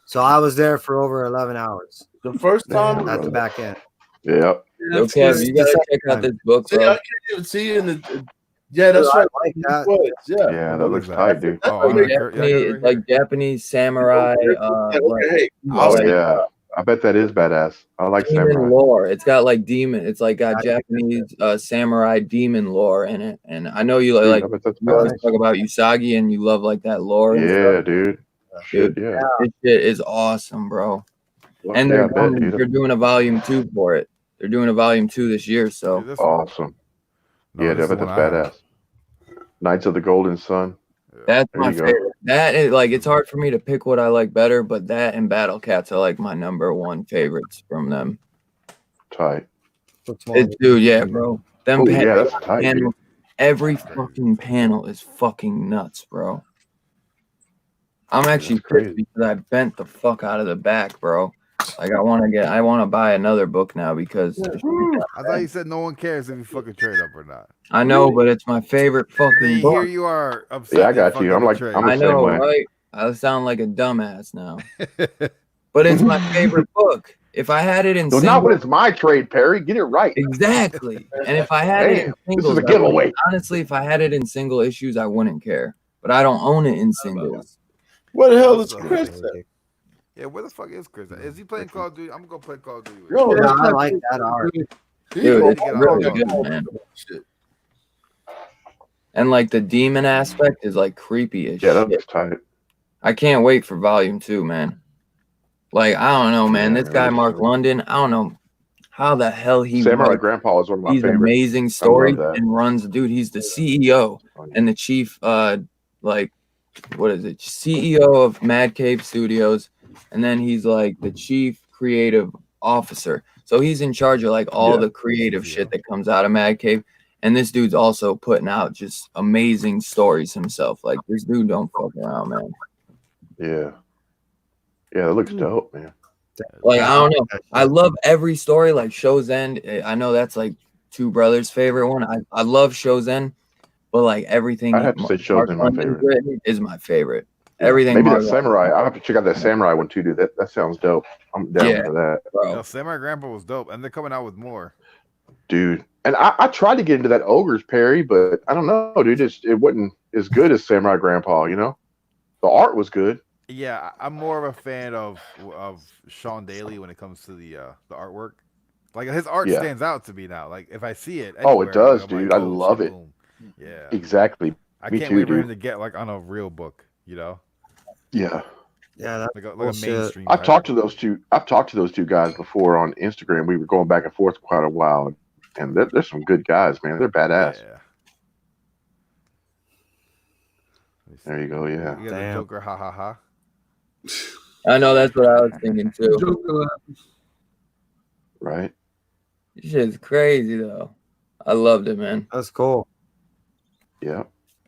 So I was there for over 11 hours The first time, at the back end. Yeah. Yo, Kev, you gotta check out this book, see, I bro. can't even see in the. Yeah, that's I right. like that. Yeah. Yeah, that What looks is that? tight, dude. Oh, I Like heard- yeah, I Japanese, heard it's it like Japanese samurai, Okay, hey, Oh like yeah. I bet that is badass. I like demon samurai. lore. It's got like demon. It's like got Japanese samurai demon lore in it. And I know you Dude, like I bet that's you always badass. talk about Usagi and you love like that lore. And Yeah, stuff. dude. Shit, yeah. This shit is awesome, bro. And Yeah, I they're, bet, dude. they're doing a volume 2 for it. They're doing a volume 2 this year. So This one. Awesome. No, Yeah, I this bet is that's the one I have. badass. Knights of the Golden Sun. that's There my you go. favorite. That is like it's hard for me to pick what I like better, but that and Battle Cats are like my number 1 favorites from them. Tight. It's, dude, yeah, bro. Them Oh pan- yeah, that's tight, dude. panels, every fucking panel is fucking nuts, bro. I'm actually That's crazy. pissed because I bent the fuck out of the back, bro. Like I want to buy another book now because I thought you said no one cares if you fucking trade up or not. I know, but it's my favorite fucking Then book. here you are upset. Yeah, I that got fucking you. I'm like- betrayed. I'm the I same know, way. right? I sound like a dumbass now, but it's my favorite book. If I had it in No, not single, when it's my trade, Perry. Get it right. exactly, and if I had it Damn, in this singles, is a I wouldn't- giveaway. honestly, if I had it in single issues, I wouldn't care. But I don't own it in singles. Where the hell is Chris at? Yeah, where the fuck is Chris? Is he playing Call of Duty? I'm gonna play Call of Duty. with Yo, him. Yeah, I like that art. He Dude, gonna it's get really all good, that man. shit. And like the demon aspect is like creepy as Yeah, that shit. looks tight. I can't wait for volume 2, man. Like, I don't know, man. Yeah, This guy, it Mark looks London, I don't know how the hell he Samurai writes Grandpa is one of my these favorites. amazing stories that. and runs. Dude, he's the CEO and the chief, like, what is it? CEO of Mad Cave Studios. And then he's like the chief creative officer. So he's in charge of like all the creative shit that comes out of Mad Cave. And this dude's also putting out just amazing stories himself. Like, this dude don't fuck around, man. Yeah. Yeah, it looks dope, man. Like, I don't know. I love every story, like Show's End. I know that's like Two Brothers' favorite one. I love Show's End, but like everything I have to say Show's End my favorite. written is my favorite. Everything. Maybe Mark that Samurai. I'll have to check out that Samurai one too, dude. That sounds dope. I'm down for that. bro. Yo, Samurai Grandpa was dope, and they're coming out with more. Dude. And I tried to get into that Ogres Perry, but I don't know, dude. It wasn't as good as Samurai Grandpa, you know? The art was good. Yeah, I'm more of a fan of Sean Daly when it comes to the artwork. Like his art stands out to me now. Like if I see it, Oh, it does, I'm dude. like, I love it. boom. Yeah, Exactly. I Me can't too, wait for dude. him to get like on a real book. You know, Yeah. Yeah, like a bullshit. mainstream. I've type. talked to those two guys before on Instagram. We were going back and forth quite a while, and they're some good guys, man. They're badass. Yeah. There you go. Yeah. You got the Joker, ha ha ha. I know that's what I was thinking too. Joker, Right. This shit's crazy though. I loved it, man. That's cool. Yeah.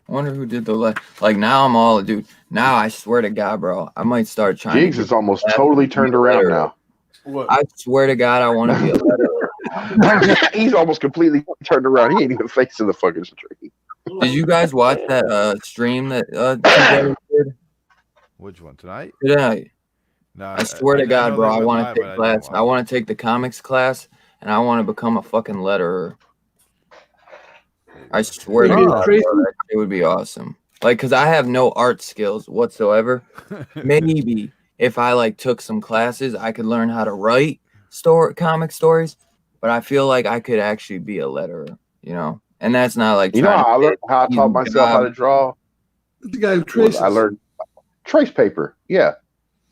I wonder who did the like. Now I'm all, dude. Now I swear to God, bro, I might start trying. Jigs is almost totally turned around now. What? I swear to God, I want to be a letterer. He's almost completely turned around. He ain't even facing the fucking street. Did you guys watch that stream that TJ did Which one tonight? today? No, I swear to God, know bro, they I went want live, to but take I didn't class. watch I want to take the comics class, and I want to become a fucking letterer. I swear to Maybe God, Tracy- bro, that shit would be awesome. Like, cause I have no art skills whatsoever. Maybe if I like took some classes, I could learn how to write comic stories. But I feel like I could actually be a letterer, you know. And that's not like You know trying how I to learned how I easy taught myself how job. to draw? the guy who Was traces. I learned trace paper. Yeah.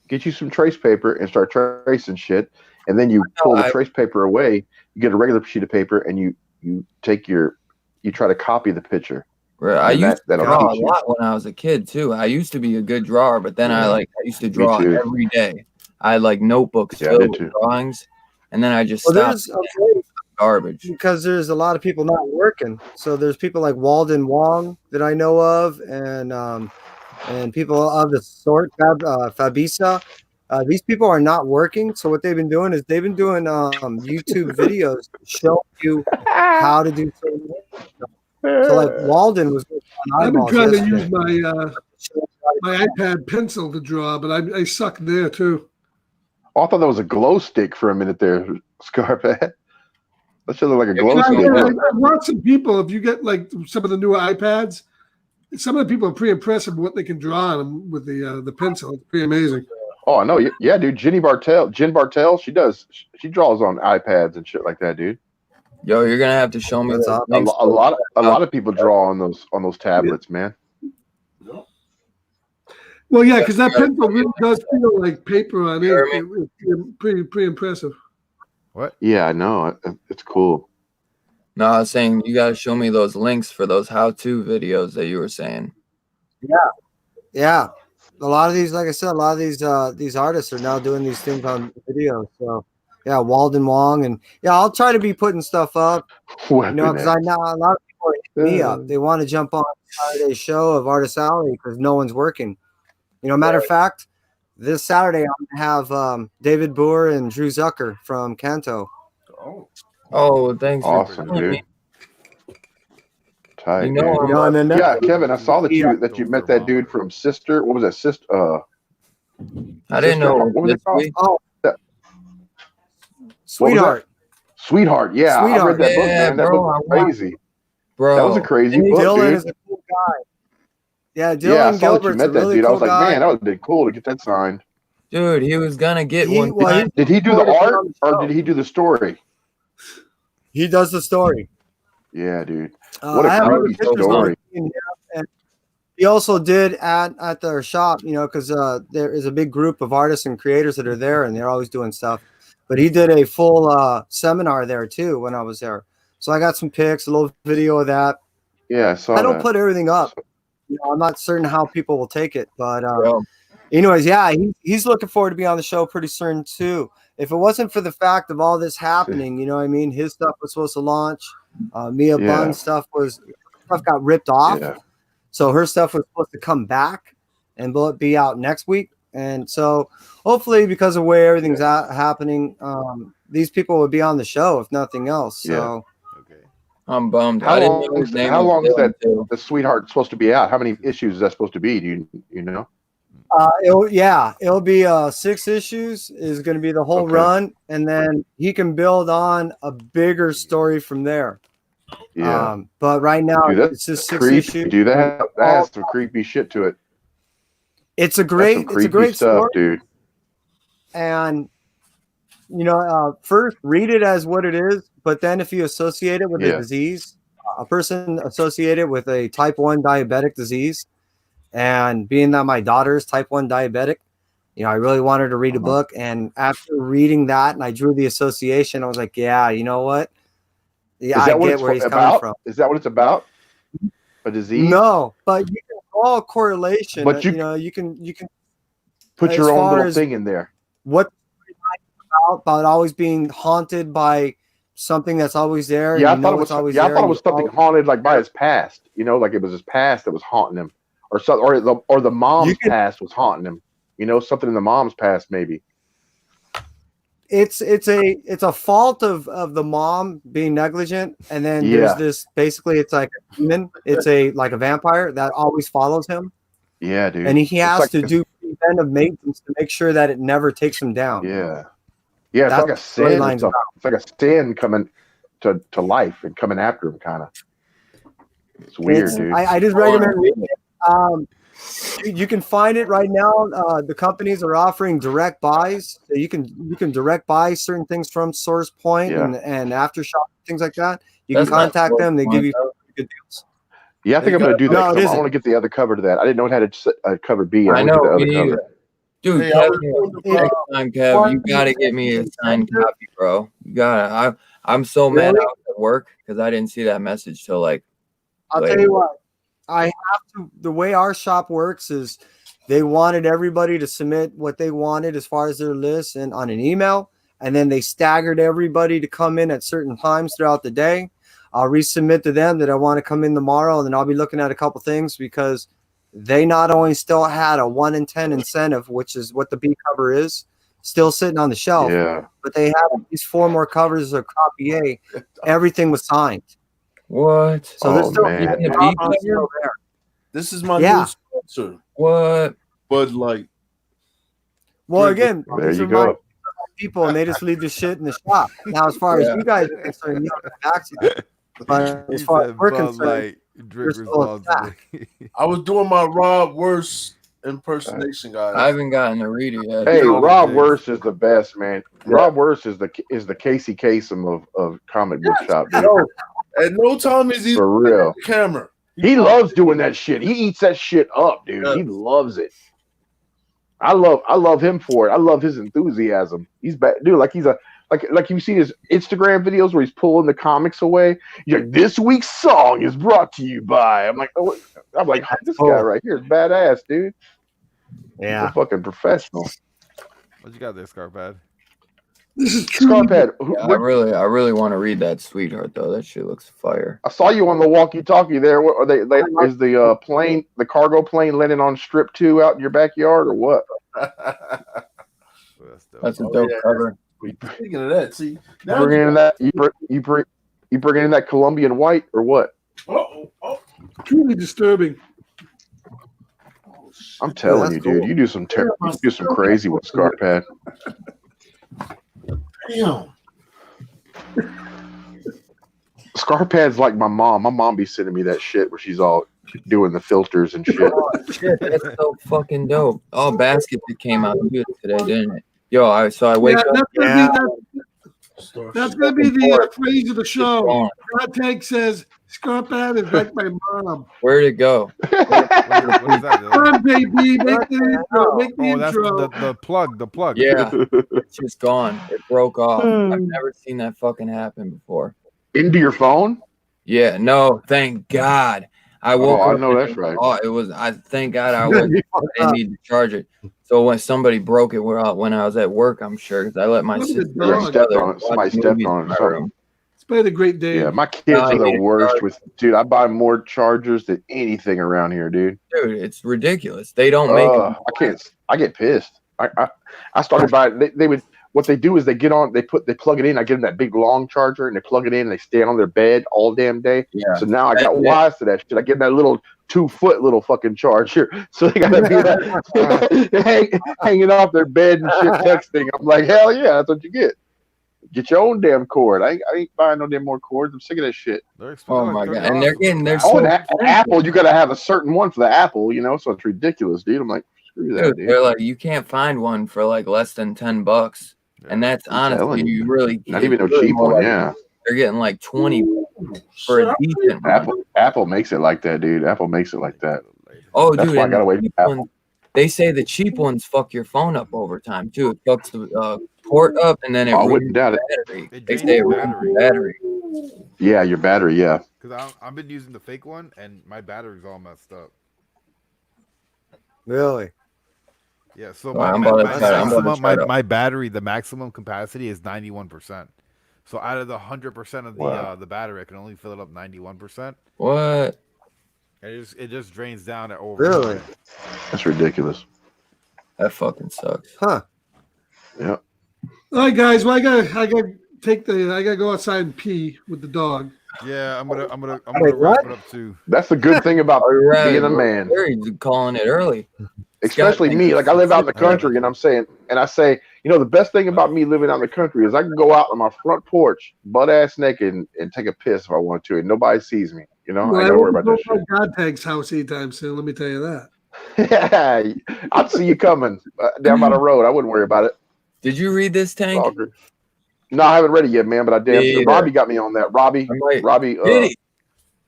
Get you some trace paper and start tracing shit. And then you pull the trace paper away. You get a regular sheet of paper and you try to copy the picture. Right. I And used to that'll draw a teach you. lot when I was a kid too. I used to be a good drawer, but then I used to draw too. every day. I had like notebooks Yeah, I filled did with too. drawings, and then I just Well, stopped. there's okay, Garbage. because there's a lot of people not working. So there's people like Walden Wong that I know of, and people of the sort, Fabisa. These people are not working. So what they've been doing is they've been doing YouTube videos to show you how to do certain things. So like Walden was on I've been eyeballs trying to yesterday. use my iPad pencil to draw, but I suck there too. Oh, I thought that was a glow stick for a minute there, Scarpet. That should look like a glow And stick. I watch some people. If you get like some of the newer iPads, some of the people are pretty impressive with what they can draw on them with the pencil. It's pretty amazing. Oh, I know. Yeah, dude. Jen Bartel, she draws on iPads and shit like that, dude. Yo, you're gonna have to show me That's those awesome. links. A lot of people draw on those tablets, man. Well, yeah, because that pencil really does feel like paper on ink. Jeremy? It's pretty impressive. What? Yeah, I know. It's cool. No, I was saying you gotta show me those links for those how-to videos that you were saying. Yeah, a lot of these, like I said, a lot of these artists are now doing these things on video. So yeah, Walden Wong, and yeah, I'll try to be putting stuff up. You know, because I know a lot of people hit me up. They want to jump on Saturday's show of Artist Alley because no one's working. You know, matter of fact, this Saturday I'm gonna have David Boer and Drew Zucker from Kanto. Oh, thanks. for Awesome, telling dude. me. Tight, You know, dude. You know, and then Yeah, Kevin, I saw that you met that dude from Sister. What was that? Sister. I didn't know. What was it this called? week. Sweetheart. Sweetheart. Yeah, I read Sweetheart. that book, Yeah, man. That bro, book was I want- crazy. Bro, That was a crazy book, Dylan dude. is a cool guy. Yeah, Dylan Yeah, I saw that you Gilbert's a met that really dude. I cool was like, guy. man, that would have been cool to get that signed. dude, he was gonna get one. Well, time. Did he do the Wanted to art come on the or show. did he do the story? He does the story. Yeah, dude. What a I have other crazy pictures story. on him, and he also did at their shop, you know, because there is a big group of artists and creators that are there, and they're always doing stuff. But he did a full seminar there too when I was there. So I got some pics, a little video of that. Yeah, I saw I don't that. put everything up. You know, I'm not certain how people will take it, but Bro, anyways, yeah, he's looking forward to be on the show pretty soon too. If it wasn't for the fact of all this happening, you know what I mean? His stuff was supposed to launch. Mia Yeah. Bunn stuff got ripped off. Yeah. So her stuff was supposed to come back and will it be out next week? And so hopefully because of where everything's happening, these people would be on the show if nothing else. So Okay. I'm bummed. How I didn't long know his is- name how was long is Dylan, that- too. The Sweetheart supposed to be out. How many issues is that supposed to be? Do you know? it'll be 6 issues is going to be the whole Okay. run, and then he can build on a bigger story from there. Yeah. But right now Dude, it's just 6 creepy, issues. dude. That has some creepy shit to it. It's a That's some great creepy stuff, story, dude. and you know, first read it as what it is, but then if you associate it with Yeah. a disease, a person associated with a type 1 diabetic disease, and being that my daughter is type 1 diabetic, you know, I really wanted to read a book, and after reading that and I drew the association, I was like, yeah, you know what? Yeah, Is I that what get it's where he's about? coming from. Is that what it's about? A disease? No, but you can draw a correlation. But you- you know, you can Put as your own far little as- thing in there. what about always being haunted by something that's always there. and Yeah, I you thought know it was. it's always Yeah, I there, thought it and was you something always- haunted, like by his past. You know, like it was his past that was haunting him, or something, or the mom's can- past was haunting him. You know, something in the mom's past, maybe. It's a fault of the mom being negligent, and then Yeah. there's this basically it's like a demon. It's like a vampire that always follows him, Yeah, dude. and he It's has like- to do preventive maintenance to make sure that it never takes him down. Yeah, yeah. It's That's like a what sin. Or storyline's something. It's like a sin coming to life and coming after him, kind of. It's weird, It's- dude. I just recommend reading it. You can find it right now. The companies are offering direct buys, so you can direct buy certain things from Source Point Yeah. and Aftershock, things like that. You That's can not contact them; they give you Source good deals. Yeah, I think I'm gonna do that. No, 'cause it I isn't. want to get the other cover to that. I didn't know it had a cover B. I wanna know, get the me other neither. cover. Dude, Hey, I was Kevin, doing the It- next time, Kev, you gotta get me a signed copy, bro. You gotta. I'm so mad Really? I was at work because I didn't see that message till like. I'll later. tell you what. I have to. The way our shop works is, they wanted everybody to submit what they wanted as far as their list and on an email, and then they staggered everybody to come in at certain times throughout the day. I'll resubmit to them that I want to come in tomorrow, and then I'll be looking at a couple things because they not only still had a 1 in 10 incentive, which is what the B cover is, still sitting on the shelf, Yeah, but they had at least 4 more covers of copy A. Everything was signed, What? so there's Oh, still, man. Even the the B cover's still cover? there. This is my Yeah. new sponsor, What? Bud Light. Well, Drink again, there these you are my go. people, and they just leave the shit in the shop. Now, as far Yeah. as you guys are concerned, you don't have access. But He as far as said we're Bud concerned, Light, drink you're still responsibly. I was doing my Rob Worst impersonation, guys. I haven't gotten to read it yet. Hey, Robert Rob James. Worst is the best, man. Rob Worst is the Casey Kasem of comic book shop, dude. No, at no time is he For looking real. at the camera. He loves doing that shit. He eats that shit up, dude. Yeah. He loves it. I love him for it. I love his enthusiasm. He's back, dude. Like he's like you see his Instagram videos where he's pulling the comics away. You're like, this week's song is brought to you by. I'm like, this guy right here is badass, dude. He's yeah. a fucking professional. What you got there, Scarpad? This is true. Scarpad, Yeah, I really want to read that Sweetheart though. That shit looks fire. I saw you on the walkie-talkie there. What are they is the plane, the cargo plane, landing on strip 2 out in your backyard or what? That's dope. That's a Oh, dope yeah. cover. Speaking of that, see, now Bringing in that you bringing in that Colombian white or what? oh, Truly disturbing. I'm telling that's you, dude, cool. you do some crazy with Scarpad. damn. Scarpad's like my mom. My mom be sending me that shit where she's all doing the filters and shit. Shit, that's so fucking dope. Oh, Basket that came out good today, didn't it? Yo, I wake Yeah, up. that's gonna Yeah. be That's going to be the phrase of the show. gone. God Tank says, Scarpad is like my mom. Where'd it go? What is that? Come on, baby. Make the intro. Make the Oh, that's intro. the plug. The plug. Yeah, it's just gone. It broke off. I've never seen that fucking happen before. Into your phone? Yeah, no, thank God. I woke I up. know and that's right. Oh, it was. I thank God I didn't need to charge it. So when somebody broke it when I was at work, I'm sure because I let my Look at the sister dog. and Stepped brother on it. Somebody watch stepped movies on it in or my something. room. It's been a great day. Yeah, my kids No, I are the need a worst charger. with dude. I buy more chargers than anything around here, dude. Dude, it's ridiculous. They don't make them. I can't. I get pissed. I started buying. They would. What they do is they get on. They plug it in. I give them that big long charger, and they plug it in. And they stay on their bed all damn day. Yeah. So now I got That's it. wise to that shit. I give them that little 2-foot little fucking charger. So they gotta be that hanging off their bed and shit, texting. I'm like, hell yeah, that's what you get. Get your own damn cord. I ain't buying no damn more cords. I'm sick of that shit. They're Oh expensive, my like God, and they're $30. getting they're Oh, so and expensive. Apple, you gotta have a certain one for the Apple, you know. So it's ridiculous, dude. I'm like, screw that, Dude, dude. they're like you can't find one for like less than $10, and that's I'm telling honestly you. you really Not even no really cheap more one. like- Yeah. They're getting like 20 for a decent one. Apple makes it like that, dude. Apple makes it like that. Oh, That's dude, why I and gotta the wait for cheap Apple. ones, they say the cheap ones fuck your phone up over time too. It fucks the port up, and then it I ruins wouldn't doubt it. the battery. It They drains say it your ruins the battery. Yeah, your battery. Yeah. Because I've been using the fake one, and my battery's all messed up. Really? Yeah, so Well, I'm about to try to- my battery, the maximum capacity is 91%. So out of the 100% of the Wow. the battery, I can only fill it up 91%. What? And it just drains down at over. Really? That's ridiculous. That fucking sucks. Huh. Yeah. All right, guys. Well, I gotta go outside and pee with the dog. Yeah, I'm gonna Wait, wrap what? it up too. That's the good thing about Are you ready? being a man, Barry's calling it early. especially me. Like I live out in the country, and I say, you know, the best thing about me living out in the country is I can go out on my front porch, butt ass naked, and take a piss if I want to, and nobody sees me. You know, I ain't gotta worry about that shit. God Tank's house anytime soon. Let me tell you that. I'd see you coming down by the road. I wouldn't worry about it. Did you read this, Tank? All good. No, I haven't read it yet, man. But I damn Me sure either. Robbie got me on that. Robbie. Did he?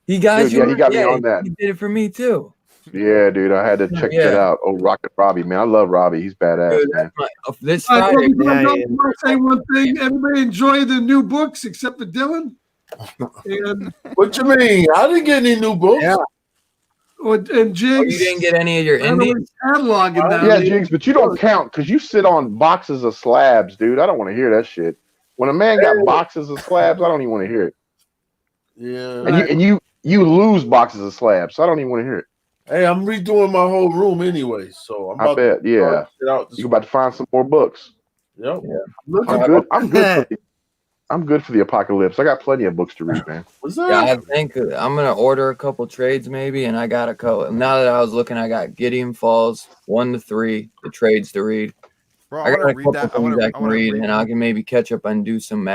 He got dude, you. yeah, he got me on that. He did it for me too. Yeah, dude, I had to check that out. Oh, Rocket Robbie, man, I love Robbie. He's badass, Dude, man. This All right, Friday, well, I want to say one thing. Everybody enjoy the new books except for Dylan. And What you mean? I didn't get any new books. Yeah. and oh, Jigs. you didn't get any of your I don't know indies? what's cataloging now. Yeah, Jigs, but you don't count because you sit on boxes of slabs, dude. I don't want to hear that shit. When a man got boxes of slabs, I don't even want to hear it. Yeah. And you lose boxes of slabs, so I don't even want to hear it. Hey, I'm redoing my whole room anyway, so I'm I about bet, to yeah. get out this You're about to find some more books. Yep. I'm good. I'm good for the apocalypse. I got plenty of books to read, man. What's Yeah, I think I'm gonna order a couple trades maybe, and I got a couple. Now that I was looking, I got Gideon Falls 1 to 3, the trades to read. Bro, I got a wanna read couple that. things I can read, and I can maybe catch up and do some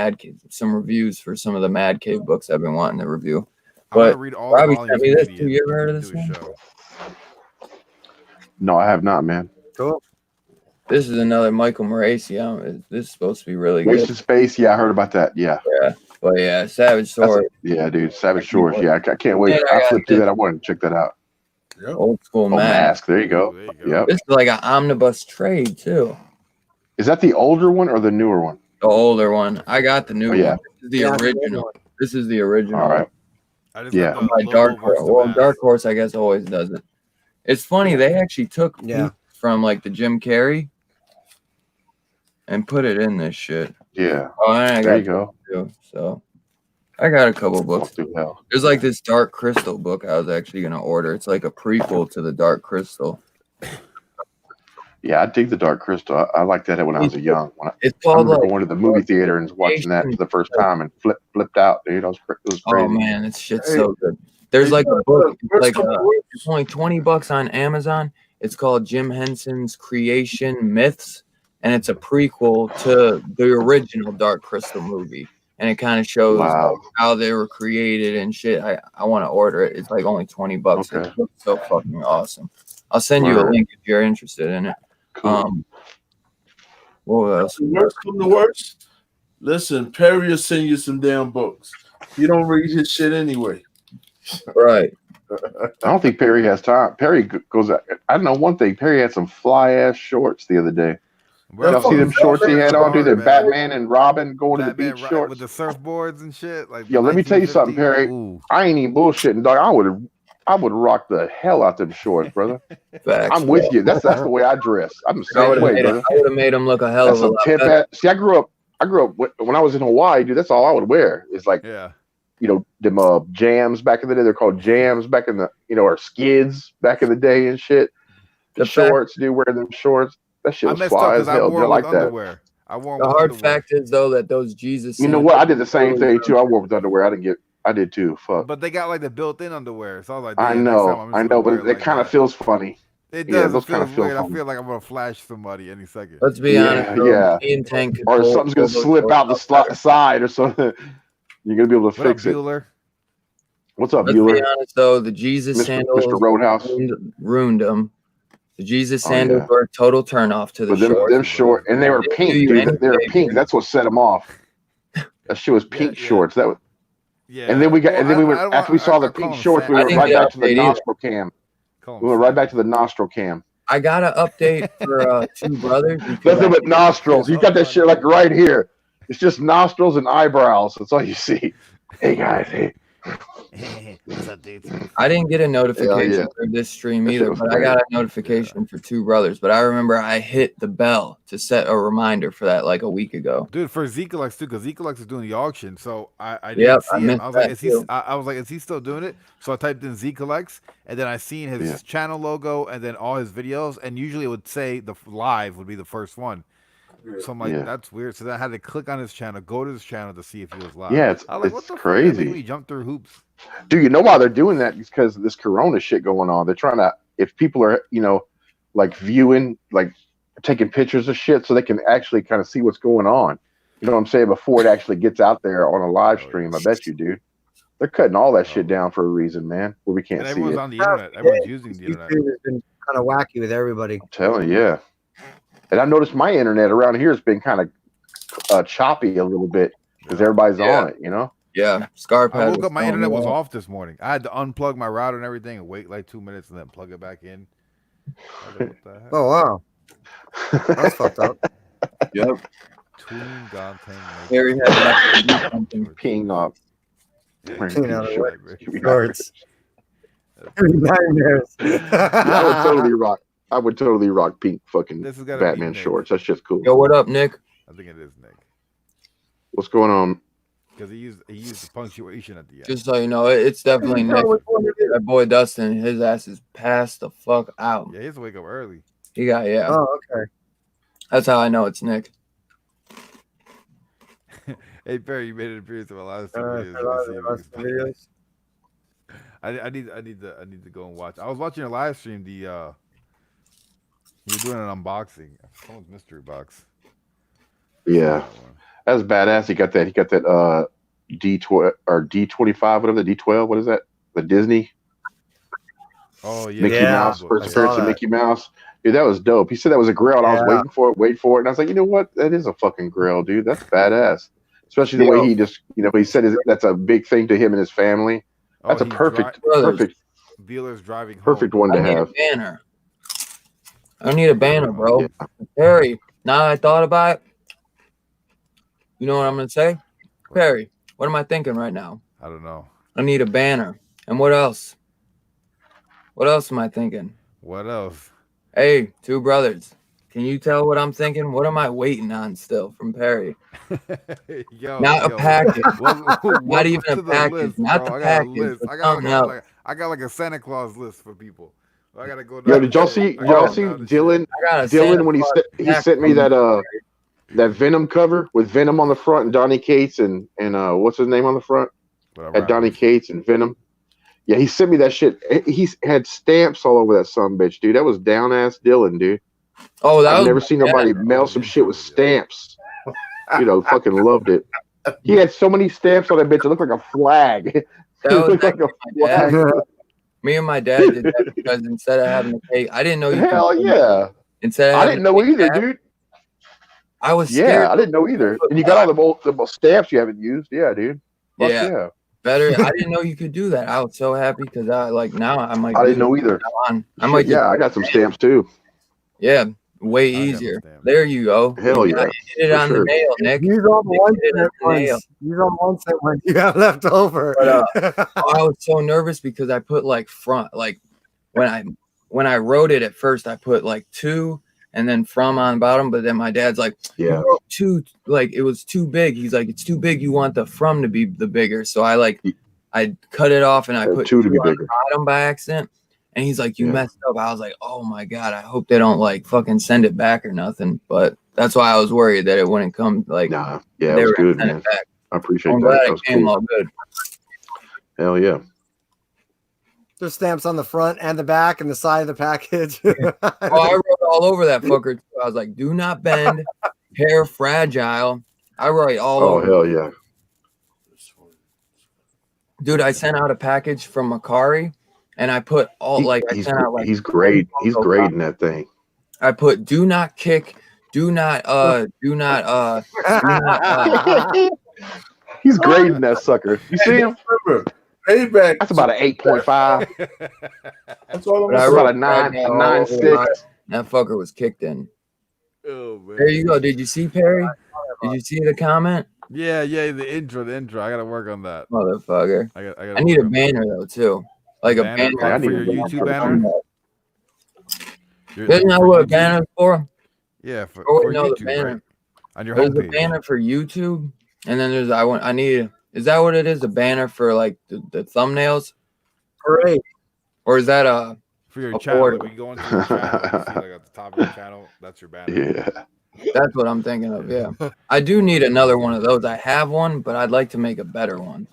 some reviews for some of the Mad Cave books I've been wanting to review. I wanna But read all the Robbie volumes sent me of this. Gideon You ever heard of do this a one? show. No, I have not, man. Cool. This is another Michael Moraci. This is supposed to be really good. Wasted Space. Yeah, I heard about that. Yeah. But yeah, Savage Sword, Yeah, dude. Savage Shores. Yeah, I can't wait. Yeah, I I got flipped through this. that. I wanted to check that out. old school Oh, Mad. Mask. There you go. There you go. Yep. This is like an omnibus trade too. Is that the older one or the newer one? The older one. I got the new Oh, yeah. one. This is the Yeah, the original. older This is the original. All right. I just Yeah. got the By Lobo Dark Horse. versus the Well, Mask. Dark Horse, I guess, always does it. It's funny. They actually took Yeah. from like the Jim Carrey and put it in this shit. Yeah. Oh, and I There you got go. two, so I got a couple Oh, books. through hell. There's like this Dark Crystal book I was actually gonna order. It's like a prequel to the Dark Crystal. Yeah, I dig the Dark Crystal. I liked that when I was a young. When It's I called remember like, going to the movie theater and watching that for the first time and flipped out, dude. It was crazy. oh man, it's shit's so good. There's like a book. It's like it's only $20 on Amazon. It's called Jim Henson's Creation Myths, and it's a prequel to the original Dark Crystal movie. And it kind of shows Wow. like, how they were created and shit. I want to order it. It's like only $20. Okay. It's so fucking awesome. I'll send you a Word. link if you're interested in it. Cool. What else? Worst come to worst. Listen, Perry will send you some damn books. You don't read his shit anyway. Right. I don't think Perry has time. Perry goes. I don't know one thing. Perry had some fly ass shorts the other day. Bro, Y'all see them shorts he had on, dude? They're man. Batman and Robin going to the Batman beach right shorts. with the surfboards and shit. Like Yo, let me tell you something, 1950s. Perry. Ooh. I ain't even bullshitting, dog. I would rock the hell out them shorts, brother. Facts. I'm with you. That's the way I dress. I'm the I same would way, brother. have made him look a hell That's of a some lot tip better. ass. See, I grew up when I was in Hawaii, dude. That's all I would wear. It's like, Yeah. you know, them jams back in the day. They're called jams back in the, you know, or skids back in the day and shit. The The fact- shorts, dude, wearing them shorts. That shit I was messed up fly as because I hell. wore They're it like with that. underwear. I wore 'em The with hard underwear. fact is though that those Jesus. You know what? I did the same thing too. I wore with underwear. I did too. Fuck. But they got like the built-in underwear, so I was like, I damn, next time know, I'm just I gonna know, wear but it like kind of that. feels funny. It yeah, does. those It kinda feels feel weird. I funny. feel like I'm gonna flash somebody any second. Let's be Yeah, honest. Bro. yeah. Me and Tank Or pull- something's gonna pull those slip shorts out the better. side or something. You're gonna be able to What up, fix it. Bueller? What's up, Let's be Bueller? honest though, the Jesus Mr. sandals Roadhouse. ruined them. The Jesus Oh, sandals yeah. were a total turn off to the But them shorts. short, and they were They pink, do you dude. any They were favor. pink. That's what set them off. That shit was pink yeah. shorts. That was, Yeah. and then we got, Well, and then we I went don't after we want- saw the I call pink them shorts. We sandals. went I right didn't back to the update either. nostril cam. Call 'em We went right back sandals. to the nostril cam. I got an update for Two Brothers. Nothing but nostrils. You got that shit like right here. It's just nostrils and eyebrows. That's all you see. Hey guys, hey. What's up, dude? I didn't get a notification yeah. for this stream That shit either, was but I great. got a notification for Two Brothers. But I remember I hit the bell to set a reminder for that like a week ago. Dude, for Zekalex too, because Zekalex is doing the auction, so I didn't Yep, see I him. missed I was like, that is he? too. I was like, is he still doing it? So I typed in Zekalex, and then I seen his Yeah. channel logo, and then all his videos, and usually it would say the live would be the first one. So I'm like, Yeah. that's weird. So then I had to click on his channel, go to his channel to see if he was live. Yeah, it's I was like, what the fuck? crazy. They're making me jump through hoops. Dude, you know why they're doing that? It's because of this Corona shit going on. They're trying to, if people are, you know, like viewing, like taking pictures of shit, so they can actually kind of see what's going on. You know what I'm saying? Before it actually gets out there on a live stream, I bet you, dude. They're cutting all that shit down for a reason, man. Where we can't And see everyone's it. on the internet. Everyone's using the internet. YouTube has been kind of wacky with everybody. I'm telling you, yeah. And I noticed my internet around here has been kind of choppy a little bit because everybody's Yeah. on it, you know? Yeah, Scarp I had woke us up, my telling internet me was that. off this morning. I had to unplug my router and everything and wait like 2 minutes and then plug it back in. I was like, what the heck? Oh wow, that's fucked up. Yep. Toon Gonteng. Harry had to do something. Peeing off. Wearing Clean pink out of shorts. Shorts. Nightmares. I would totally rock. I would totally rock pink fucking This has got to be Batman Nick. shorts. That's just cool. Yo, what up, Nick? I think it is Nick What's going on? because he used the punctuation at the end. Just so you know, it's definitely Nick. That boy Dustin, his ass is passed the fuck out. Yeah, he has to wake up early. He got Oh, okay. That's how I know it's Nick. Hey Perry, you made an appearance in my last two Last videos. videos. I need to go and watch. I was watching a live stream. You were doing an unboxing. Someone's mystery box. Yeah, that's badass. He got that D12 or D25, whatever the D12. What is that? The Disney Oh yeah, Mickey Yeah, Mouse, book. first I appearance saw of that. Mickey Mouse. Dude, that was dope. He said that was a grail, and I was Yeah. waiting for it, and I was like, you know what? That is a fucking grail, dude. That's badass. Especially the way he just, he said that's a big thing to him and his family. Oh, That's a he's perfect Beeler's driving. perfect home. one to I need have. a banner. I need a banner, bro. Perry, now that I thought about it, you know what I'm gonna say? Perry, what am I thinking right now? I don't know. I need a banner. And what else? What else am I thinking? What else? Hey, Two Brothers, can you tell what I'm thinking? What am I waiting on still from Perry? Yo, Not a package. Welcome even a to the package, list, not bro. the I got a package, list. but I got something else. I got like a Santa Claus list for people. I gotta go. Yo, down did y'all the see? shit. I Y'all gotta see go down the shit. Dylan? I got a Santa Dylan when Claus he pack sent me from that Venom cover with Venom on the front and Donnie Cates and what's his name on the front? What Had Donnie Cates and Venom. Yeah, he sent me that shit. He's had stamps all over that sumbitch, dude. That was down ass Dylan, dude. Oh, that I've was never seen nobody mail some shit with stamps. Fucking loved it. He had so many stamps on that bitch. It looked like a flag. It that was looked like a my dad. flag. Me and my dad did that because instead of having a cake, I didn't know you Hell could, yeah. Instead of I having didn't know a cake either, tag, dude. I was scared. Yeah, I didn't know either. And you got all the stamps you haven't used. Yeah, dude. Fuck Yeah. Better. I didn't know you could do that. I was so happy because I like now I might. I do didn't know it either. on. I might. Yeah, I got some stamps too. Yeah, way I got easier. stamps. There you go. Hell You yeah. hit it for on sure. the nail, Nick. Use all the Nick ones hit it on the nail. Use all the ones that you have left over. But, Oh, I was so nervous because I put like front, like when I wrote it at first, I put like 2 and then from on bottom. But then my dad's like, Yeah. "You wrote 2, like it was too big." He's like, "It's too big. You want the from to be the bigger." So I cut it off and I put 2 to be on the bigger. bottom by accident. And he's like, "You Yeah. messed up." I was like, "Oh my God, I hope they don't like fucking send it back or nothing." But that's why I was worried that it wouldn't come like Nah. Yeah, they it was were gonna good, send man. it back. I appreciate I'm that. glad That it was came cool. all good. Hell yeah. There's stamps on the front and the back and the side of the package. Oh, I wrote all over that fucker too. I was like, "Do not bend, hair fragile." I write all Oh, over. hell yeah. Dude, I sent out a package from Macari and I put all like I sent out like He's great. He's great in that thing. I put do not kick, do not He's great in that sucker. You see him? Remember, payback. That's about an 8.5. That's all I'm But I That's saying. about a 9.6. that fucker was kicked in. Oh, man. There you go. Did you see Perry? Did you see the comment? Yeah, the intro. I gotta work on that. Motherfucker. I I need a banner though too. Like a Banner? banner. I need for a your banner. YouTube banner. Isn't that what a banner is for? Yeah, for, Oh, for no, the YouTube, banner. right? On your There's a homepage. banner for YouTube, and then there's I need. Is that what it is? A banner for like the thumbnails, Great. or is that a? For your a channel. border. Like, when you go into your channel, you see like at the top of your channel, that's your banner. Yeah. That's what I'm thinking of. Yeah, I do need another one of those. I have one, but I'd like to make a better one.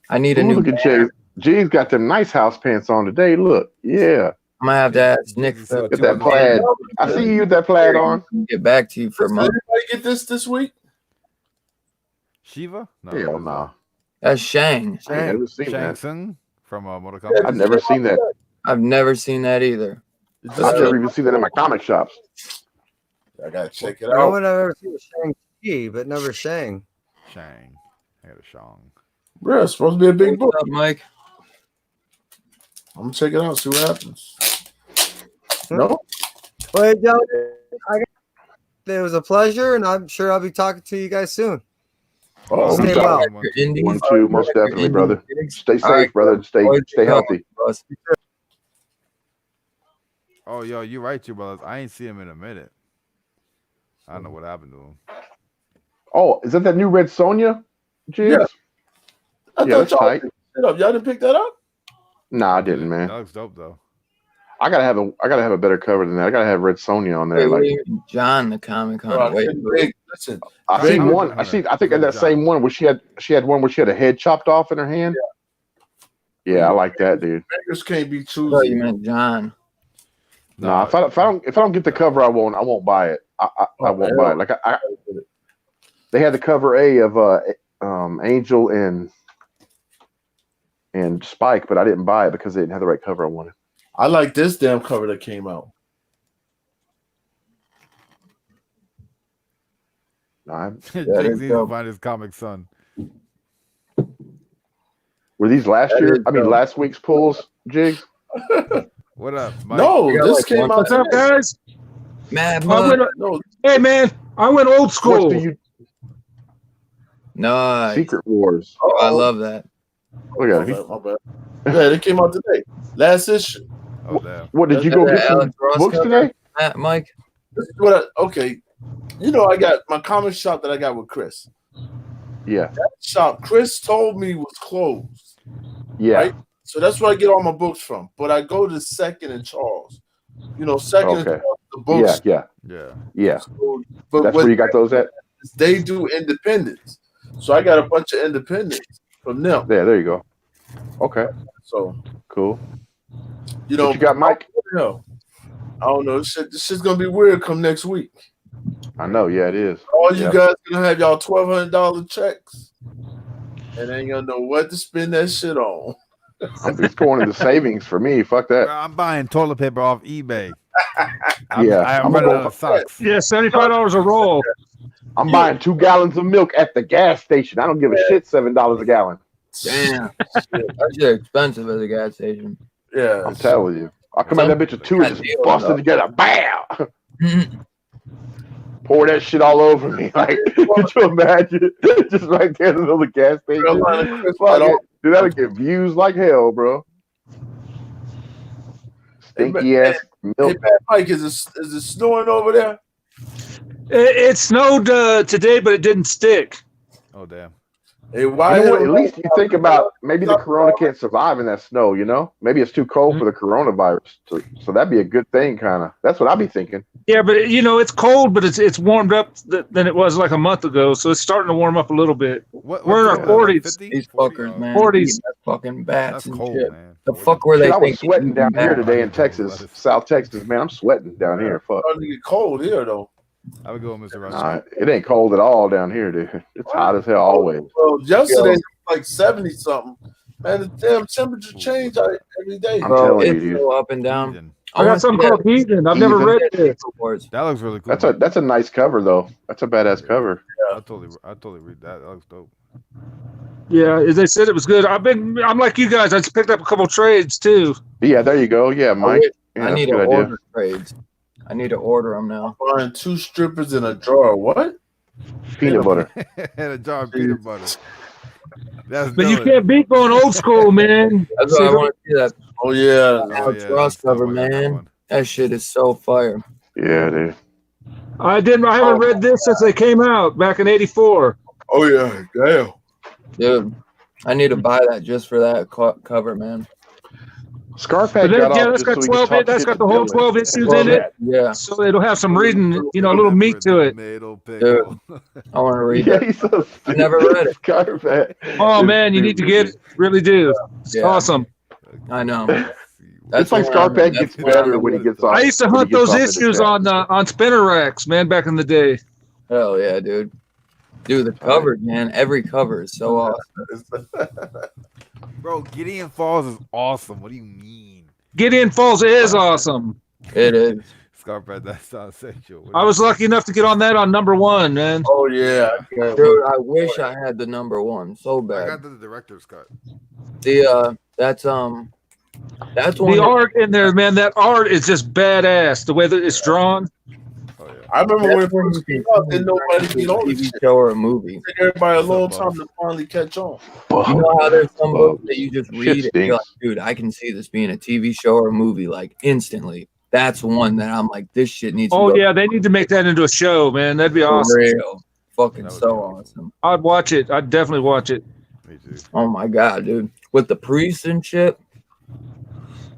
I need a Ooh, new. look at banner. Jay. Jay's got them nice house pants on today. Look. Yeah. I'm gonna have to ask Nick Jesus, to look Get that plaid. I see you with that plaid on. get back to you for a Did month. anybody get this week? Shiva? No. Hell no. That's Shang. I ain't never seen Shang that. Tsung from Mortal Kombat. I've never seen that. I've never seen that either. It's I've just- never even seen that in my comic shops. I gotta check it No out. one ever seen Shang-Chi, but never Shang. Shang. I got a Shang. Bro, it's supposed to be a big book. What's up, Mike? I'm gonna check it out, see what happens. No? Well, gentlemen, it was a pleasure, and I'm sure I'll be talking to you guys soon. Oh, Stay we got well. Your indies? 1, 2, most Your definitely, indies brother. gigs? Stay safe, All right, brother. and Stay boys, stay go. healthy. Boss. Oh, yo, you right, you brothers. I ain't seen him in a minute. I don't know what happened to him. Oh, is that new Red Sonja? Jigs? Yeah. I Yeah, thought that's y'all tight. picked it up. Y'all didn't pick that up? Nah, I didn't, man. That looks dope though. I gotta have a better cover than that. I gotta have Red Sonja on there. Wait, Like wait, John, the Comic Con. Bro, Wait, big, listen, I Big seen one. Hunter. I think in that same one where she had one where she had a head chopped off in her hand. Yeah, I like that, dude. beggars can't be I thought you choosy. meant John. Nah, if I don't get the cover, I won't buy it. I won't buy it. Like they had the cover A of Angel and Spike, but I didn't buy it because they didn't have the right cover I wanted. I like this damn cover that came out. Nah, Jigs there needs you to go. find his comic son. were these last That year? is I mean, dope. last week's pulls, Jigs? What up, Mike? No, We got this like came one- out What's up, today. guys? Mad I Mud. went, No, hey, man, I went old What's school. the Nice. Secret Wars? Oh, I love that. Look my at it. bad, my bad. Yeah, they came out today. Last issue. Oh, damn. What did you go That get some Alex Ross books cover? today? Mike. This is what okay. You know, I got my comic shop that I got with Chris. Yeah, Shop Chris told me was closed. yeah. Right? So that's where I get all my books from. But I go to Second and Charles. You know, Second and Okay. Charles, the books. Yeah. Yeah. But That's what where you got those at. they do independence. So I got a bunch of independents from them. There you go. Okay, So cool. you know, What you got, Mike? I don't know. This shit's gonna be weird come next week. I know. Yeah, it is. All you Yep. guys gonna have y'all $1,200 checks, and ain't gonna know what to spend that shit on. It's going into savings for me. Fuck Bro, that. I'm buying toilet paper off eBay. Yeah, I'm I'm running gonna out of socks. Yeah, $75 a roll. I'm buying 2 gallons of milk at the gas station. I don't give a shit. $7 a gallon. Damn. That's shit expensive at the gas station. Yeah, I'm telling you. I'll come out that bitch with 2 and just bust it together. Bam! Pour that shit all over me. Like, could you imagine? Just right there in the middle of the gas station. Fuck it. Dude, that'll get views like hell, bro. Stinky ass Hey, milk. man, Mike, is it snowing over there? It snowed today, but it didn't stick. Oh damn. Hey, why? You know what? At least you think about maybe the corona can't survive in that snow, you know? Maybe it's too cold for the coronavirus. So that'd be a good thing, kind of. That's what I'd be thinking. Yeah, but it's cold, but it's warmed up than it was like a month ago, so it's starting to warm up a little bit. We're in our 40s. These fuckers, man. 40s. Eating that fucking bats That's and cold, shit. man. The fuck were they Shit, I was thinking? sweating down here Bats. today in Texas, South Texas, man. I'm sweating down here. Fuck. It's starting to get cold here, though. I would go with Mr. Rush. Nah, it ain't cold at all down here, dude. It's hot as hell always. Well, yesterday it was like 70 something. Man, the damn temperature change every day. I'm Bro, telling you, it's dude. so up and down. Heathen. I got something called Heathen. I've never read this. That looks really cool. That's a nice cover though. That's a badass cover. I totally read that. That looks dope. Yeah, they said it was good. I'm like you guys. I just picked up a couple trades too. Yeah, there you go. Yeah, Mike. Yeah, I that's need a to good idea. order trades. I need to order them now. Buying 2 strippers in a jar. What? Peanut butter. And a jar of peanut butter. That's But you dope. can't beat going old school, man. That's why I want to see that. Oh, yeah. Oh, yeah, Cross that's cover, dope. I got that man. one. That shit is so fire. Yeah, dude. I haven't read this since they came out back in '84. Oh, yeah. Damn. Dude, I need to buy that just for that cover, man. Scarpack But got off that's just got so we 12. could talk That's shit got to the whole Dylan. 12 issues in it, Yeah. so it'll have some reading, a little meat to it. Tomato Dude, pickle. I want to read Yeah, that. he's so I never read it. Scarpack. Oh man, you need to get it. Really do. It's Yeah. awesome. I know. It's like where I'm- Scarpack that's gets where better I'm when he at. gets off. I used to when he hunt gets those off of issues the on spinner racks, man, back in the day. Hell yeah, dude. Dude, the covers, man. Every cover is so awesome. Bro, Gideon Falls is awesome. What do you mean? Gideon Falls is awesome. It is. Scarpack, that sounds sexual. I was lucky enough to get on that on #1, man. Oh, yeah. Dude, I wish I had the #1 so I bad. got the director's cut. That's one. The art in there, man. That art is just badass. The way that it's drawn. Oh yeah. I remember when it That's when first you came can out, didn't nobody get on TV this shit. show or a movie. It took everybody a long What's up, time to finally catch on. You know how there's some Whoa. books that you just Shit read and you're stinks. like, dude, I can see this being a TV show or a movie like instantly. That's one that I'm like, this shit needs to Oh go yeah, they need to make that into a show, man. That'd be for awesome. real. Fucking That would so be awesome. awesome. I'd watch it. I'd definitely watch it. Me too. Oh my god, dude. With the priests and shit.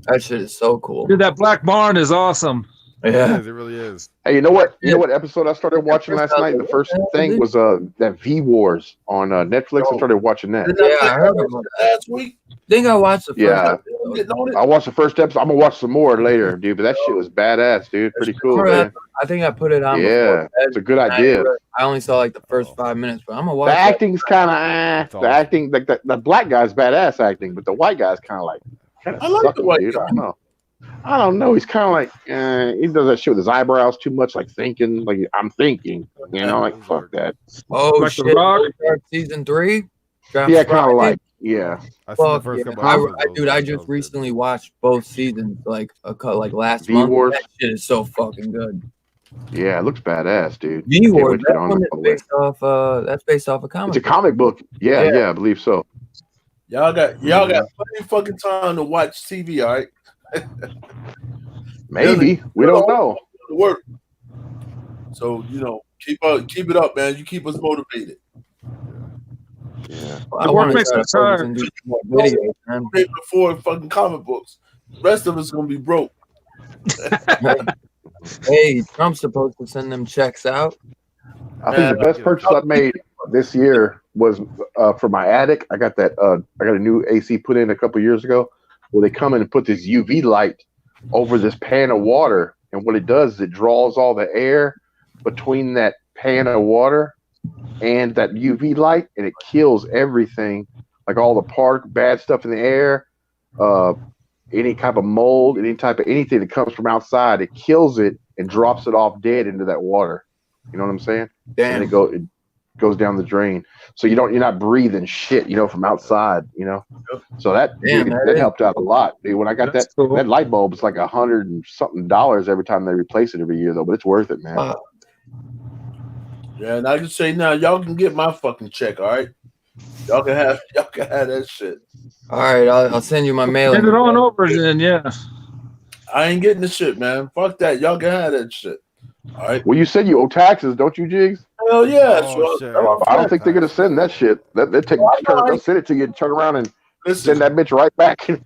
That shit is so cool. Dude, that Black Barn is awesome. Yeah. It really is. Hey, you know what? You Yeah. know what episode I started watching last night? The first thing was that V Wars on Netflix. I started watching that. Didn't Yeah, I heard about that. last week? think I watched the first Yeah. episode. Getting on it? I watched the first episode. I'm gonna watch some more later, dude. But that shit was badass, dude. Pretty cool, Remember man. I think I put it on. Yeah, before bed. it's a good idea. I only saw like the first 5 minutes, but I'm gonna watch The that. acting's kind of all. the acting, like the black guy's badass acting, but the white guy's kind of like I like the white dude. guy. I don't know. He's kind of like he does that shit with his eyebrows too much, like thinking, like I'm thinking, you know, like fuck that. Oh Like The shit! Rock? Season 3. Yeah, kind of like yeah. I seen the Fuck first yeah. couple I, episodes. dude, I That just was good. recently watched both seasons, like last V month. Wars? That shit is so fucking good. Yeah, it looks badass, dude. V Can't Wars. wait to get That on one it, is by the way. based off. That's based off a It's comic. a comic book. Yeah, Yeah. yeah, I believe so. Y'all got plenty of fucking time to watch TV, all right? Maybe we don't know. To work. So keep it up, man. You keep us motivated. Yeah. I The want work to makes try me to focus tired. and do more videos, man. Motivated before fucking comic books. The rest of us gonna be broke. Hey, Trump's supposed to send them checks out. I think the best purchase I've made this year was for my attic. I got that. I got a new AC put in a couple years ago. Where they come in and put this UV light over this pan of water, and what it does is it draws all the air between that pan of water and that UV light, and it kills everything, like all the bad stuff in the air. any type of mold, any type of anything that comes from outside, it kills it and drops it off dead into that water. You know what I'm saying? Damn. And it goes down the drain. So you're not breathing shit, from outside, So that helped out a lot, dude. When I got that light bulb, it's like $100 and something every time they replace it every year, though. But it's worth it, man. Yeah, and I can say now, y'all can get my fucking check, all right? Y'all can have that shit. All right, I'll send you my mail. Send it on over, then. Yeah. I ain't getting the shit, man. Fuck that. Y'all can have that shit. All right. Well, you said you owe taxes, don't you, Jigs? Hell yeah. I don't think they're gonna send that shit. They'll send it to you and turn around and send that bitch right back. We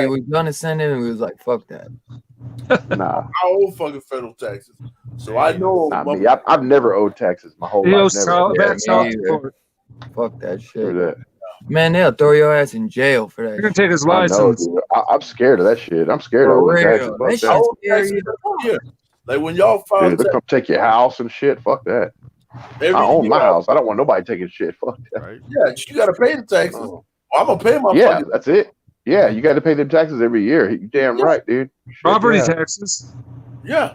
was gonna send it, and we was like, fuck that. Nah. I owe fucking federal taxes, so I know. I've never owed taxes my whole life. Never. Fuck that shit. Man, they'll throw your ass in jail for that. You're gonna take his license. I'm scared of that shit. I'm scared of taxes. Like when y'all file, they'll come take your house and shit. Fuck that. I own my house. I don't want nobody taking shit. Fuck that. Right? Yeah, you gotta pay the taxes. I'm gonna pay my. Yeah, that's it. Yeah, you got to pay them taxes every year. You damn right, dude. Property taxes. Yeah.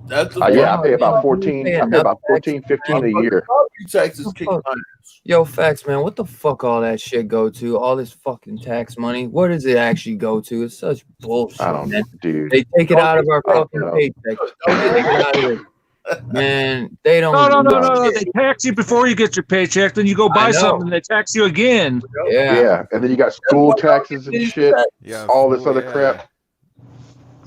That's I pay about 14. I pay about 14, 15 a year. Property taxes kick my ass. Yo, facts, man. What the fuck all that shit go to? All this fucking tax money. Where does it actually go to? It's such bullshit. I don't know, dude. They take it out of our fucking paycheck. Take it out of it. Man, they don't. No. They tax you before you get your paycheck. Then you go buy something, and they tax you again. Yeah, and then you got school taxes and shit. Yeah, all this other crap.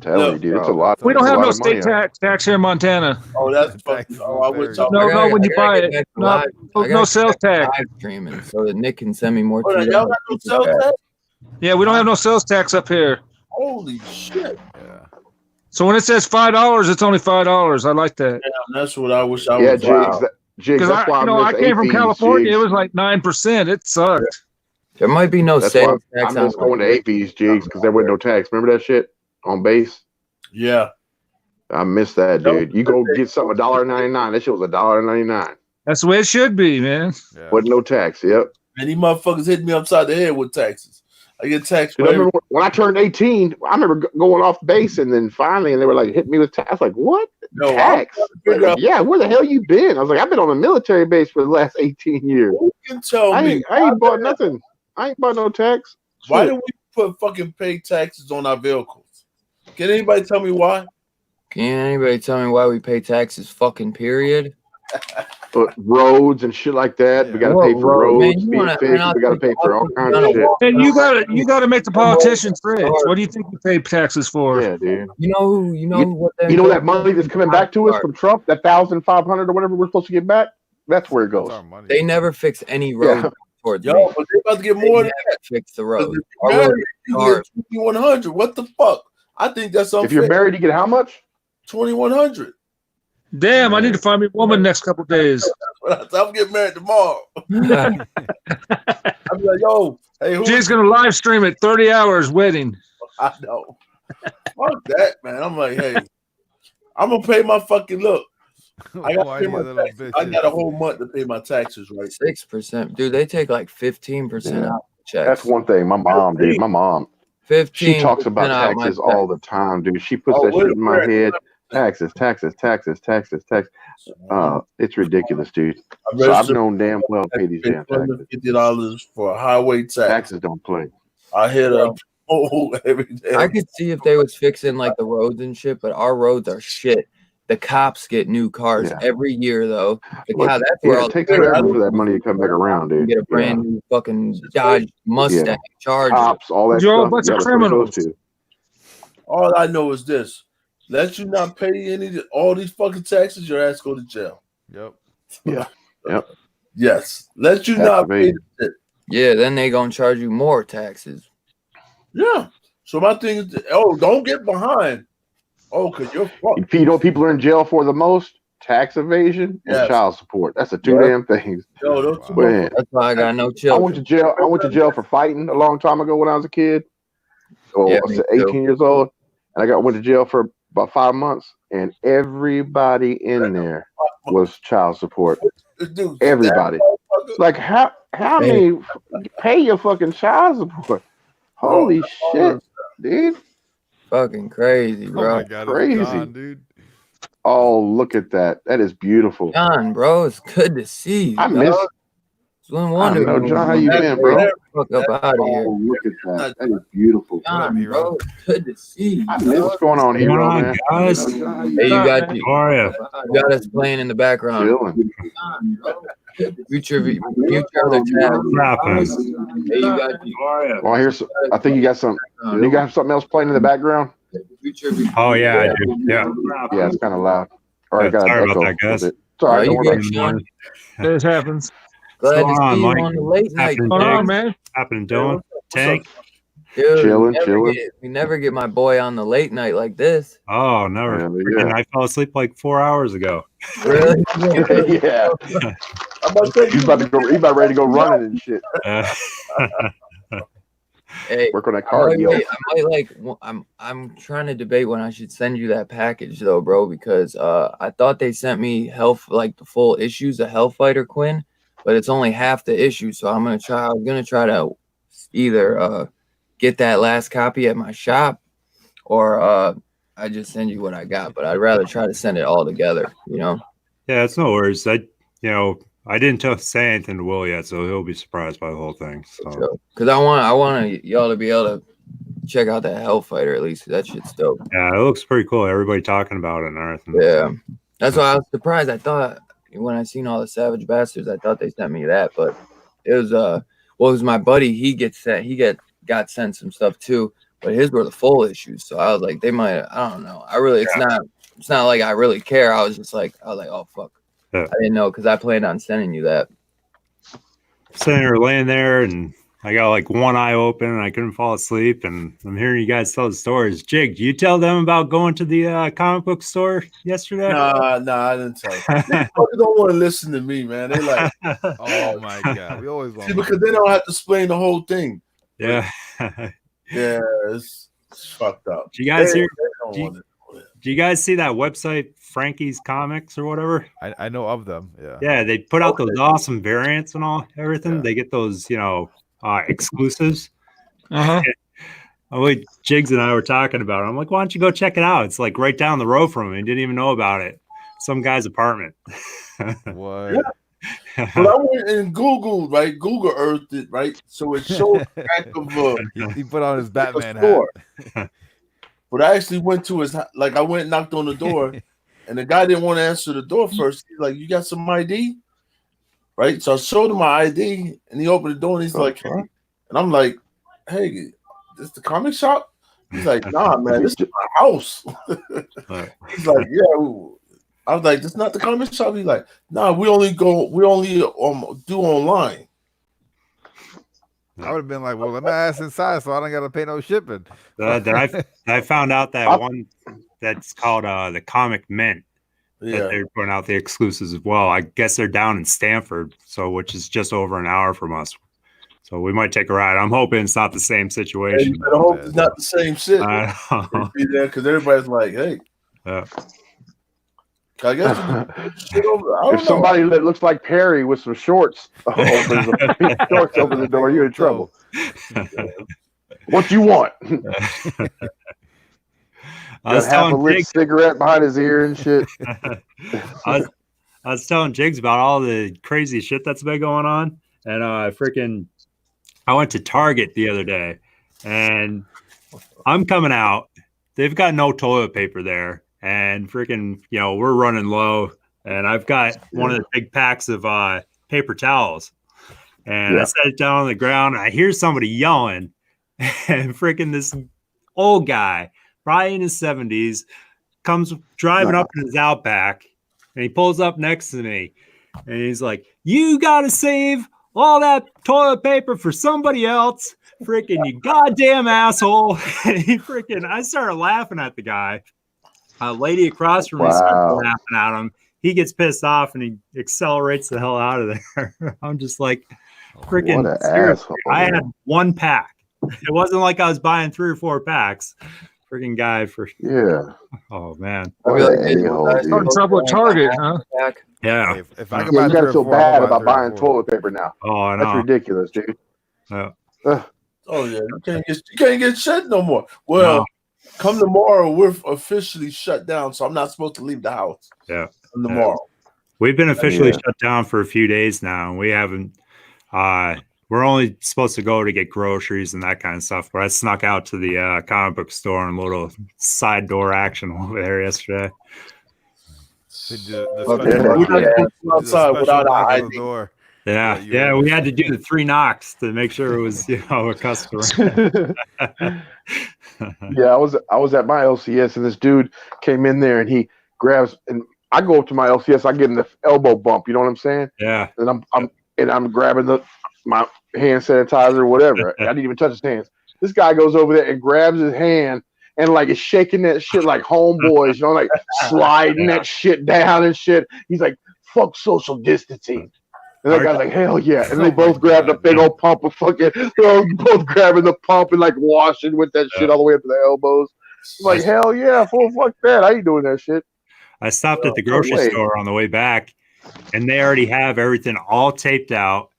Tell you, dude, it's a lot. We don't have no state tax here in Montana. Oh, that's fucking. Oh, I would talk. No, when you buy it, no sales tax. Streaming so that Nick can send me more. Y'all got no sales tax? Yeah, we don't have no sales tax up here. Holy shit! Yeah. So when it says $5, it's only $5. I like that. Yeah, that's what I wish I was. Because I came from California, it was like 9%. It sucked. There might be no sales tax. I miss going to APs, Jigs, because there wasn't no tax. Remember that shit on base? Yeah. I miss that, dude. You go get something $1.99. That shit was $1.99. That's the way it should be, man. Yeah. Wasn't no tax. Yep. And these motherfuckers hit me upside the head with taxes. I get taxed. I remember when I turned 18, I remember going off base and then finally, and they were like, hitting me with tax. I was like, what? No, tax? Like, yeah, where the hell you been? I was like, I've been on a military base for the last 18 years. Who can tell me? I ain't bought nothing. I ain't bought no tax. Why do we put fucking pay taxes on our vehicles? Can anybody tell me why? Can anybody tell me why we pay taxes? Fucking period. Roads and shit like that. Yeah. We got to pay for roads. We got to pay for all kinds of shit. And you got to make the politicians rich. What do you think we pay taxes for? Yeah, dude. You know that money that's coming back to us from Trump, that 1,500 or whatever we're supposed to get back. That's where it goes. They never fix any road towards me. But they about to get more than that. Fix the road. You get 2,100. What the fuck? I think that's unfair. If you're married, you get how much? 2,100. Damn, I need to find me a woman next couple of days. I'm getting married tomorrow. I'll be like, yo, hey, she's gonna live stream it 30 hours wedding. I know. Fuck that, man. I'm like, hey, I'm gonna pay my fucking look. I got a whole month to pay my taxes, right? 6%, dude. They take like 15% out. Checks. That's one thing. My mom, dude. My mom. 15. She talks about taxes all the time, dude. She puts that shit in my head. Taxes. It's ridiculous, dude. So I've known damn well to pay these damn taxes. $50 for a highway tax. Taxes don't play. I hit a pole every day. I could see if they was fixing like the roads and shit, but our roads are shit. The cops get new cars every year, though. That's where it takes forever for that money to come back around, dude. Get a brand new fucking Dodge Mustang Charger. Cops, all that You're stuff. a bunch of criminals. All I know is this. Let you not pay all these fucking taxes, your ass go to jail. Yep. Yeah. Yep. Yes. Let you not pay the shit. Yeah, then they gonna charge you more taxes. Yeah. So my thing is, don't get behind. Oh, because you're fucked. You know what people are in jail for the most? Tax evasion and child support. That's the two damn things. Yo, that's why I got no children. I went to jail for fighting a long time ago when I was a kid. I was 18 years old. And I went to jail for about 5 months. And everybody in there was child support. Dude, everybody. Like, how many pay your fucking child support? Holy shit, dude. Fucking crazy, Oh bro. my god, Crazy. it's John, dude. Oh, look at that. That is beautiful. John, bro, it's good to see you. I miss. dog. It's one I wonder. don't know, John. How you been, bro? Fuck up out of here. Oh, look at that. That is beautiful. John, bro, it's good to see you. I miss what's going on, What's hero, going on, man. guys? Hey, you got How are you? you got us playing in the background. Chilling. Future of the tab. What's happening? Hey, you got How are you? Well, here's. I think you got some. You got something else playing in the background? Future of Oh yeah, I do. Yeah. Yeah, it's kind of loud. All right, Yeah, got an sorry about echo. that, guys. a bit. It's all right. Are Don't you worry about good, it. Sean? This happens. Glad to What's going see on, you Mike? on the late night. Happening, Hold on, Diggs? man. Happening, Dylan? Tank? Dude, Chilling, we never chilling. we never get my boy on the late night like this. Oh, never. Yeah, Freaking, I fell asleep like 4 hours ago. Really? Yeah. He's about to go. He's about ready to go running and shit. Hey, Work on that cardio. I'm trying to debate when I should send you that package though, bro, because I thought they sent me the full issues of Hellfighter Quinn, but it's only half the issue. So I'm gonna try to either get that last copy at my shop or I just send you what I got. But I'd rather try to send it all together, you know. Yeah, it's no worries. I didn't say anything to Will yet, so he'll be surprised by the whole thing. So Because I want y'all to be able to check out that Hellfighter at least. That shit's dope. yeah, it looks pretty cool. Everybody talking about it and everything. Yeah, that's why I was surprised. I thought when I seen all the Savage Bastards, I thought they sent me that, but it was it was my buddy. He got sent some stuff too, but his were the full issues. So I was like, they might. I don't know. It's not like I really care. I was like, oh fuck. Yeah. I didn't know because I planned on sending you that. Sitting there laying there, and I got like one eye open, and I couldn't fall asleep. And I'm hearing you guys tell the stories. Jig, do you tell them about going to the comic book store yesterday? Nah, I didn't tell you. They fucking don't want to listen to me, man. They like, Oh my god, we always want. see, because they don't have to explain the whole thing. Yeah. Yeah, it's fucked up. Do you guys They hear? don't Do you, want it. do you guys see that website, Frankie's Comics or whatever? I know of them. Yeah. Yeah, they put out those awesome variants and everything. Yeah. They get those, exclusives. Uh-huh. Jigs and I were talking about it. I'm like, why don't you go check it out? It's like right down the road from him. He didn't even know about it. Some guy's apartment. What? Yeah. But I went and Googled, right? Google Earthed it, right? So it showed the back of He put on his Batman hat. store. But I actually went to his, like, I went and knocked on the door, and the guy didn't want to answer the door first. He's like, "You got some ID?" Right? So I showed him my ID, and he opened the door, and he's like, "Hey," and I'm like, "Hey, this the comic shop?" He's like, "Nah, man, this is my house." He's like, "Yeah." I was like, "This not the comic shop." He's like, "Nah, we only do online." I would have been like, well, let my ass inside so I don't got to pay no shipping. I found out that one that's called the Comic Mint. Yeah. That they're putting out the exclusives as well. I guess they're down in Stanford, which is just over an hour from us. So we might take a ride. I'm hoping it's not the same situation. I hope it's not the same shit. I know. Because everybody's like, "Hey." Yeah. I guess shit over, I don't If somebody that looks like Perry with some shorts opens the door, you're in trouble. What you want? I was Got half a telling lit Jigs, cigarette behind his ear and shit. I was telling Jigs about all the crazy shit that's been going on, and I went to Target the other day, and I'm coming out. They've got no toilet paper there, and we're running low, and I've got one of the big packs of paper towels, and I set it down on the ground. And I hear somebody yelling, and this old guy, probably in his 70s, comes driving up in his Outback, and he pulls up next to me, and he's like, "You gotta save all that toilet paper for somebody else, you goddamn asshole." And I started laughing at the guy. A lady across from me started laughing at him. He gets pissed off and he accelerates the hell out of there. I'm just like, seriously, I had one pack. It wasn't like I was buying 3 or 4 packs. Guy for Oh man. Trouble at Target, huh? Yeah. If I You could buy 3 gotta or feel 4, bad I'll buy about 3 or buying 4. toilet paper now. Oh, I know. That's ridiculous, dude. Yeah. Oh yeah, you can't get shit no more. Well, come tomorrow, we're officially shut down, so I'm not supposed to leave the house. Yeah. Come tomorrow. We've been officially shut down for a few days now, and we haven't. We're only supposed to go to get groceries and that kind of stuff. But I snuck out to the comic book store and a little side door action over there yesterday. Outside without an ID. Door. Yeah, we had to do the 3 knocks to make sure it was a customer. Yeah, I was at my LCS and this dude came in there and he grabs and I go up to my LCS, I give him the elbow bump. You know what I'm saying? Yeah. And I'm grabbing my hand sanitizer or whatever. I didn't even touch his hands. This guy goes over there and grabs his hand and like is shaking that shit like homeboys, you know, like sliding that shit down and shit. He's like, "Fuck social distancing." And that guy's like, "Hell yeah!" And they both grabbed a big old pump of fucking. They're both grabbing the pump and like washing with that shit all the way up to the elbows. I'm like, hell yeah, fuck that! I ain't doing that shit. I stopped at the grocery store on the way back, and they already have everything all taped out.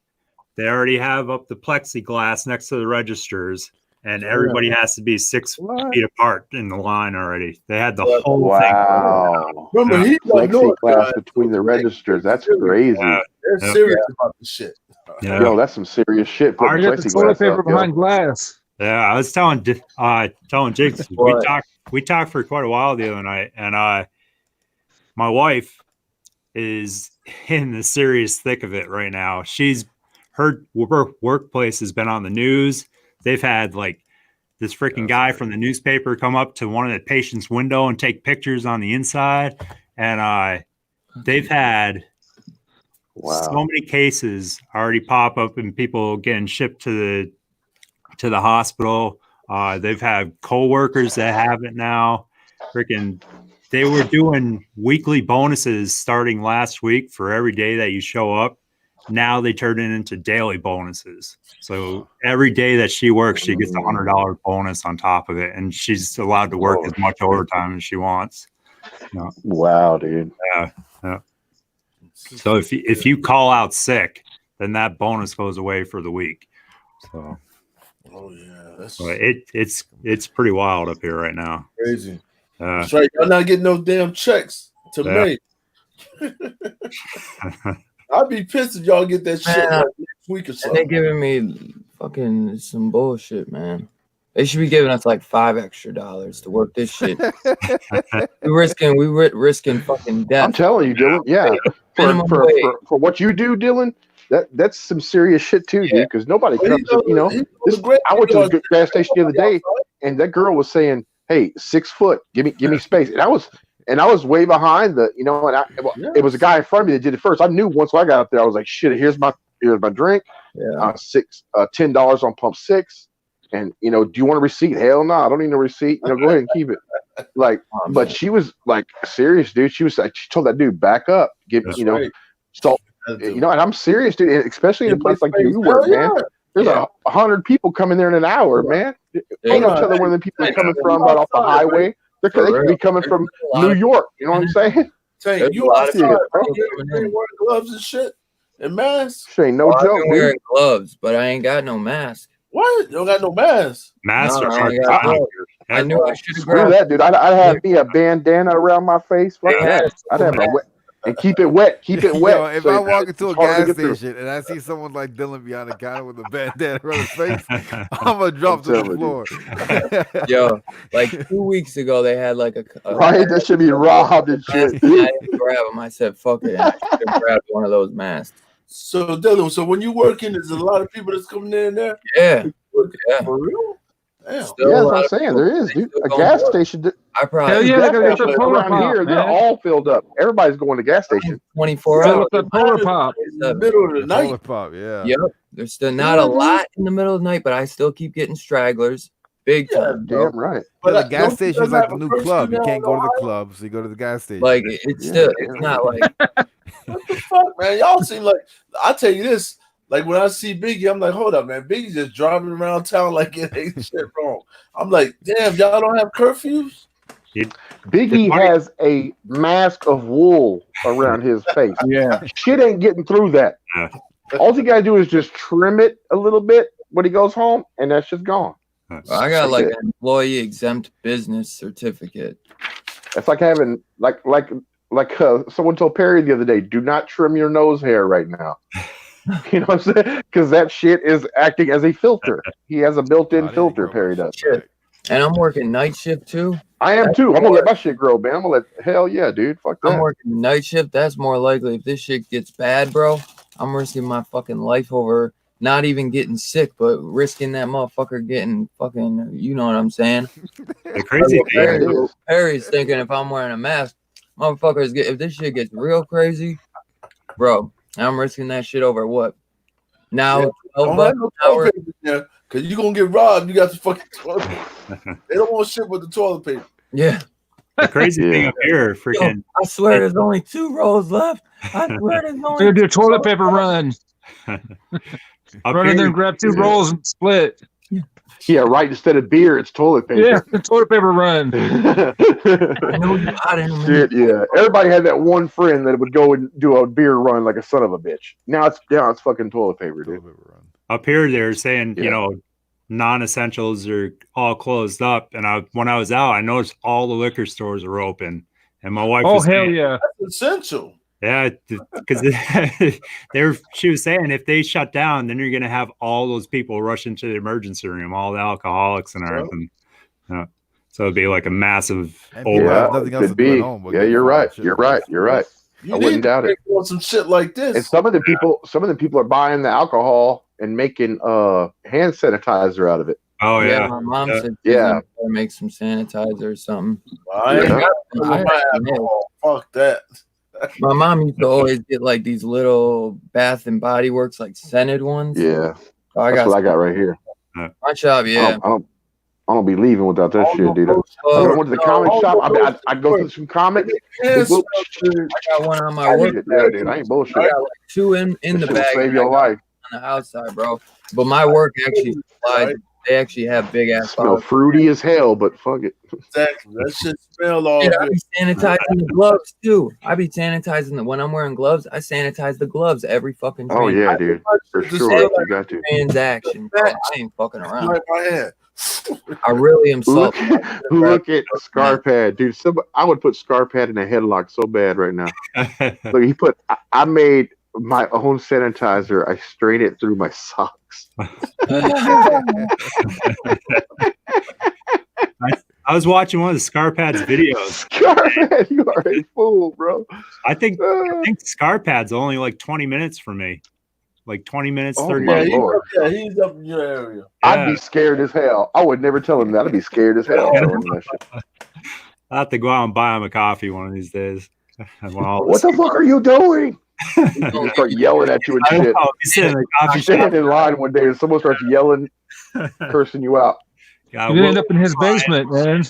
They already have up the plexiglass next to the registers, and everybody has to be 6 feet apart in the line already. They had the whole thing. Wow. Remember, he's like plexiglass between the registers. That's crazy. They're serious about this shit. Yeah. Yo, that's some serious shit. I got the toilet paper behind glass. Yeah, I was telling Jigs, we talked for quite a while the other night, and my wife is in the serious thick of it right now. Her workplace has been on the news. They've had like this freaking guy from the newspaper come up to one of the patient's window and take pictures on the inside. And they've had so many cases already pop up and people getting shipped to the hospital. They've had coworkers that have it now. Freaking, they were doing weekly bonuses starting last week for every day that you show up. Now they turn it into daily bonuses. So every day that she works, she gets $100 bonus on top of it, and she's allowed to work as much overtime as she wants. Wow, dude. Yeah. So if you call out sick, then that bonus goes away for the week. So, it's pretty wild up here right now. Crazy. That's right. Y'all not getting no damn checks to make. I'd be pissed if y'all get that shit like next week or something. They're giving me fucking some bullshit, man. They should be giving us like $5 extra to work this shit. we're risking fucking death. I'm telling you, Dylan. Yeah, for what you do, Dylan, that's some serious shit too, dude. Because nobody comes. I went to the gas station the other day, and that girl was saying, "Hey, 6 foot, give me space," and I was way behind it was a guy in front of me that did it first. I knew once I got up there, I was like, shit, here's my drink. Yeah. $10 on pump 6. And do you want a receipt? Hell no, I don't need no receipt. Go ahead and keep it. Like, but she was like serious, dude. She was like, she told that dude, back up, so and I'm serious, dude, and especially in a place like you work, man. There's 100 people coming there in an hour, man. Ain't no telling where the people are coming from right off the highway. They could be coming from New York. You know what I'm saying? You outside, wearing gloves and shit and masks. Shit ain't no joke. I'm wearing gloves, but I ain't got no mask. What? You don't got no mask? Masks are I knew I should have Screw grabbed that, dude. I'd have me a bandana around my face. Fuck that. I'd have a wet. And keep it wet. Keep it wet. Yo, if I walk into a gas station and I see someone like Dylan behind the counter with a bandana around his face, I'm gonna drop to the floor. Yo, like 2 weeks ago, they had like a right. That should be robbed and shit. I didn't grab them. I said, "Fuck it." I should have grabbed one of those masks. So Dylan, when you working, there's a lot of people that's coming in there. Yeah. For real? Damn. Yeah, that's what I'm saying. There is, dude. A gas station. I probably Hell yeah, they gotta get their polar around pop, here. They're man. all filled up. Everybody's going to gas station. 24 Fill hours. up that polar pop. In the middle of the night. Polar pop, yeah. Yep. There's still not a lot in the middle of the night, but I still keep getting stragglers. Big time. Damn right. But the gas station is like the new club. You can't go to the club, so you go to the gas station. Like it's still, it's not like. What the fuck, man? Y'all seem like, I tell you this, like when I see Biggie, I'm like, hold up, man. Biggie's just driving around town like it ain't shit wrong. I'm like, damn, y'all don't have curfews? Biggie has a mask of wool around his face. Yeah. Shit ain't getting through that. Yeah. All you gotta do is just trim it a little bit, when he goes home, and that shit's gone. I got like an employee exempt business certificate. It's like having someone told Perry the other day, do not trim your nose hair right now. You know what I'm saying? Because that shit is acting as a filter. He has a built-in filter, Perry does. Shit. And I'm working night shift too. I am too. I'm gonna let my shit grow, man. I'm gonna let hell yeah, dude. Fuck that. I'm working night shift. That's more likely. If this shit gets bad, bro, I'm risking my fucking life over not even getting sick, but risking that motherfucker getting fucking, you know what I'm saying? The crazy thing. Perry's thinking if I'm wearing a mask, motherfuckers if this shit gets real crazy, bro, I'm risking that shit over what? Now, Don't have no toilet paper there, because you're going to get robbed. You got the fucking toilet paper. They don't want shit with the toilet paper. Yeah. The crazy thing up here, freaking. Yo, I swear there's only 2 rolls left. I swear there's only Gonna do a toilet paper run. Run in there and grab 2 rolls and split. Yeah, right. Instead of beer, it's toilet paper. Yeah, the toilet paper run. I know you hot in a Shit, yeah. Everybody had that one friend that would go and do a beer run like a son of a bitch. Now it's fucking toilet paper, dude. Up here, they're saying, you know, non-essentials are all closed up. And when I was out, I noticed all the liquor stores were open. And my wife was saying, yeah. That's essential. Yeah, because she was saying if they shut down, then you're going to have all those people rush into the emergency room, all the alcoholics and everything. So it'd be like a massive could be. Yeah, you're right. You're right. You're right. I wouldn't doubt it. On some shit like this. And some of the people are buying the alcohol and making hand sanitizer out of it. Oh yeah. My mom said make some sanitizer or something. Fuck that. My mom used to always get like these little Bath and Body Works like scented ones. Yeah, so that's what I got right here. My shop, yeah. I don't be leaving without that shit, dude. I went to the comic shop. I go through some comics. I got one on my work. Yeah, dude, I ain't bullshit. I got like 2 in the bag. Save your life. On the outside, bro. But my work actually supplies. They actually have big ass. Smell fruity as hell, but fuck it. Exactly. That shit smell all Dude, good. I be sanitizing the gloves too. I be sanitizing when I'm wearing gloves. I sanitize the gloves every fucking. Oh yeah, dude, for sure. You got to. Transaction. Bro. I ain't fucking around. Right my hand. I really am Look salty. at Scarpad, dude. I would put Scarpad in a headlock so bad right now. Look, I made my own sanitizer. I strained it through my socks. I was watching one of the Scarpad's videos. Scarpad, you are a fool, bro. I think Scarpad's only like 20 minutes for me. Like 20 minutes, 30 my minutes. Lord. He's up in your area. I'd be scared as hell. I would never tell him that. I'd be scared as hell. I'll have to go out and buy him a coffee one of these days. What the fuck are you doing? He start yelling at you and shit. He's sitting in the coffee I'm standing shop. in line one day and someone starts yelling, cursing you out. You end up in his basement, man.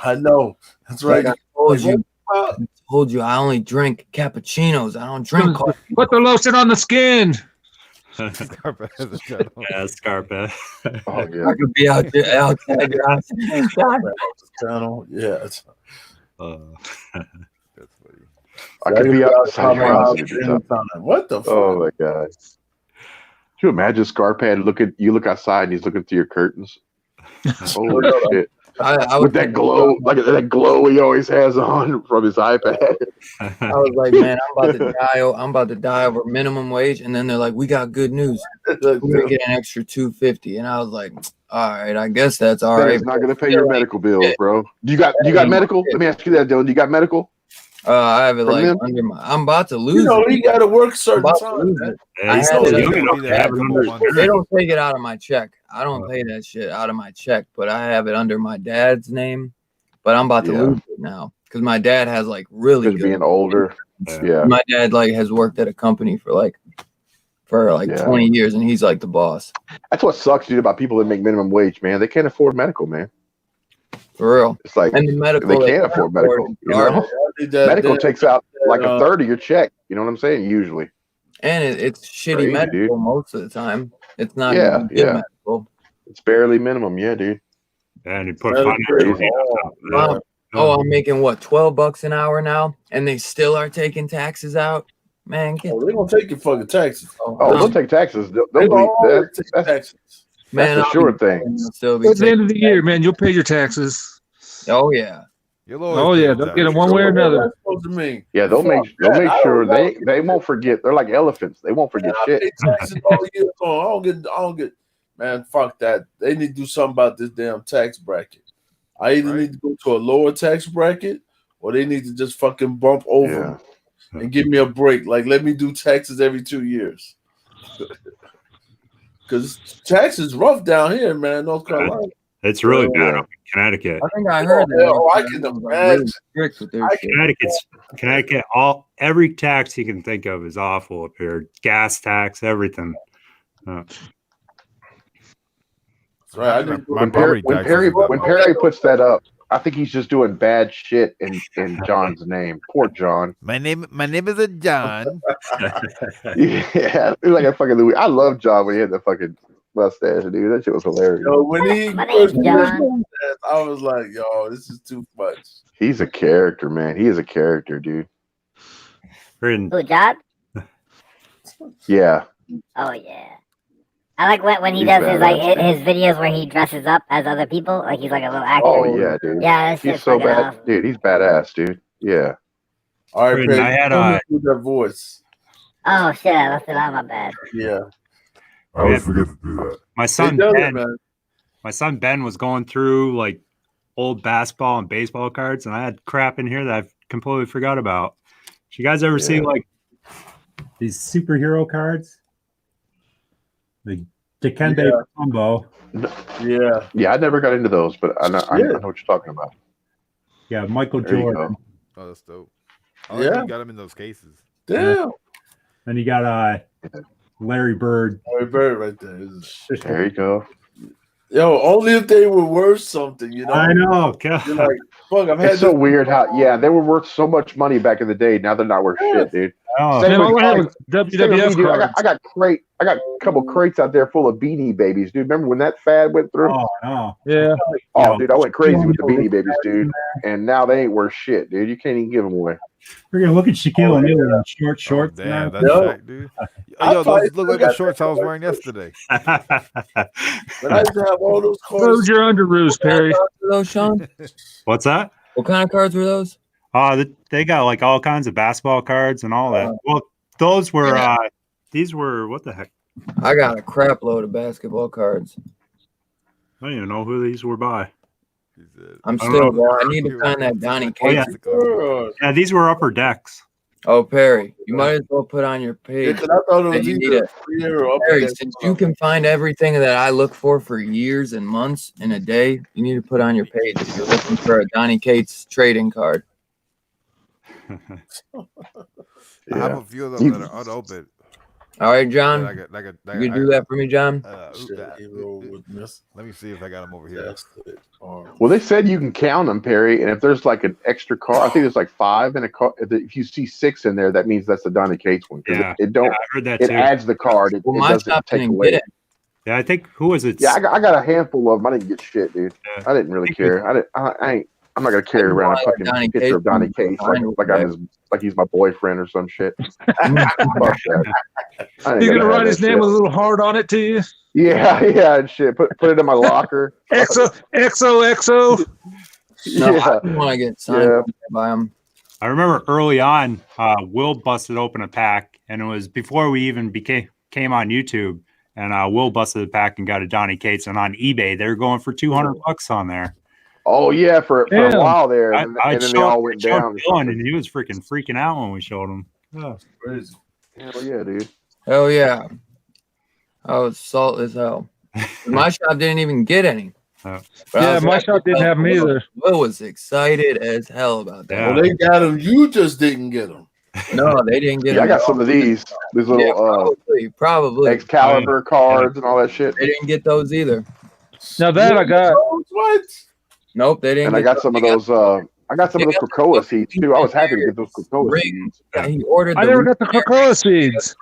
I know. That's right. Like I told you I only drink cappuccinos. I don't drink coffee. Put the lotion on the skin. Yeah, Scarpa. Oh yeah. I could be out there outside your house. Yeah. I could be outside your house. What the fuck? Oh my god. Can you imagine Scarpad look outside and he's looking through your curtains? Holy shit. With that glow, like that glow he always has on from his iPad. I was like, man, I'm about to die over minimum wage, and then they're like, we got good news. We're gonna get an extra $250, and I was like, all right, I guess that's all right. It's not gonna pay your medical bills, bro. You got medical? Let me ask you that, Dylan. You got medical? I have it like under my. I'm about to lose. You got to work certain time. They don't take it out of my check. I don't pay that shit out of my check, but I have it under my dad's name. But I'm about to lose it now because my dad has like really good. Being older, yeah. My dad like has worked at a company for 20 years, and he's like the boss. That's what sucks, dude, about people that make minimum wage, man. They can't afford medical, man. For real. It's like and the medical, they can't afford medical. You know? Medical takes out like a third of your check. You know what I'm saying? Usually. And it's shitty medical most of the time. It's not good medical. It's barely minimum, dude. And you put I'm making what $12 an hour now, and they still are taking taxes out. Man, get Oh, they gonna take your fucking taxes. Oh, they'll take taxes. They'll They gonna be, always take that's taxes. man, a I'll sure be- thing. Still be At the end taking of the year, man, you'll pay your taxes. Oh yeah. You'll always Oh pay yeah, your they'll taxes. get it one way or What another. that's supposed to mean? Yeah, they'll Fuck make that. I sure don't they won't forget. They're like elephants. They won't forget I shit. pay taxes all year long. I don't get. Man, fuck that. They need to do something about this damn tax bracket. I either need to go to a lower tax bracket, or they need to just fucking bump over and give me a break. Like, let me do taxes every 2 years. Because taxes rough down here, man, North Carolina. It's really bad up in Connecticut. I think I heard that. Oh, I can imagine. Strict with their shit. Connecticut, every tax you can think of is awful up here. Gas tax, everything. That's right. I need to My When Perry, property taxes is when that Perry puts that up, I think he's just doing bad shit in John's name. Poor John. My name is a John. Yeah, he's like a fucking Louis. I love John when he had the fucking mustache, dude. That shit was hilarious. Yo, when he My name's first John. did that, I was like, yo, this is too much. He's a character, man. He is a character, dude. Who, John? Yeah. Oh yeah. I like when he He's does his badass, his videos where he dresses up as other people, like he's like a little actor. Oh yeah, dude. Yeah, that's He's just so fucking bad, awesome. dude. He's badass, dude. Yeah. All right, Friend, Perry, I had tell me with that voice. Oh shit, I left it out. My bad. Yeah. I always forget to do that. My son does it, Ben, man. my son Ben was going through like old basketball and baseball cards, and I had crap in here that I've completely forgot about. Did you guys ever see like these superhero cards? The Dikembe Mutombo. Yeah. Yeah, I never got into those, but I know what you're talking about. Yeah, Michael There you Jordan. Oh, that's dope. I like Yeah. you got them in those cases. Damn. And you got Larry Bird. Larry Bird right there. There you go. Yo, only if they were worth something, you know. I know. God. You're like, fuck, I've had It's so this- weird how they were worth so much money back in the day. Now they're not worth shit, dude. Oh, Same Man, all with I have like- is same with WWF me, dude. cards. I got a couple crates out there full of Beanie Babies, dude. Remember when that fad went through? oh no. Yeah. Oh, dude, I went crazy with the Beanie Babies, dude. And now they ain't worth shit, dude. You can't even give them away. We're gonna look at Shaquille O'Neal in short shorts. Oh, damn, that's Yo. Shaq, dude. Yo, those look like the shorts I was wearing yesterday. But I used to have all those Those cards. your underoos, Perry. Cards were those, Sean? What's that? What kind of cards were those? They got like all kinds of basketball cards and all that. Well, those were these were what the heck? I got a crap load of basketball cards. I don't even know who these were by. I'm I don't still know. I need to find that Donnie Oh, Cates. yeah. Yeah, these were upper decks. Oh, Perry, you might as well put on your Yeah, page. 'cause I thought it that was you need either a- free or up Perry, against- since you can find everything that I look for years and months in a day, you need to put on your page if you're looking for a Donnie Cates trading card. I have a few of them that are unopened. All right, John. That I got- You can do that for me, John. Let me see if I got them over here. Well, they said you can count them, Perry, and if there's like an extra card, I think there's like 5 in a card. If you see 6 in there, that means that's the Donnie Cates one. 'Cause Yeah. it don't. Yeah, I heard that it too. adds the card. It, Well, it my doesn't shop take didn't away. get it. Yeah, I think who was it? Yeah, I got a handful of them. I didn't get shit, dude. I didn't really care. I ain't. I'm not gonna carry around a like fucking Donnie picture of Cates Donnie Cates like he's my boyfriend or some shit. Fuck that. I ain't You're gonna gonna write have his that name shit. with a little heart on it to you. Yeah, and shit. Put it in my locker. XOXO. No, Yeah. I didn't want to get signed by him. I remember early on, Will busted open a pack, and it was before we even came on YouTube. And Will busted the pack and got a Donnie Cates, and on eBay they were going for $200 on there. Oh yeah, for a while there, I and then they all went down. Dylan, and he was freaking out when we showed him. Oh. Crazy. Hell yeah, dude. Hell yeah. I was salt as hell. My shop didn't even get any. But I Yeah, was my like, shop didn't have them either. Will was excited as hell about that. Well, they got them. You just didn't get them. No, they didn't get Yeah, I them. got some of these little probably Excalibur cards and all that shit. They didn't get those either. Now that I got. What? Nope, they didn't. And I got some of those. I got some of they those Krakoa seeds too. I was happy to get those Krakoa Ring. seeds. Yeah, he ordered. I never got the Krakoa seeds.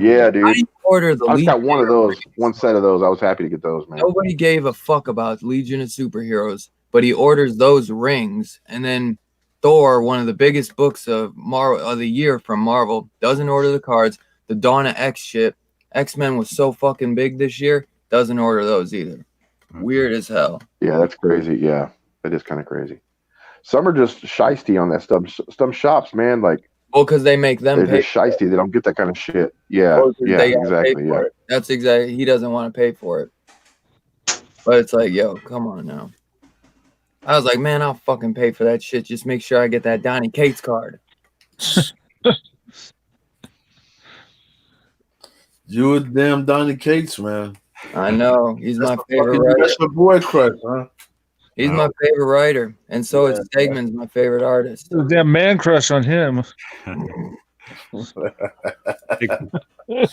Yeah, dude. I didn't order the I just got Legion one of of those, one set of those. I was happy to get those, man. Nobody gave a fuck about Legion of Superheroes, but he orders those rings, and then Thor, one of the biggest books of Marvel of the year from Marvel, doesn't order the cards. The Dawn of X shit, X-Men was so fucking big this year, doesn't order those either. Weird as hell. Yeah, that's crazy. Yeah, that is kind of crazy. Some are just shiesty on that stuff. Some shops, man, like, well, because they make them they're pay. just shiesty. They don't get that kind of shit. Yeah, yeah, They gotta pay exactly. for Yeah. it. That's exactly. He doesn't want to pay for it. But it's like, yo, come on now. I was like, man, I'll fucking pay for that shit. Just make sure I get that Donnie Cates card. You a damn Donnie Cates, man. I know. He's my favorite Fucking- writer. That's your boy crush, huh? He's my favorite writer. And so is Stegman's my favorite artist. Damn man crush on him.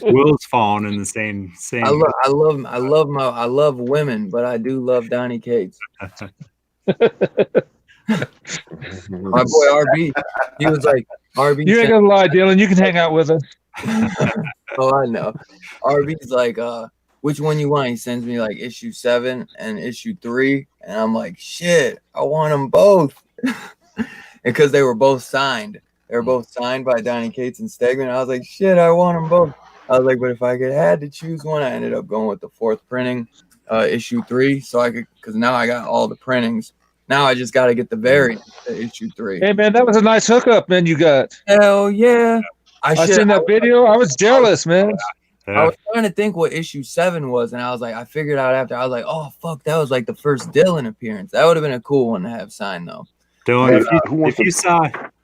Will's falling in the same. I love women, but I do love Donnie Cates. My boy RB, he was like, RB. You ain't gonna lie, Dylan. You can hang out with us. Oh, I know. RB's like, which one you want? He sends me like issue 7 and issue 3, and I'm like, shit, I want them both, because they were both signed. They were both signed by Donnie Cates and Stegman. I was like, shit, I want them both. I was like, but if I had to choose one, I ended up going with the 4th printing, issue 3, so I could, because now I got all the printings. Now I just got to get the variant to issue 3. Hey man, that was a nice hookup, man. You got. Hell yeah! I seen that video. I was jealous, man. I was trying to think what issue 7 was, and I was like, I figured out after. I was like, oh fuck, that was like the first Dylan appearance. That would have been a cool one to have signed though. Dylan,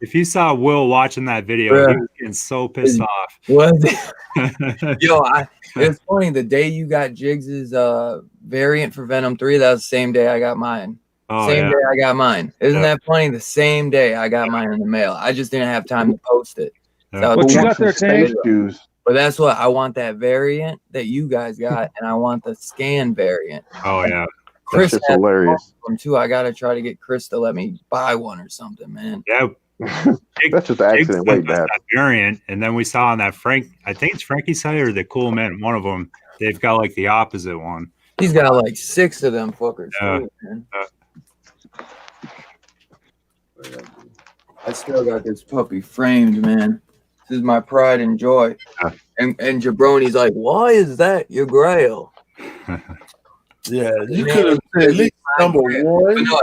if you saw Will watching that video, he was getting so pissed off. What? Yo, it's funny. The day you got Jiggs's variant for Venom 3, that was the same day I got mine. Oh, Same yeah. day I got mine. Isn't that funny? The same day I got mine in the mail. I just didn't have time to post it. So What you got there, Tank? but that's what I want, that variant that you guys got, and I want the scan variant. Oh yeah, Chris That's has hilarious. one too. I gotta try to get Chris to let me buy one or something, man. Yeah. That's just an accident. Wait, that variant, and then we saw on that I think it's Frankie's site or the Cool Man, one of them. They've got like the opposite one. He's got like 6 of them fuckers. Yeah. Too, man. I still got this puppy framed, man. This is my pride and joy. And Jabroni's like, why is that your grail? Yeah, you could have said at least number 1. No,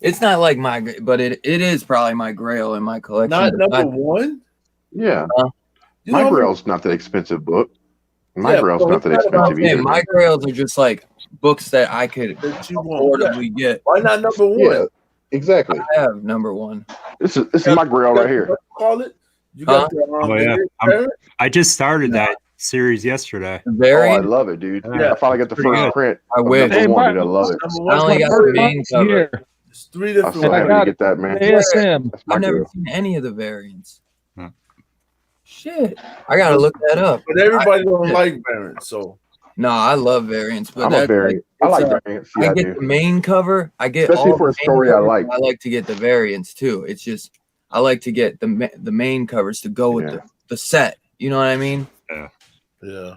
it's not like my, but it is probably my grail in my collection. Not number 1? Yeah. You My know, Grail's not that expensive book. My Yeah, Grail's but not that it's not about expensive either. My grails are just like books that I could that you want. affordably get. Why not number 1? Yeah, exactly. I have number 1. This is my Grail right here. What you call it? You got the Oh yeah, I just started that series yesterday. Oh, I Variant. love it, dude. Yeah. I finally got the Pretty first good. print. I of wish. number Hey, 1, Mark. dude. I love it. Number I 1's only my got the favorite. main cover. Here. It's 3 I'm different so I happy got to get that, man. ASM. That's my I've never Grail. seen any of the variants. Hmm. Shit, I gotta look that up. But everybody don't like variants, so No, I love variants, but I'm that's a variant. I like variants. I Yeah, I get do. the main cover. I get Especially all for a the main story I covers, like. I like to get the variants too. It's just I like to get the main covers to go with Yeah. the set. You know what I mean? yeah.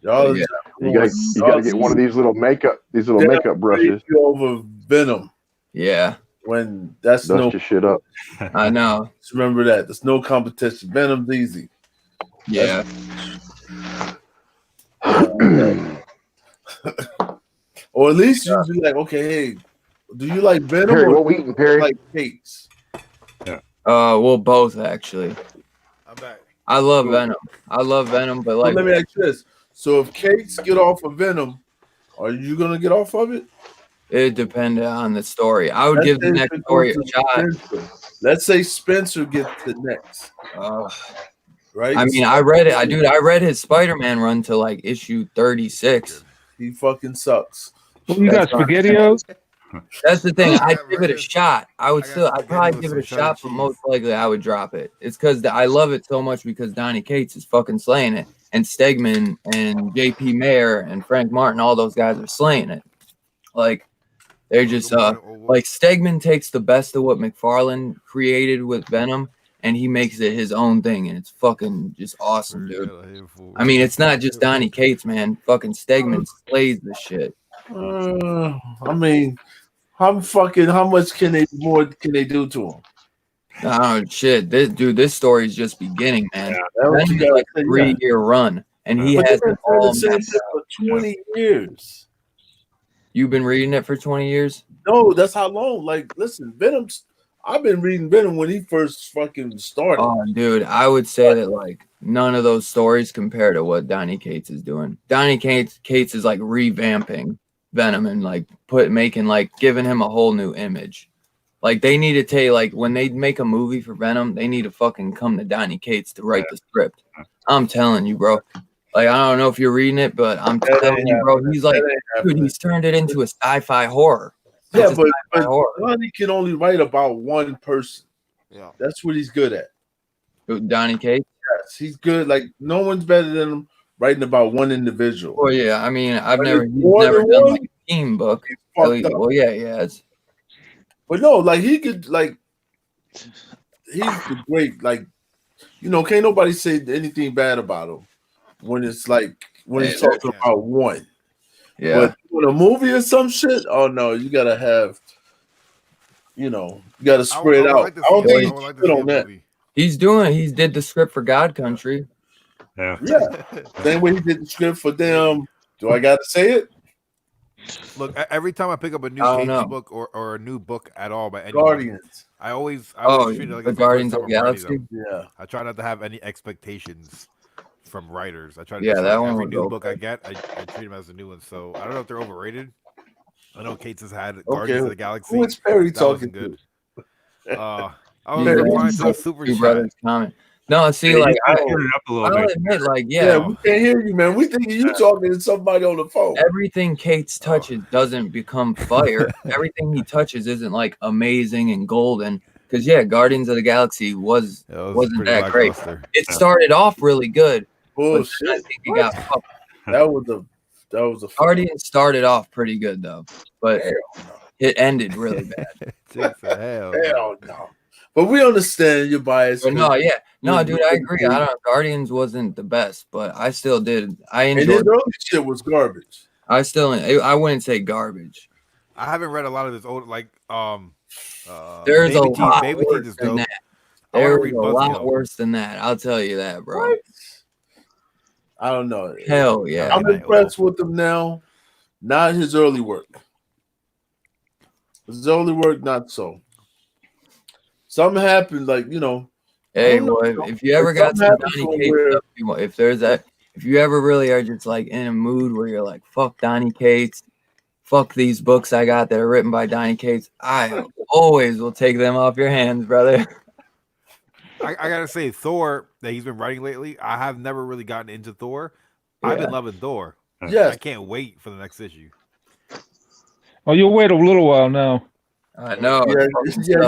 Y'all, Yeah. You gotta get one of these little makeup brushes. over Venom Yeah, when that's Dust no. your shit up. I know. Just remember that there's no competition. Venom's easy. Yeah, Or at least you be like, okay, hey, do you like Venom Perry, or what we eating, Perry? like Cates? well, both actually. I'm back. I love Venom. but Well, like let me ask you this: so if Cates get off of Venom, are you gonna get off of it? it depended on the story. I would Let's give the say next if it story a goes to shot. Spencer. Let's say Spencer gets the next, right? I mean, I read it. I read his Spider-Man run to like issue 36. He fucking sucks. You got SpaghettiOs? That's the thing. I'd Yeah, give it a right. shot. I'd probably give it a shot, but most likely I would drop it. It's because I love it so much because Donnie Cates is fucking slaying it, and Stegman and JP Mayer and Frank Martin, all those guys are slaying it. Like they're just like Stegman takes the best of what McFarlane created with Venom, and he makes it his own thing, and it's fucking just awesome, dude. I mean, it's not just Donnie Cates, man. Fucking Stegman slays the shit. I mean, how much more can they do to him? Oh shit, this story is just beginning, man. That's what That's you gotta like a say, 3-year run, and he But has they've it been all saying the same mapped shit out. for 20 years. You've been reading it for 20 years? No, that's how long. Like, listen, Venom's. I've been reading Venom when he first fucking started. Oh, dude, I would say that like none of those stories compare to what Donny Cates is doing. Donny Cates is like revamping Venom and like giving him a whole new image. Like they need to take like when they make a movie for Venom, they need to fucking come to Donny Cates to write the script. I'm telling you, bro. Like I don't know if you're reading it, but I'm telling you, bro. He's like, dude, he's turned it into a sci-fi horror. Yeah, It's a but sci-fi horror. Donnie can only write about one person. Yeah, that's what he's good at. Donny Cates. Yes, he's good. Like no one's better than him writing about one individual. Well, yeah. I mean, he's more never than done one, like a team book. fucked up. Well, yeah, he has. But no, like he could like he's the great, like, you know, can't nobody say anything bad about him when it's like when he's talking about one. Yeah. But with a movie or some shit, oh no, you gotta have, you know, you gotta spread out. I don't think he's good on that. He did the script for God Country. Yeah. Yeah. Same way he did the script for them. Do I gotta say it? Look, every time I pick up a new I don't Cates know. book or a new book at all by anyone, Guardians. I always Oh, treat it like the it's my first Guardians time of I'm writing Galaxy? them. Yeah. I try not to have any expectations from writers. I try to Yeah, just that like one every was new okay. book I get, I treat them as a new one. So I don't know if they're overrated. I know Cates has had Guardians of the Galaxy. Who is Perry That wasn't talking good. to? I was replying to a super Two chat. brothers comment. No, see, Yeah, like you I, gotta turn it up a little I'll bit. admit, like Yeah, we can't hear you, man. We thinking you talking to somebody on the phone. everything Cates touches doesn't become fire. Everything he touches isn't like amazing and golden. Because Guardians of the Galaxy wasn't pretty that great. lackluster. It started off really good, but Bullshit. then I think it got fucked. That was a Guardians started off pretty good though, but it ended really bad. hell no. But we understand your bias. But no, dude, I agree. I don't. Guardians wasn't the best, but I still did. I And his enjoyed. early shit was garbage. I wouldn't say garbage. I haven't read a lot of this old There's Baby a Teeth. lot Baby worse Teeth is than dope. that. I wanna There's read a lot Buzzkill. worse than that. I'll tell you that, bro. What? I don't know. Hell yeah. I'm impressed with him now. Not his early work. His early work, not so. Something happened, like, you know. Hey, I don't know. well, if you ever got Something some happened Donny from Cates where- stuff, if you ever really are just like in a mood where you're like, fuck Donny Cates, fuck these books I got that are written by Donny Cates, I always will take them off your hands, brother. I gotta say, Thor that he's been writing lately, I have never really gotten into Thor. I've been Yeah. loving Thor. Yes. I can't wait for the next issue. Oh, you'll wait a little while now. I know. Yeah,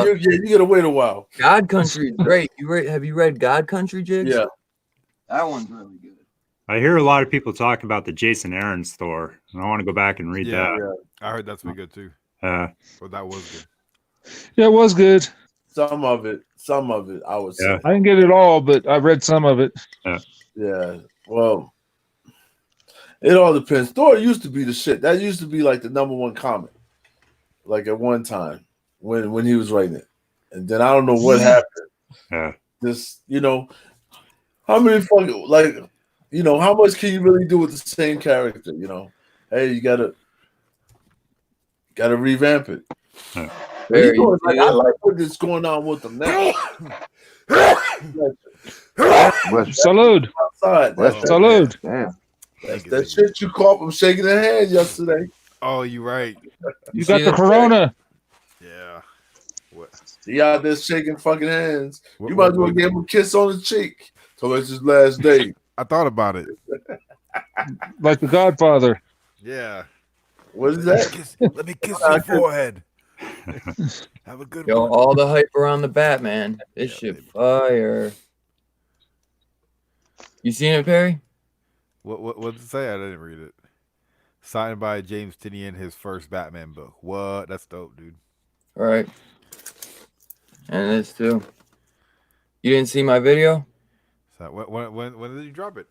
you gotta wait a while. God Country is great. Have you read God Country, Jigs? Yeah. That one's really good. I hear a lot of people talk about the Jason Aaron's Thor, and I want to go back and read Yeah, that. I heard that's been good too. Uh, But that was good. Yeah, it was good. Some of it, I would say. I didn't get it all, but I read some of it. Yeah. Well, it all depends. Thor used to be the shit. That used to be like the number one comic. Like at one time when he was writing it. And then I don't know what happened. Yeah. This, you know, how many fucking, like, you know, how much can you really do with the same character? You know, hey, you gotta revamp it. Yeah. But you know, it's like, I like what is going on with them now. Salud. Outside. Salud. Damn. That shit you caught from shaking their hand yesterday. Oh, you're right. You got the corona. Yeah. What? He out there shaking fucking hands. What- You might as what- well give him a kiss on the cheek. So it's his last day. I thought about it. Like the Godfather. Yeah. What is that? Let me kiss your forehead. Have a good Yo, one. all the hype around the Batman. This shit fire. You seen it, Perry? What did it say? I didn't read it. Signed by James Tynion, his first Batman book. What? That's dope, dude. All right. And this too. You didn't see my video? So when did you drop it?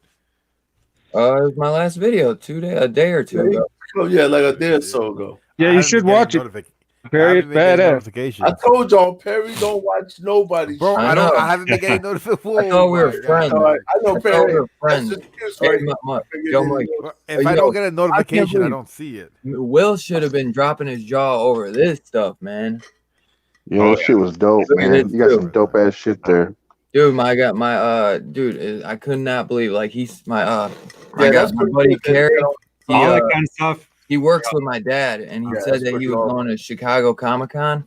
It was my last video, a day or two ago. Oh yeah, like a day or so ago. Yeah, I you haven't should been getting watch it. Perry, haven't been getting badass. notifications. I told y'all Perry don't watch nobody. Bro, I I don't. know. I haven't been getting notifications. I thought we were friends. I know I thought Perry. we were friends. That's excuse, Hey, right? yo, Mike, If I yo, don't get a can't notification, I believe- don't see it. Will should have been dropping his jaw over this stuff, man. Yeah, that shit was dope, Look at man. this, You got too. some dope ass shit there. Dude, dude, I could not believe like he's my Yeah, my that's my pretty buddy good. Carrie. He, All that uh, kind of stuff. he works with my dad, and he Yeah, said that's that he pretty was awesome. going to Chicago Comic-Con,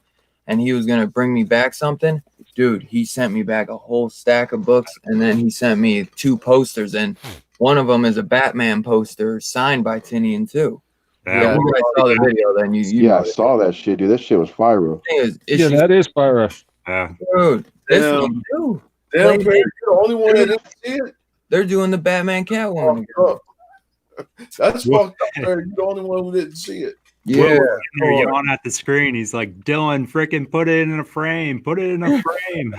and he was gonna bring me back something. Dude, he sent me back a whole stack of books, and then he sent me 2 posters, and one of them is a Batman poster signed by Tinian too. Yeah, you guys saw the video, then you Yeah, know I saw that shit, dude. That shit was viral. the thing is, it's Yeah, just, that is fire. Yeah. dude, this Damn. one too. Damn, Perry, you're the only one that didn't see it. They're doing the Batman Catwoman again. Fucked up. That's fucked up, Perry. You're the only one who didn't see it. Yeah. You're yelling at the screen. He's like, Dylan, freaking put it in a frame. Put it in a frame.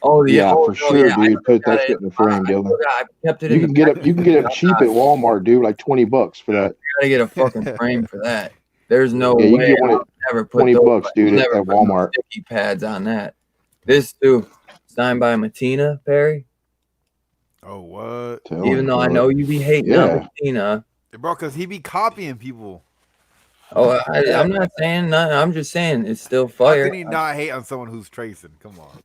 Oh Yeah, oh, for no, sure, yeah, I dude. Put that forgot shit it. in the frame, I Dylan. forgot. I kept it You in can the get it. back. You can get it cheap at Walmart, dude. Like $20 for that. Gotta get a fucking frame for that. There's no Yeah, you can way get one I'll at never put 20 those, bucks, dude, I'll at never put no Walmart. sticky pads on that. This too, signed by Matina Perry. Oh, what? Tell Even him, though I bro. know you be hating Yeah. on Matina. Bro, because he be copying people. Oh, I'm not saying nothing. I'm just saying it's still How fire. can he not hate on someone who's tracing? Come on.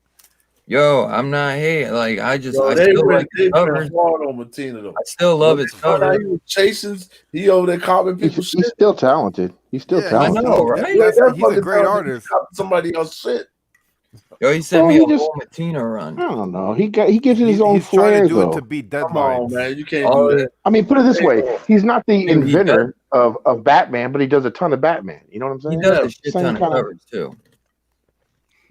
Yo, I'm not hating. Like I just, Yo, I they still went like his covers. hard on Martina though. I still love his Found out cover. He was chasing. He over there copying He's, people's he's shit. still talented. He's still Yeah, talented. I know, right? He's a fucking great talented. artist. He copied somebody else's shit. Yo, he sent Bro, me he a just- whole Matina run. I don't know. He gives it his own He's trying flair, to do though. it to beat Come on, deadlines. man. You can't All do the- that. I mean, put it this way: he's not the I mean, he inventor of Batman, but he does a ton of Batman. You know what I'm He saying? does a shit Same ton of kind of- covers too.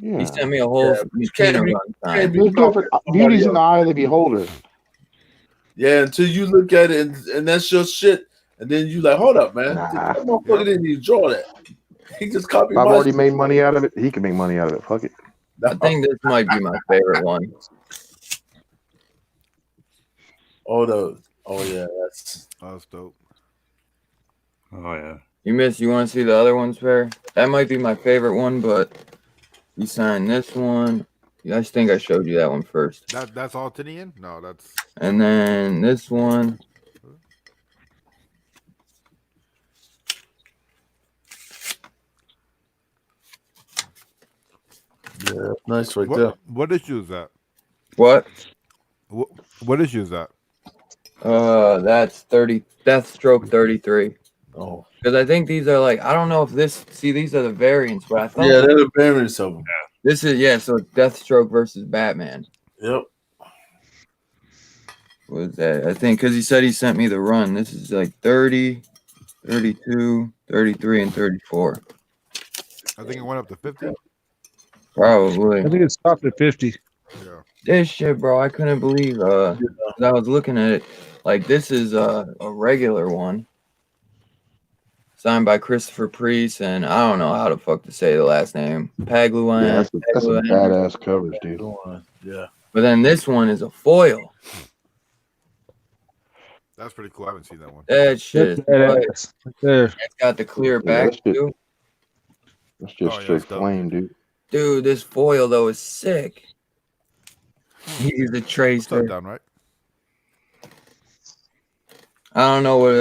Yeah. He sent me a whole Yeah, Matina can't be- run can't signed. be- There's different beauty's in the eye of the beholder. Yeah, until you look at it and that's your shit, and then you like, hold up, man. Nah. That motherfucker didn't even draw that. He just copied If I've my already shit. made money out of it, he can make money out of it. Fuck it. I think this might be my favorite one. Oh yeah, that's That's dope. Oh, yeah. You want to see the other ones, Fair? That might be my favorite one, but you signed this one. Yeah, I think I showed you that one first. That's all Tinian? No, that's And then this one. yeah, nice right there. what issue is that? What? What issue is that? That's 30. Deathstroke 33. Oh, Because I think these are like, I don't know if this, see, these are the variants, but I thought yeah, they're the variants of them. this is, yeah, so Deathstroke versus Batman. Yep. What was that? I think because he said he sent me the run. This is like 30, 32, 33, and 34. I think it went up to 50. Probably. I think it's stopped at 50. Yeah. This shit, bro, I couldn't believe. 'Cause I was looking at it. Like, this is a regular one. Signed by Christopher Priest, and I don't know how the fuck to say the last name. Pagluan. Yeah, that's some badass covers, dude. Yeah. But then this one is a foil. That's pretty cool. I haven't seen that one. That shit is That's badass. Right there. It's got the clear Yeah, back, that shit- too. That's just Oh, yeah, straight it's dope. flame, dude. Dude, this foil, though, is sick. He's a What's up, tracer. down, right? I don't know what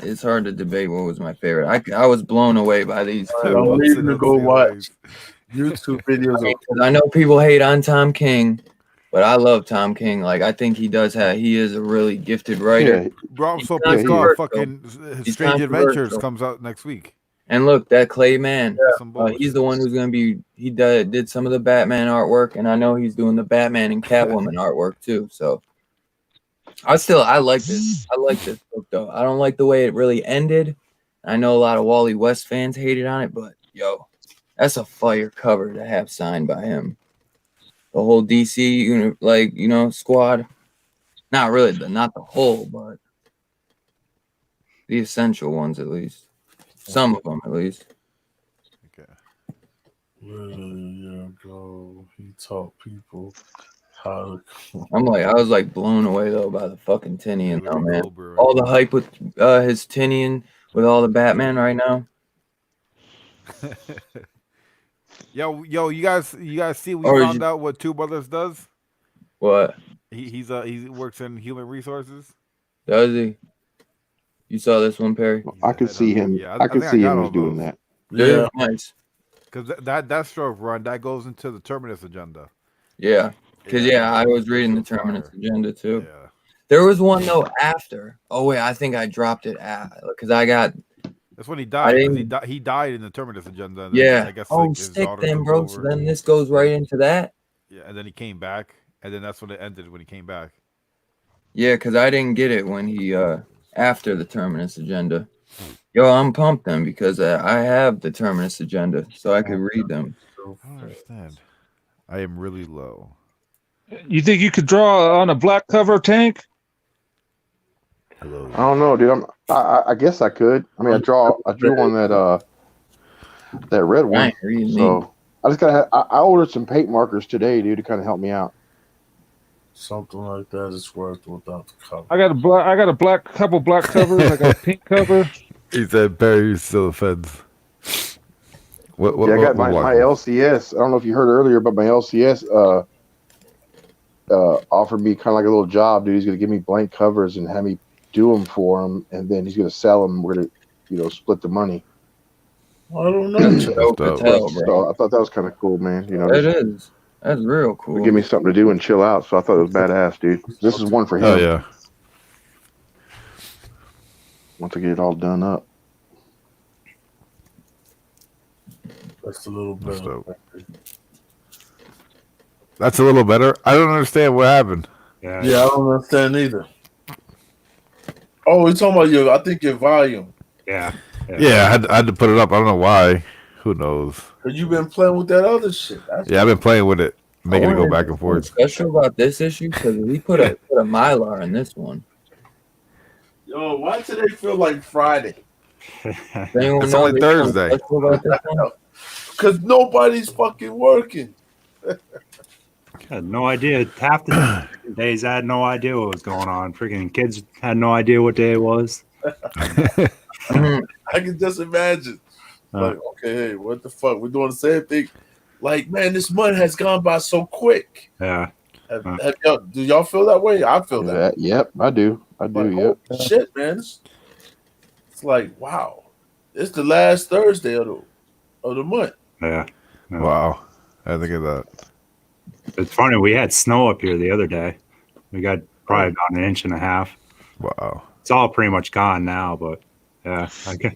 it's hard to debate what was my favorite. I was blown away by these two. I'm ready to go watch YouTube videos of Because I know people hate on Tom King, but I love Tom King. Like, I think he is a really gifted writer. Yeah, Bro, I'm so He's pissed off. controversial. Fucking He's Strange Adventures controversial. comes out next week. And look, that Clay Man, Some he's bullshit. the one who's gonna be. He did some of the Batman artwork, and I know he's doing the Batman and Catwoman artwork too. So, I like this. I like this book though. I don't like the way it really ended. I know a lot of Wally West fans hated on it, but yo, that's a fire cover to have signed by him. The whole DC, squad. Not really, not the whole, but the essential ones at least. Some of them at least. Okay. Where go? He taught people how to. I was like blown away though by the fucking Tinian though, man. Goldberg. All the hype with his Tinian with all the Batman right now. Yo, you guys see we Or found out what Two Brothers does? What He works in human resources. does he? You saw this one, Perry? I could see him. Yeah, I could think see got him all as doing those. that. Yeah, nice. Because that stroke run that goes into the Terminus agenda. Yeah, because Yeah, I was reading the fire. Terminus agenda too. Yeah. There was one though after. Oh wait, I think I dropped it because I got. That's when he died. 'Cause didn't- he died in the Terminus agenda. And then, Yeah. I guess Oh, like, his sick daughter then, took bro. over. So then this goes right into that. Yeah, and then he came back, and then that's when it ended when he came back. Yeah, because I didn't get it when he after the Terminus agenda. Yo, I'm pumped then because I have the Terminus agenda, so I could read them. I don't understand. I am really low. You think you could draw on a black cover tank? Hello. I don't know, dude. I guess I could. I mean, I drew on that red I one. ain't reading So I just gotta. I ordered some paint markers today, dude, to kind of help me out. Something like that is worth without the cover. I got a black couple black covers. I got a pink cover. He said Barry's still offends. What Yeah, I got my LCS. I don't know if you heard earlier, but my LCS offered me kind of like a little job, dude. He's gonna give me blank covers and have me do them for him, and then he's gonna sell them. We're gonna, split the money. I don't know. Joe Patel, So bro. I thought that was kind of cool, man. It is. That's real cool. Give me something to do and chill out. So I thought it was badass, dude. This is one for him. Oh yeah. Once I get it all done up. That's a little That's better. dope. That's a little better. I don't understand what happened. Yeah, I don't understand either. Oh, we're talking about I think your volume. Yeah. Yeah, I had to put it up. I don't know why. Who knows? Cause you've been playing with that other shit. Yeah, I've been playing with it, making it go back and forth. What's special about this issue? Because we put a Mylar in this one. Yo, why today feel like Friday? Anyone It's know only anything Thursday. special about this one? Cause nobody's fucking working. I had no idea. Half the days I had no idea what was going on. Freaking kids had no idea what day it was. I can just imagine. Like, okay, hey, what the fuck? We're doing the same thing. Like, man, this month has gone by so quick. Yeah. Do y'all feel that way? I feel that. Yep, I do. Like, Yep. holy shit, man. It's like, wow. It's the last Thursday of the month. Yeah. Wow. I think of that. It's funny. We had snow up here the other day. We got probably about 1.5 inches. Wow. It's all pretty much gone now, but yeah.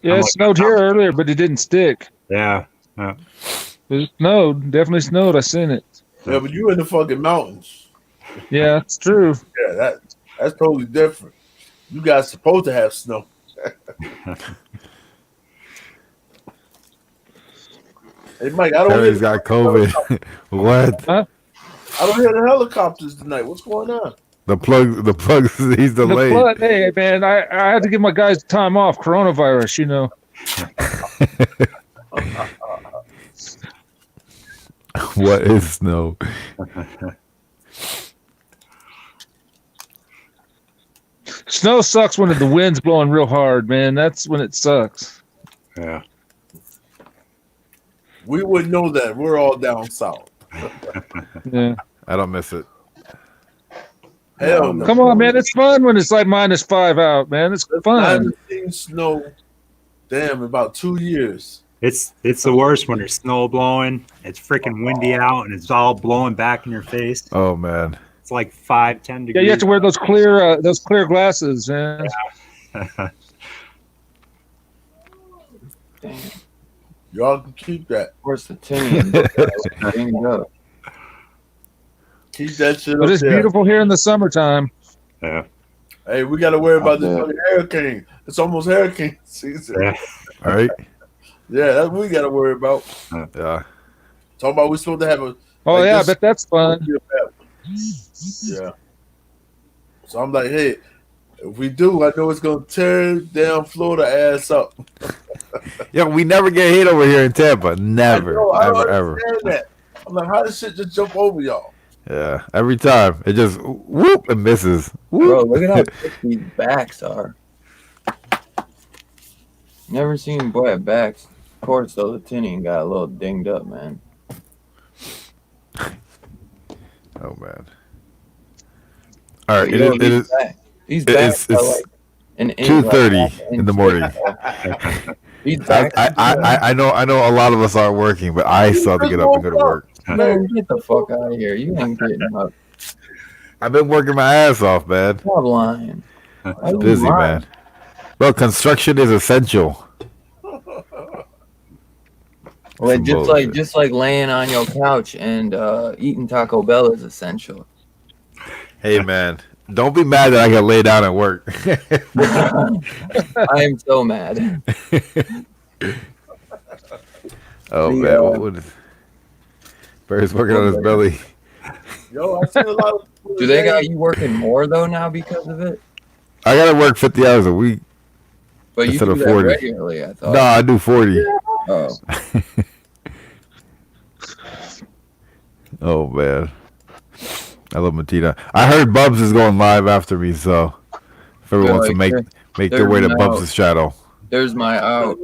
Yeah, it snowed here earlier, but it didn't stick. Yeah. It snowed. Definitely snowed. I seen it. Yeah, but you in the fucking mountains. Yeah, it's true. Yeah, that's totally different. You guys supposed to have snow. Hey, Mike, I don't Terry's got COVID. What? Huh? I don't hear the helicopters tonight. What's going on? The plug. He's The delayed. flood, hey man, I had to give my guys time off. Coronavirus, you know. What is snow? Snow sucks when the wind's blowing real hard, man. That's when it sucks. Yeah. We wouldn't know that. We're all down south. Yeah. I don't miss it. Hell no. Come on, man. It's fun when it's like -5 out, man. It's I fun. haven't seen snow, damn, in about 2 years. It's the worst when there's snow blowing. It's freaking windy out and it's all blowing back in your face. Oh man. It's like 5-10 degrees. Yeah, you have to wear those clear glasses, man. Y'all can keep that. Where's the tin? Keep that shit But up it's there. beautiful here in the summertime. Yeah. Hey, we got to worry about this Yeah. fucking hurricane. It's almost hurricane season. Yeah. All right. Yeah, that's what we got to worry about. Yeah. Talking about we're supposed to have a. Oh like yeah, I this- bet that's fun. Yeah. So I'm like, hey, if we do, I know it's gonna tear down Florida ass up. Yeah, we never get hit over here in Tampa. Never. I know, I don't Ever. understand that. I'm like, how does shit just jump over y'all? Yeah. Every time. It just whoop and misses. Whoop. Bro, look at how thick these backs are. Never seen boy at backs course, though, the tinning got a little dinged up, man. Oh man. All right, Yo, it is. He's back It's by like an inch, 2:30 in the morning. He's back. I know a lot of us aren't working, but I still have to get up and go to work. Man, get the fuck out of here. You ain't getting up. I've been working my ass off, man. Stop lying. I'm busy, man. Bro, construction is essential. Well, Some just like laying on your couch and eating Taco Bell is essential. Hey, man, don't be mad that I got laid down at work. I am so mad. Oh man, what would Barry's working on his belly? Yo, I seen a lot of. Do they got you working more though now because of it? I gotta work 50 hours a week. But you instead do of that 40. regularly, I thought. No, I do 40. Oh. Oh man, I love Matina. I heard Bubs is going live after me, so if everyone wants to make their way to Bubs' shadow. There's my out.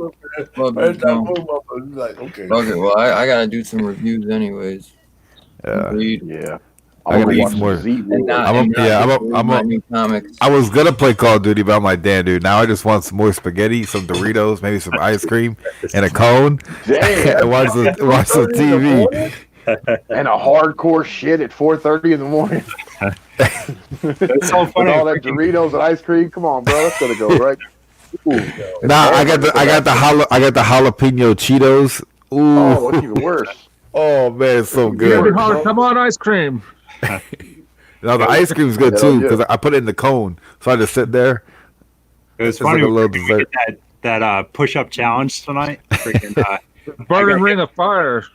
Fuck Heard it, that no. boom up, and he's like, okay. Fuck it, well, I gotta do some reviews anyways. Yeah. Yeah. I gotta eat more. I was gonna play Call of Duty, but I'm like, damn, dude. Now I just want some more spaghetti, some Doritos, maybe some ice cream, and a cone. And watch some TV. And a hardcore shit at 4:30 in the morning. It's so funny. With all that Doritos and ice cream. Come on, bro. That's gonna go right. Ooh. Nah, I got the jalapeno Cheetos. Ooh. Oh, it's even worse. Oh man, it's so Very good. hard. Come on, ice cream. No, the ice cream's good too because I put it in the cone, so I just sit there. It was It's funny. like a little we dessert. did that push-up challenge tonight. Freaking, Burning ring of fire.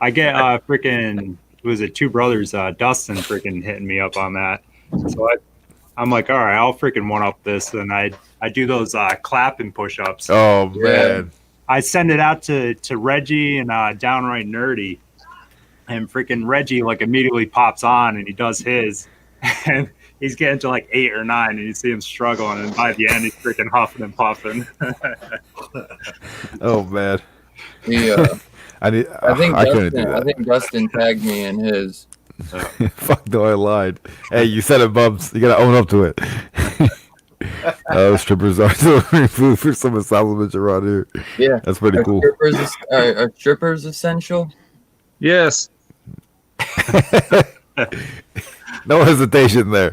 I get freaking was it two brothers Dustin freaking hitting me up on that. So I'm like, all right, I'll freaking one up this, and I do those clapping push-ups. Oh man, I send it out to Reggie and Downright Nerdy, and freaking Reggie like immediately pops on and he does his, and he's getting to like 8 or 9, and you see him struggling, and by the end he's freaking huffing and puffing. Oh man. Yeah. I couldn't do I that. think Dustin tagged me in his. Fuck no, I lied. Hey, you said it, Bubs. You gotta own up to it. Strippers are delivering food for some establishments around here. Yeah, that's pretty cool. Are strippers essential? Yes. No hesitation there.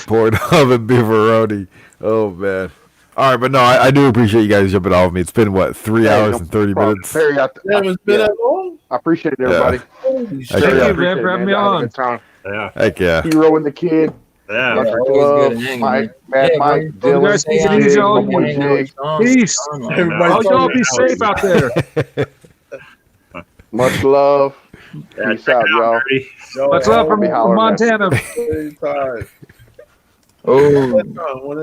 Poured oven beefaroni. Oh man. All right, but no, I do appreciate you guys jumping off me. It's been what 3 hours and 30 minutes. Perry, It's been that long. I appreciate it, everybody. Thank you, man, for having me on. Yeah. Heck yeah. Hero and the kid. Yeah. Dr. always Glove, good hanging, Mike, man. Mad Yeah, Mike, bro. Dylan, You guys take it easy, all my boy you. Jig. Peace. Everybody Y'all be safe out there. Much love. Peace out, y'all. Yo, Much love from Be hollering at you. Montana. anytime. Oh. When